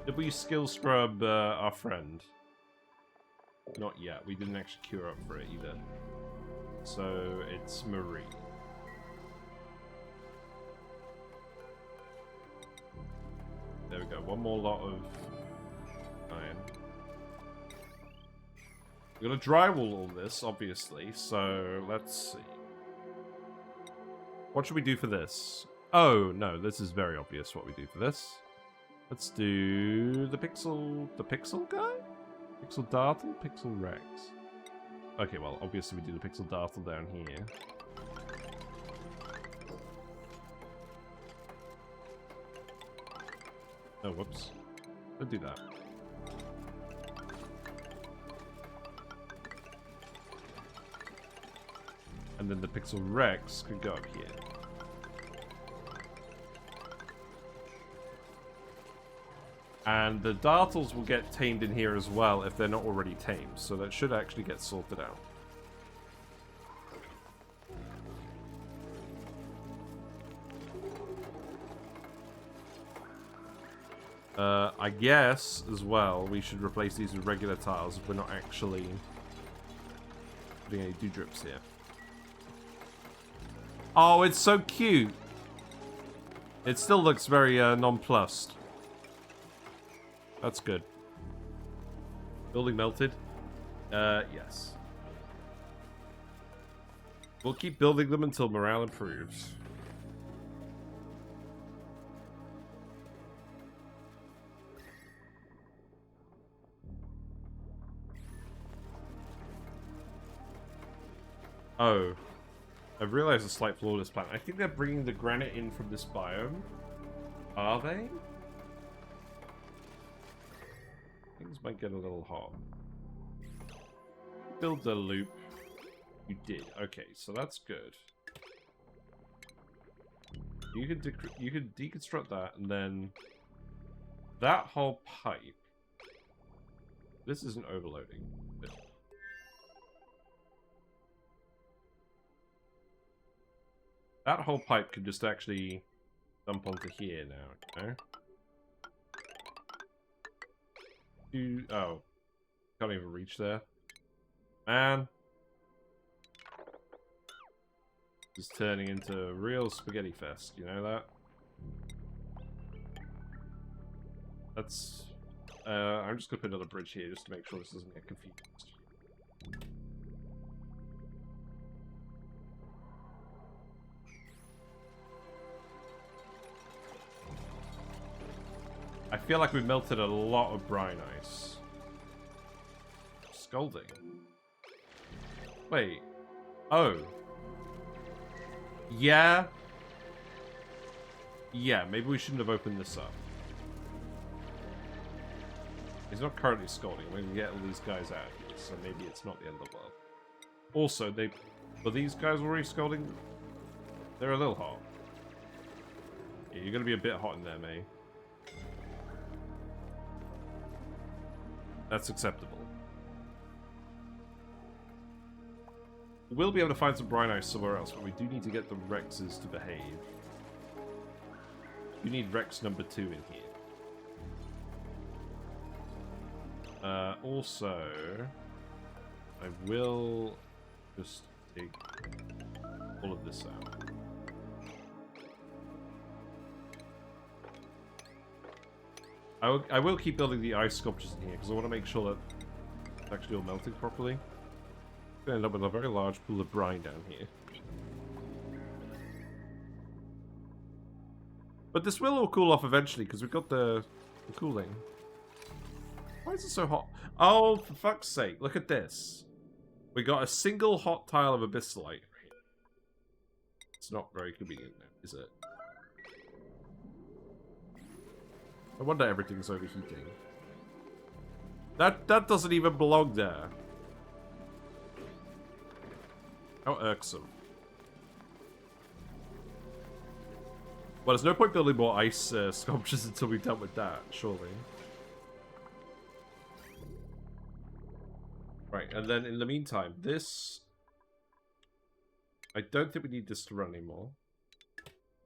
Did we skill scrub our friend? Not yet. We didn't actually cure up for it either. So it's Marie. There we go. One more lot of iron. We're gonna drywall all this, obviously. So let's see. What should we do for this? Oh no, this is very obvious what we do for this. Let's do the pixel guy? Pixel Dartle? Pixel Rhex. Okay, well, obviously we do the Pixel Dartle down here. Oh, whoops. Don't do that. And then the Pixel Rhex could go up here. And the Dartles will get tamed in here as well if they're not already tamed. So that should actually get sorted out. I guess, as well, we should replace these with regular tiles if we're not actually putting any dewdrops here. Oh, it's so cute! It still looks very nonplussed. That's good. Building melted? Yes. We'll keep building them until morale improves. Oh. I've realized a slight flaw in this plan. I think they're bringing the granite in from this biome. Are they? Things might get a little hot. Build the loop. You did. Okay, so that's good. You can deconstruct that, and then that whole pipe. This isn't overloading. That whole pipe could just actually dump onto here now, okay? Oh. Can't even reach there. Man. It's turning into a real spaghetti fest, you know that? That's... I'm just gonna put another bridge here just to make sure this doesn't get confused. I feel like we've melted a lot of brine ice. Scalding. Wait. Oh. Yeah. Yeah, maybe we shouldn't have opened this up. He's not currently scalding. We can get all these guys out here, so maybe it's not the end of the world. Also, were these guys already scalding? They're a little hot. Yeah, you're gonna be a bit hot in there, mate. That's acceptable. We'll be able to find some brine ice somewhere else, but we do need to get the Rhexes to behave. We need Rhex number 2 in here. Also, I will just take all of this out. I will keep building the ice sculptures in here because I want to make sure that it's actually all melting properly. I'm going to end up with a very large pool of brine down here. But this will all cool off eventually because we've got the cooling. Why is it so hot? Oh, for fuck's sake, look at this. We got a single hot tile of abyssalite. It's not very convenient now, is it? I wonder everything's overheating. That doesn't even belong there. How irksome. Well, there's no point building more ice sculptures until we've dealt with that, surely. Right, and then in the meantime, this... I don't think we need this to run anymore.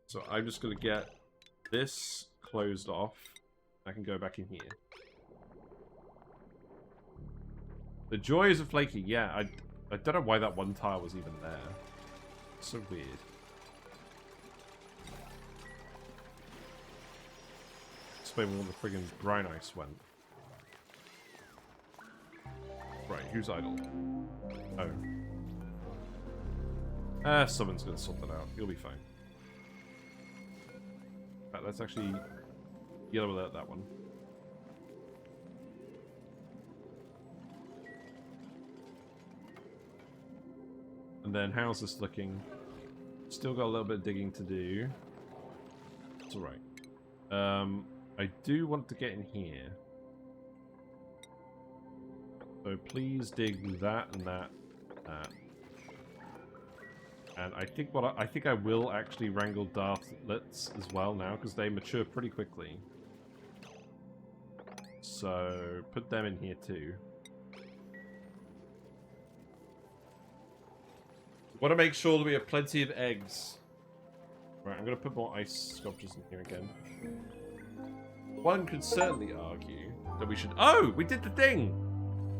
So I'm just going to get this closed off. I can go back in here. The joys of flaking. Yeah, I don't know why that one tile was even there. So weird. Explain where the friggin' brine ice went. Right, who's idle? Oh. Someone's gonna sort that out. You'll be fine. Right, let's actually yellow alert that one. And then how's this looking? Still got a little bit of digging to do. It's alright. I do want to get in here. So please dig that and that and that. And I think I think I will actually wrangle dartlets as well now, because they mature pretty quickly. So put them in here too. Want to make sure that we have plenty of eggs. Right, I'm going to put more ice sculptures in here again. One could certainly argue that we should... Oh! We did the thing!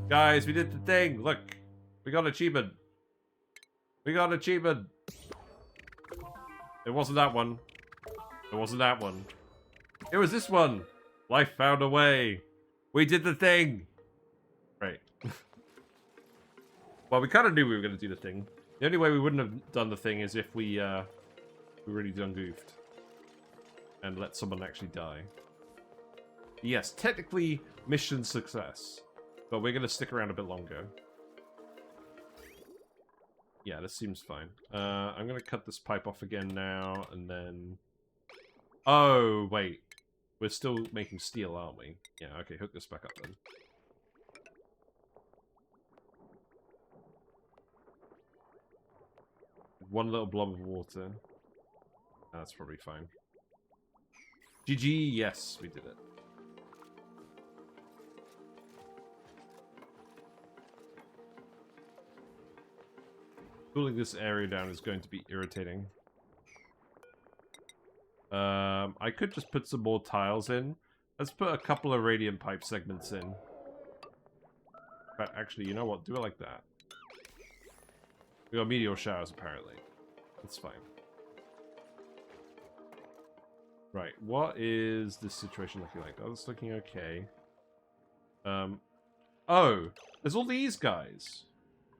Guys, we did the thing! Look! We got an achievement! We got an achievement! It wasn't that one. It wasn't that one. It was this one! Life found a way! We did the thing! Right. Well, we kind of knew we were going to do the thing. The only way we wouldn't have done the thing is if we really done goofed. And let someone actually die. Yes, technically, mission success. But we're going to stick around a bit longer. Yeah, this seems fine. I'm going to cut this pipe off again now, and then... Oh, wait. We're still making steel, aren't we? Yeah, okay, hook this back up then. One little blob of water. That's probably fine. GG, yes, we did it. Cooling this area down is going to be irritating. I could just put some more tiles in. Let's put a couple of radiant pipe segments in. But actually, you know what? Do it like that. We got meteor showers, apparently. That's fine. Right, what is this situation looking like? Oh, it's looking okay. Oh, there's all these guys.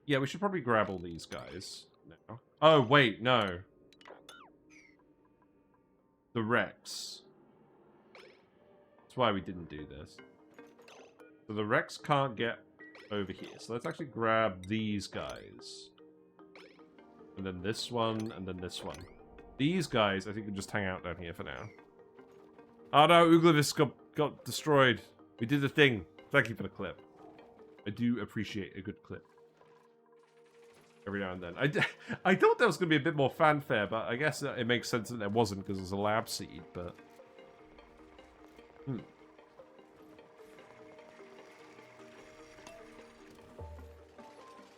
Yeah, we should probably grab all these guys now. Oh, wait, no. The Rhex. That's why we didn't do this. So the Rhex can't get over here. So let's actually grab these guys. And then this one, and then this one. These guys, I think, can just hang out down here for now. Oh no, Uglavis got destroyed. We did the thing. Thank you for the clip. I do appreciate a good clip. Every now and then. I thought there was going to be a bit more fanfare, but I guess it makes sense that there wasn't because it was a lab seed, but...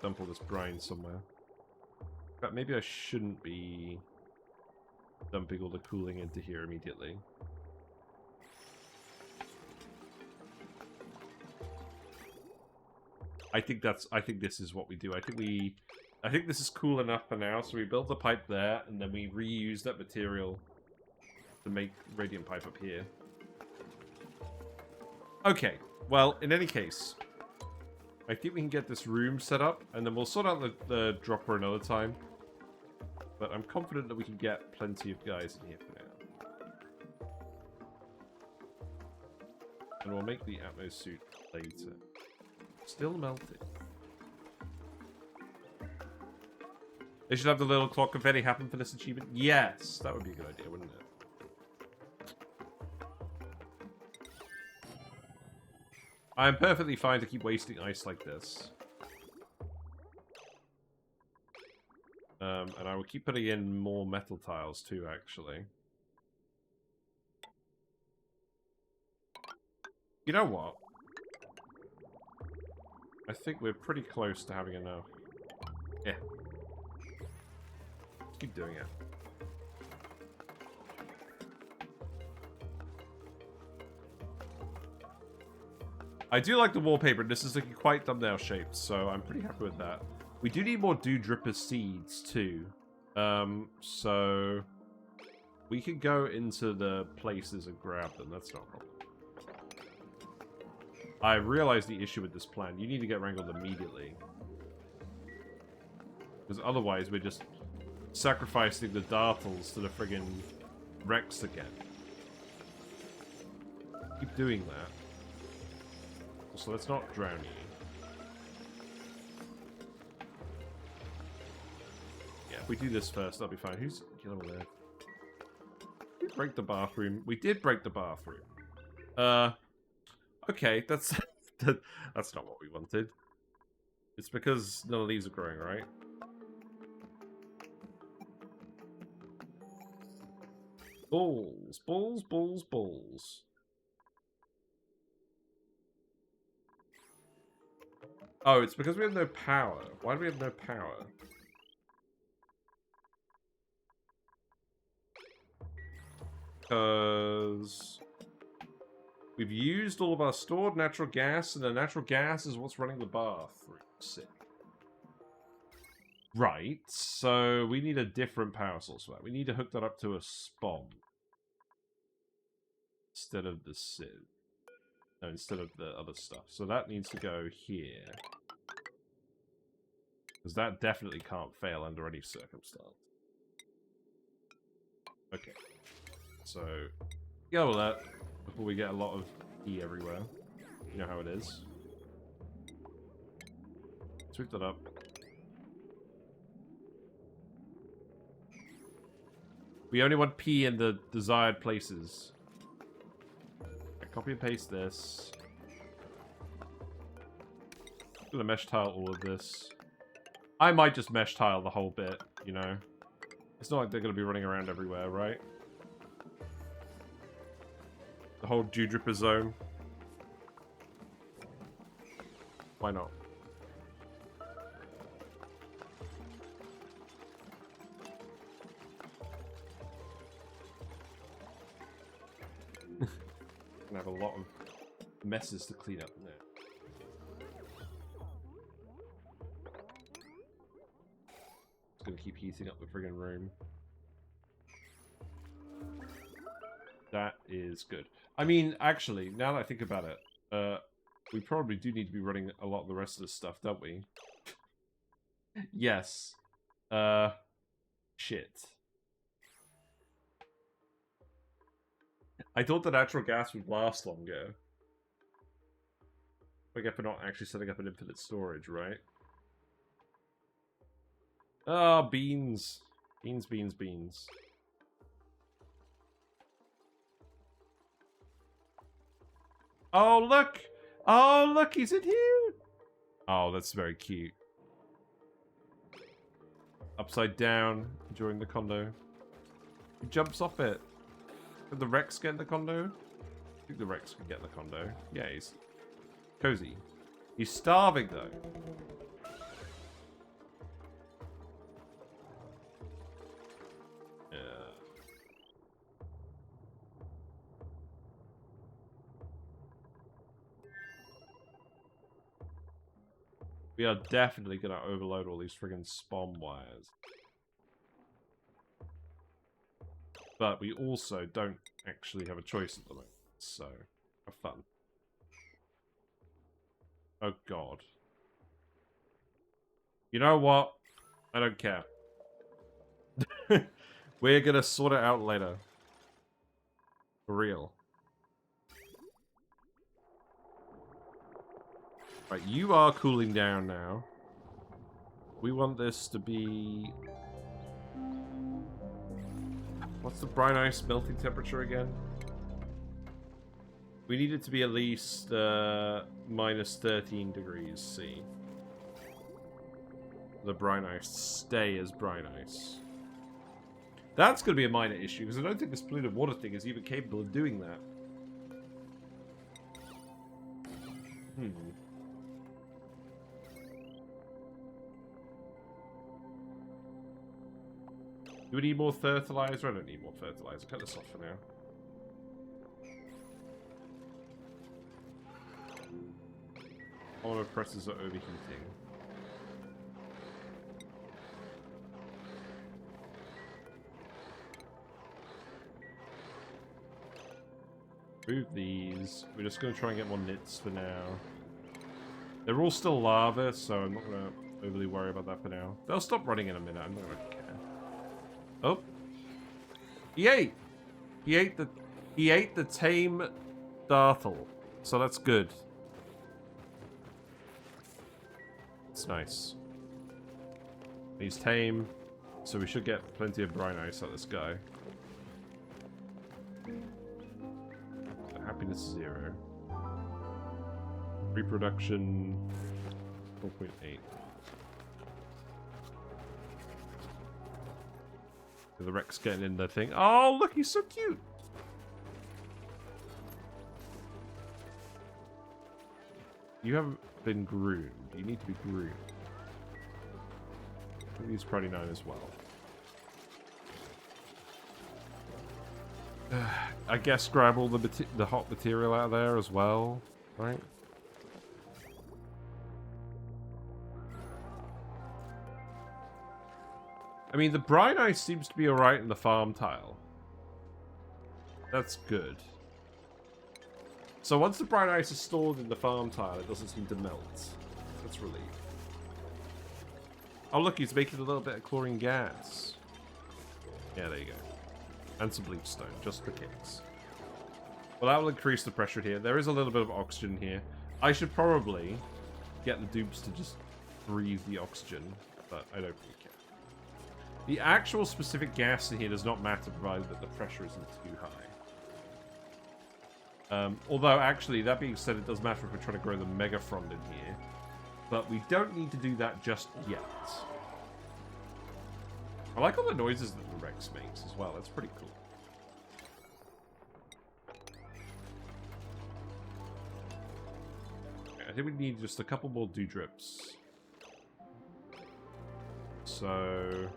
Dump all this brine somewhere. But maybe I shouldn't be dumping all the cooling into here immediately. I think this is what we do. I think this is cool enough for now, so we build the pipe there, and then we reuse that material to make radiant pipe up here. Okay, well, in any case, I think we can get this room set up, and then we'll sort out the dropper another time. But I'm confident that we can get plenty of guys in here for now. And we'll make the Atmos suit later. Still melted. They should have the little clock confetti happen for this achievement. Yes, that would be a good idea, wouldn't it? I am perfectly fine to keep wasting ice like this. And I will keep putting in more metal tiles too, actually. You know what? I think we're pretty close to having enough. Yeah. Let's keep doing it. I do like the wallpaper. This is looking quite thumbnail shaped, so I'm pretty happy with that. We do need more Dewdripper seeds too. So we could go into the places and grab them. That's not a problem. I realize the issue with this plan. You need to get wrangled immediately. Because otherwise we're just sacrificing the Dartles to the friggin' Rhex again. Keep doing that. So let's not drown you. Yeah, if we do this first, that'll be fine. Who's... Get over there. Did we break the bathroom? We did break the bathroom. Okay, that's... that's not what we wanted. It's because none of these are growing, right? Balls. Balls, balls, balls. Oh, it's because we have no power. Why do we have no power? Because we've used all of our stored natural gas, and the natural gas is what's running the bathroom. Sick. Right, so we need a different power source for that. We need to hook that up to a spawn. Instead of the sieve. No, instead of the other stuff. So that needs to go here. Because that definitely can't fail under any circumstance. Okay. So, go with that before we get a lot of E everywhere. You know how it is. Sweep that up. We only want P in the desired places. Copy and paste this. I'm gonna mesh tile all of this. I might just mesh tile the whole bit, you know? It's not like they're gonna be running around everywhere, right? The whole Dewdripper zone. Why not? Gonna have a lot of messes to clean up there. It's gonna keep heating up the friggin' room. That is good. I mean, actually, now that I think about it, we probably do need to be running a lot of the rest of this stuff, don't we? Yes. Shit. I thought the natural gas would last longer. I guess we're not actually setting up an infinite storage, right? Ah, beans. Beans, beans, beans. Oh, look! Oh, look, he's in here! Oh, that's very cute. Upside down, enjoying the condo. He jumps off it. Did the Rhex get in the condo? I think the Rhex can get in the condo. Yeah, he's cozy. He's starving, though. Yeah. We are definitely going to overload all these friggin' spawn wires. But we also don't actually have a choice at the moment, so have fun. Oh god. You know what? I don't care. We're gonna sort it out later. For real. Right, you are cooling down now. We want this to be... What's the brine ice melting temperature again? We need it to be at least minus 13 degrees C. The brine ice stay as brine ice. That's going to be a minor issue, because I don't think this polluted water thing is even capable of doing that. Do we need more fertilizer? I don't need more fertilizer. Cut this off for now. All our presses are overheating. Move these. We're just going to try and get more nits for now. They're all still lava, so I'm not going to overly worry about that for now. They'll stop running in a minute. I'm not going to care. Oh. He ate! He ate the tame Dartle. So that's good. It's nice. He's tame, so we should get plenty of brine ice out of this guy. So happiness 0. Reproduction 4.8. The Rhex getting in the thing. Oh, look, he's so cute. You haven't been groomed. You need to be groomed. I think he's probably 9 as well. I guess grab all the hot material out of there as well, right? I mean, the brine ice seems to be alright in the farm tile. That's good. So once the brine ice is stored in the farm tile, it doesn't seem to melt. That's relief. Oh look, he's making a little bit of chlorine gas. Yeah, there you go. And some bleach stone, just for kicks. Well, that will increase the pressure here. There is a little bit of oxygen here. I should probably get the dupes to just breathe the oxygen, but I don't really care. The actual specific gas in here does not matter, provided that the pressure isn't too high. Although, actually, that being said, it does matter if we're trying to grow the Megafrond in here. But we don't need to do that just yet. I like all the noises that the Rhex makes as well. That's pretty cool. Okay, I think we need just a couple more dewdrips. So...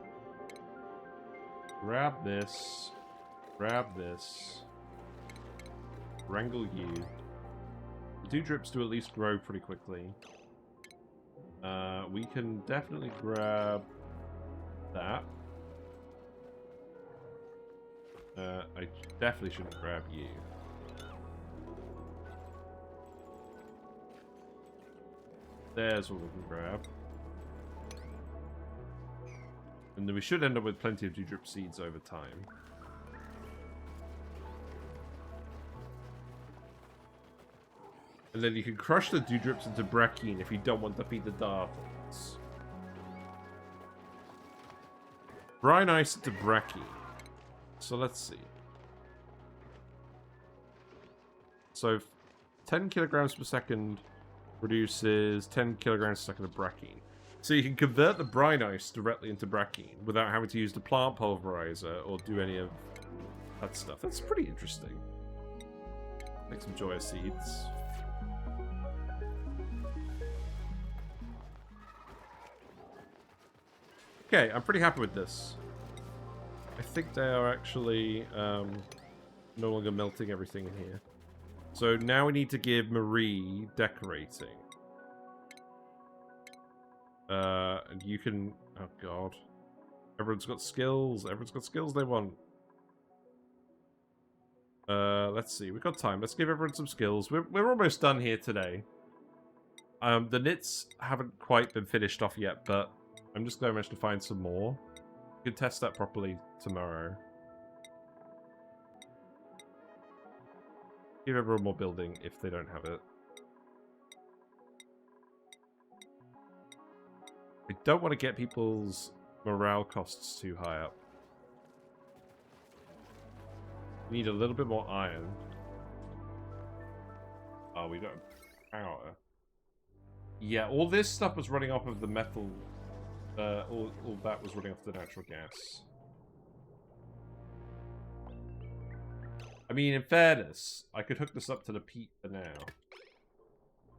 grab this. Grab this. Wrangle you. The dewdrips do at least grow pretty quickly. We can definitely grab that. I definitely shouldn't grab you. There's what we can grab. And then we should end up with plenty of dewdrip seeds over time. And then you can crush the dewdrips into brackine if you don't want to feed the dartles. Brine ice into brackine. So let's see. So 10 kilograms per second produces 10 kilograms per second of brackine. So you can convert the brine ice directly into brackine without having to use the plant pulverizer or do any of that stuff. That's pretty interesting. Make some joya seeds. Okay, I'm pretty happy with this. I think they are actually no longer melting everything in here. So now we need to give Marie decorating. And you can... oh god. Everyone's got skills. Everyone's got skills they want. Let's see. We've got time. Let's give everyone some skills. We're almost done here today. The knits haven't quite been finished off yet, but I'm just glad I managed to find some more. We can test that properly tomorrow. Give everyone more building if they don't have it. I don't want to get people's morale costs too high up. We need a little bit more iron. Oh, we don't have power. Yeah, all this stuff was running off of the metal. All that was running off the natural gas. I mean, in fairness, I could hook this up to the peat for now.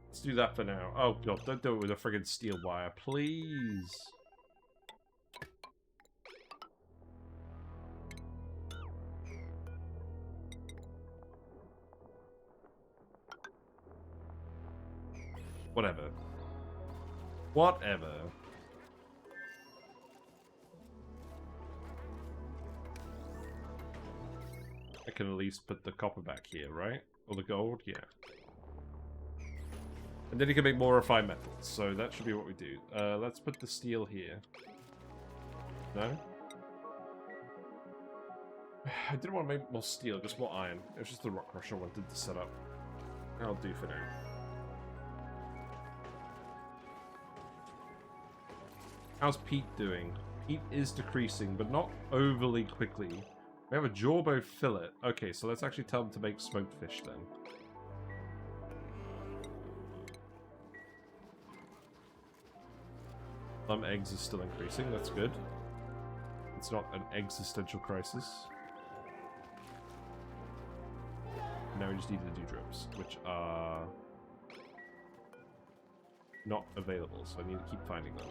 Let's do that for now. Oh, God, don't do it with a friggin' steel wire, please. Whatever. Whatever. I can at least put the copper back here, right? Or the gold? Yeah. And then you can make more refined metals, so that should be what we do. Let's put the steel here. No? I didn't want to make more steel, just more iron. It was just the rock crusher I wanted to set up. That'll do for now. How's Peat doing? Peat is decreasing, but not overly quickly. We have a jawbow fillet. Okay, so let's actually tell them to make smoked fish then. Some eggs are still increasing, that's good. It's not an existential crisis. Now we just need the dewdrops, which are not available, so I need to keep finding them.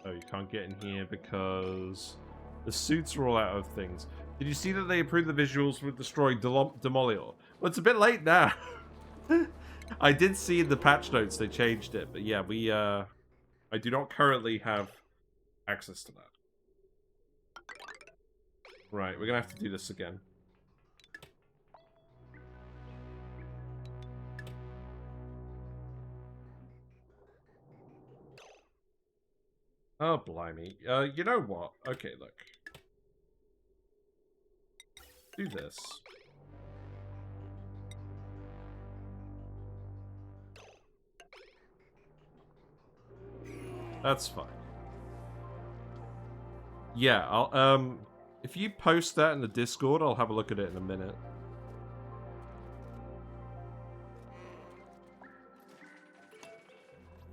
Oh, you can't get in here because the suits are all out of things. Did you see that they improved the visuals with destroying Demolior? Well, it's a bit late now. I did see in the patch notes they changed it, but yeah, I do not currently have access to that. Right, we're gonna have to do this again. Oh, blimey. You know what? Okay, look. Do this. That's fine. Yeah, I'll, if you post that in the Discord, I'll have a look at it in a minute.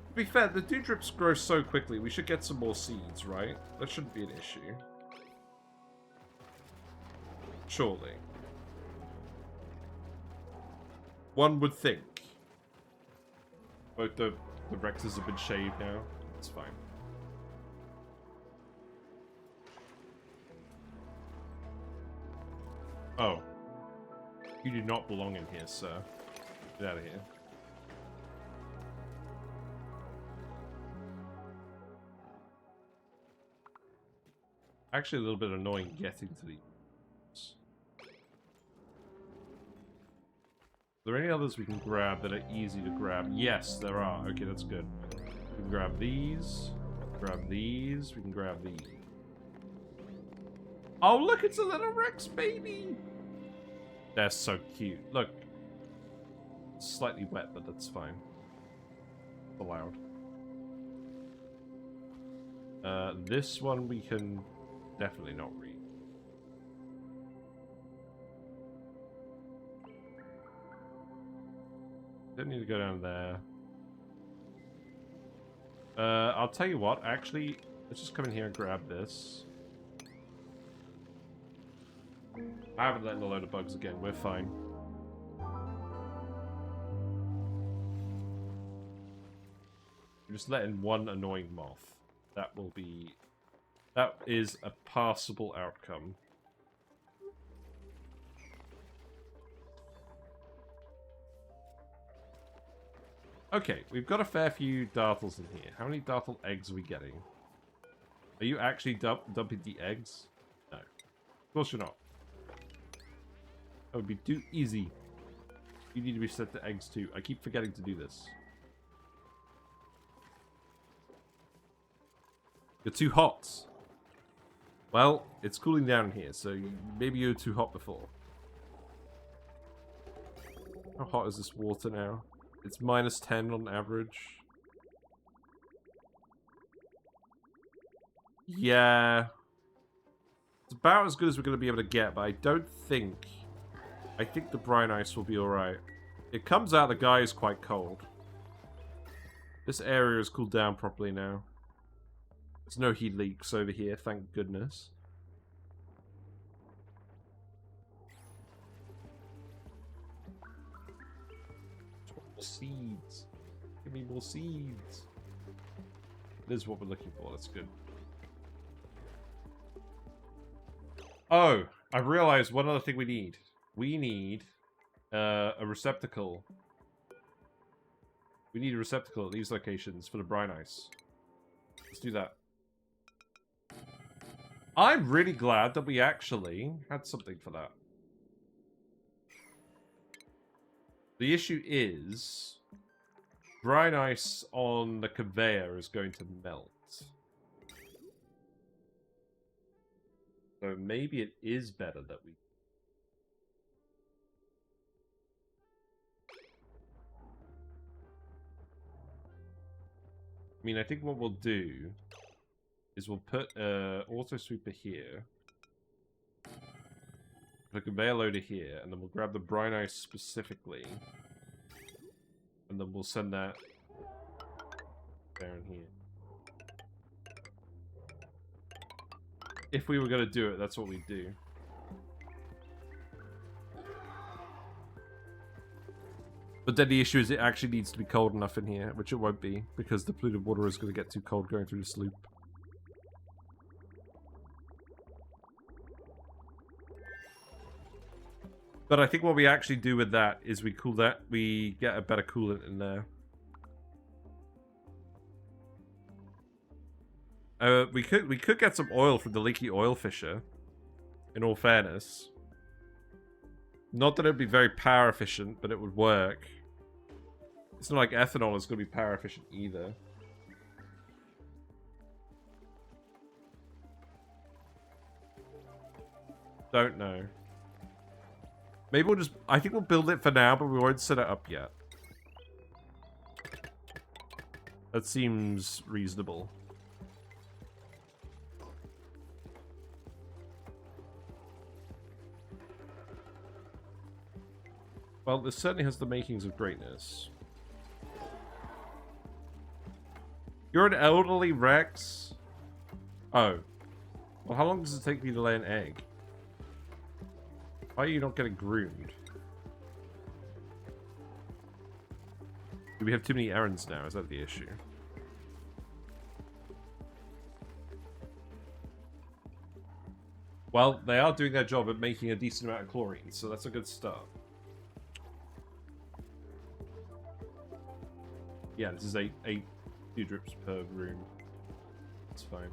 To be fair, the dewdrops grow so quickly, we should get some more seeds, right? That shouldn't be an issue. Surely. One would think. Both the Rhexes have been shaved now. It's fine. Oh. You do not belong in here, sir. Get out of here. Actually, a little bit annoying getting to these. Are there any others we can grab that are easy to grab? Yes, there are. Okay, that's good. We can grab these. Grab these. We can grab these. Oh, look, it's a little Rhex baby! They're so cute. Look. It's slightly wet, but that's fine. Allowed. This one we can definitely not read. Don't need to go down there. I'll tell you what, actually, let's just come in here and grab this. I haven't let in a load of bugs again, we're fine. We're just letting one annoying moth. That will be... That is a passable outcome. Okay, we've got a fair few dartles in here. How many dartle eggs are we getting? Are you actually dumping the eggs? No. Of course you're not. That would be too easy. You need to be set to eggs too. I keep forgetting to do this. You're too hot. Well, it's cooling down here, so maybe you were too hot before. How hot is this water now? It's -10 on average. Yeah. It's about as good as we're going to be able to get, but I don't think... I think the Brine Ice will be alright. It comes out, the guy is quite cold. This area is cooled down properly now. There's no heat leaks over here, thank goodness. More seeds. Give me more seeds. This is what we're looking for, that's good. Oh, I realized one other thing we need. We need a receptacle. We need a receptacle at these locations for the Brine Ice. Let's do that. I'm really glad that we actually had something for that. The issue is... Brine Ice on the conveyor is going to melt. So maybe it is better that we... I mean, I think what we'll do is we'll put auto sweeper here, put a conveyor loader here, and then we'll grab the Brine Ice specifically, and then we'll send that down here. If we were going to do it, that's what we'd do. But then the issue is it actually needs to be cold enough in here, which it won't be, because the polluted water is going to get too cold going through this loop. But I think what we actually do with that is we cool that, we get a better coolant in there. We could get some oil from the leaky oil fisher, in all fairness. Not that it would be very power efficient, but it would work. It's not like ethanol is going to be power efficient either. Don't know. Maybe we'll just... I think we'll build it for now, but we won't set it up yet. That seems reasonable. Well, this certainly has the makings of greatness. You're an elderly Rhex? Oh. Well, how long does it take me to lay an egg? Why are you not getting groomed? Do we have too many errands now? Is that the issue? Well, they are doing their job at making a decent amount of chlorine, so that's a good start. Yeah, this is eight drips per room. That's fine.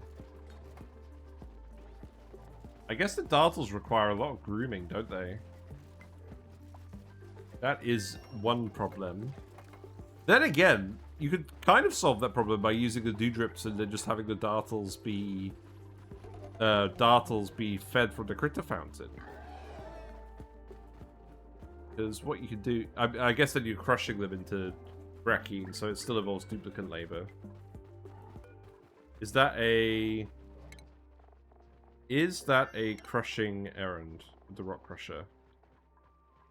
I guess the Dartles require a lot of grooming, don't they? That is one problem. Then again, you could kind of solve that problem by using the Dewdrips and then just having the Dartles be fed from the critter fountain. Because what you could do... I guess then you're crushing them into Brackine, so it still involves duplicate labor. Is that a crushing errand with the rock crusher?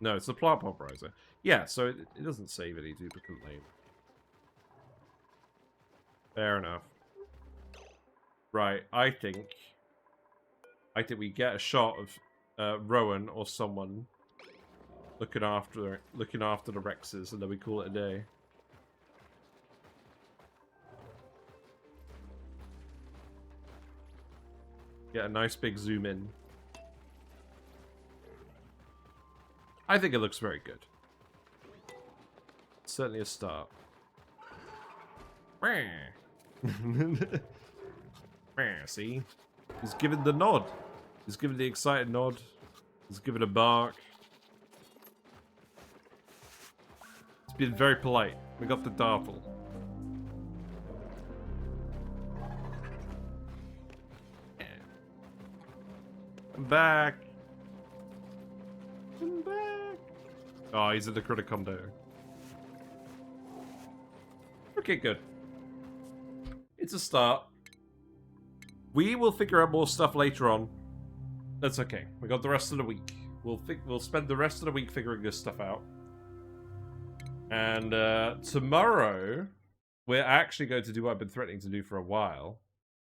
No, it's the plant pulverizer. Yeah, so it doesn't save any duplicate labor. Fair enough. Right, I think we get a shot of Rowan or someone looking after the Rhexes, and then we call it a day. Get a nice big zoom in. I think it looks very good. Certainly a start. See? He's given the nod. He's given the excited nod. He's given a bark. He's been very polite. We got the Dartle. I'm back. I'm back. Oh, he's in the Criticondo. Okay, good. It's a start. We will figure out more stuff later on. That's okay. We got the rest of the week. We'll spend the rest of the week figuring this stuff out. And tomorrow, we're actually going to do what I've been threatening to do for a while.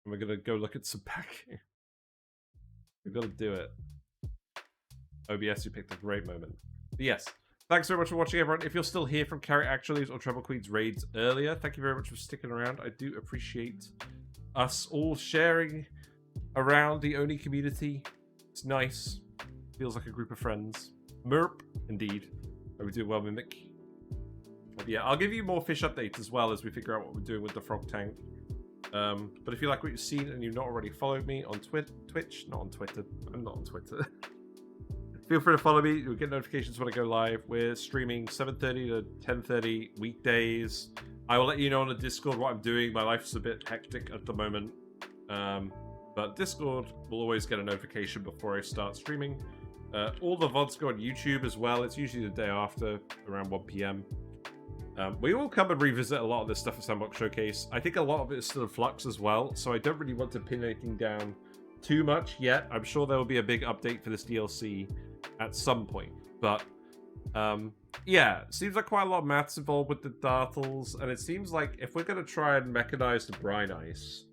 And we're going to go look at some packing. We've got to do it. OBS, you picked a great moment. But yes, thanks very much for watching, everyone. If you're still here from Carrot Actuallys or Treble Queen's raids earlier, thank you very much for sticking around. I do appreciate us all sharing around the Oni community. It's nice. Feels like a group of friends. Merp, indeed. Are we doing well, Mimic? But yeah, I'll give you more fish updates as well as we figure out what we're doing with the frog tank. But if you like what you've seen and you've not already followed me on Twitch, not on Twitter. I'm not on Twitter. Feel free to follow me. You'll get notifications when I go live. We're streaming 7:30 to 10:30 weekdays. I will let you know on the Discord what I'm doing. My life is a bit hectic at the moment. But Discord will always get a notification before I start streaming. All the VODs go on YouTube as well. It's usually the day after, around 1 PM. We will come and revisit a lot of this stuff at Sandbox Showcase. I think a lot of it is still in flux as well, so I don't really want to pin anything down too much yet. I'm sure there will be a big update for this DLC at some point. But, yeah, seems like quite a lot of maths involved with the Dartles, and it seems like if we're going to try and mechanize the Brine Ice,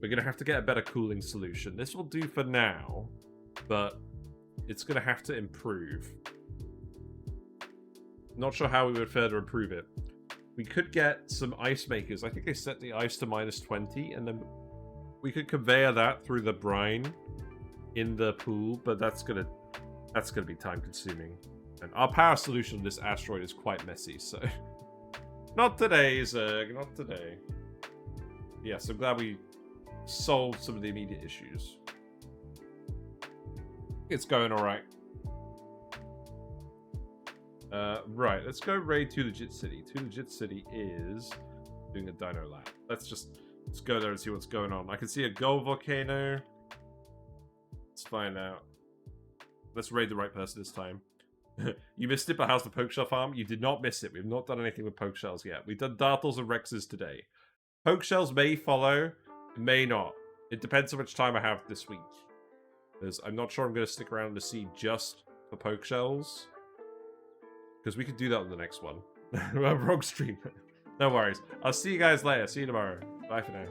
we're going to have to get a better cooling solution. This will do for now, but it's going to have to improve. Not sure how we would further improve it. We could get some ice makers. I think I set the ice to -20, and then we could conveyor that through the brine in the pool, but that's gonna be time consuming. And our power solution on this asteroid is quite messy, so not today, Zerg, not today. Yes, I'm glad we solved some of the immediate issues. It's going alright. Right, let's go raid Two Legit City. Two Legit City is doing a dino lab. Let's go there and see what's going on. I can see a gold volcano. Let's find out. Let's raid the right person this time. You missed it, but how's the poke shell farm? You did not miss it. We've not done anything with poke shells yet. We've done Dartles and Rhexes today. Poke shells may follow, may not. It depends how much time I have this week. Because I'm not sure I'm going to stick around to see just the poke shells. Because we could do that on the next one. Wrong stream. No worries. I'll see you guys later. See you tomorrow. Bye for now.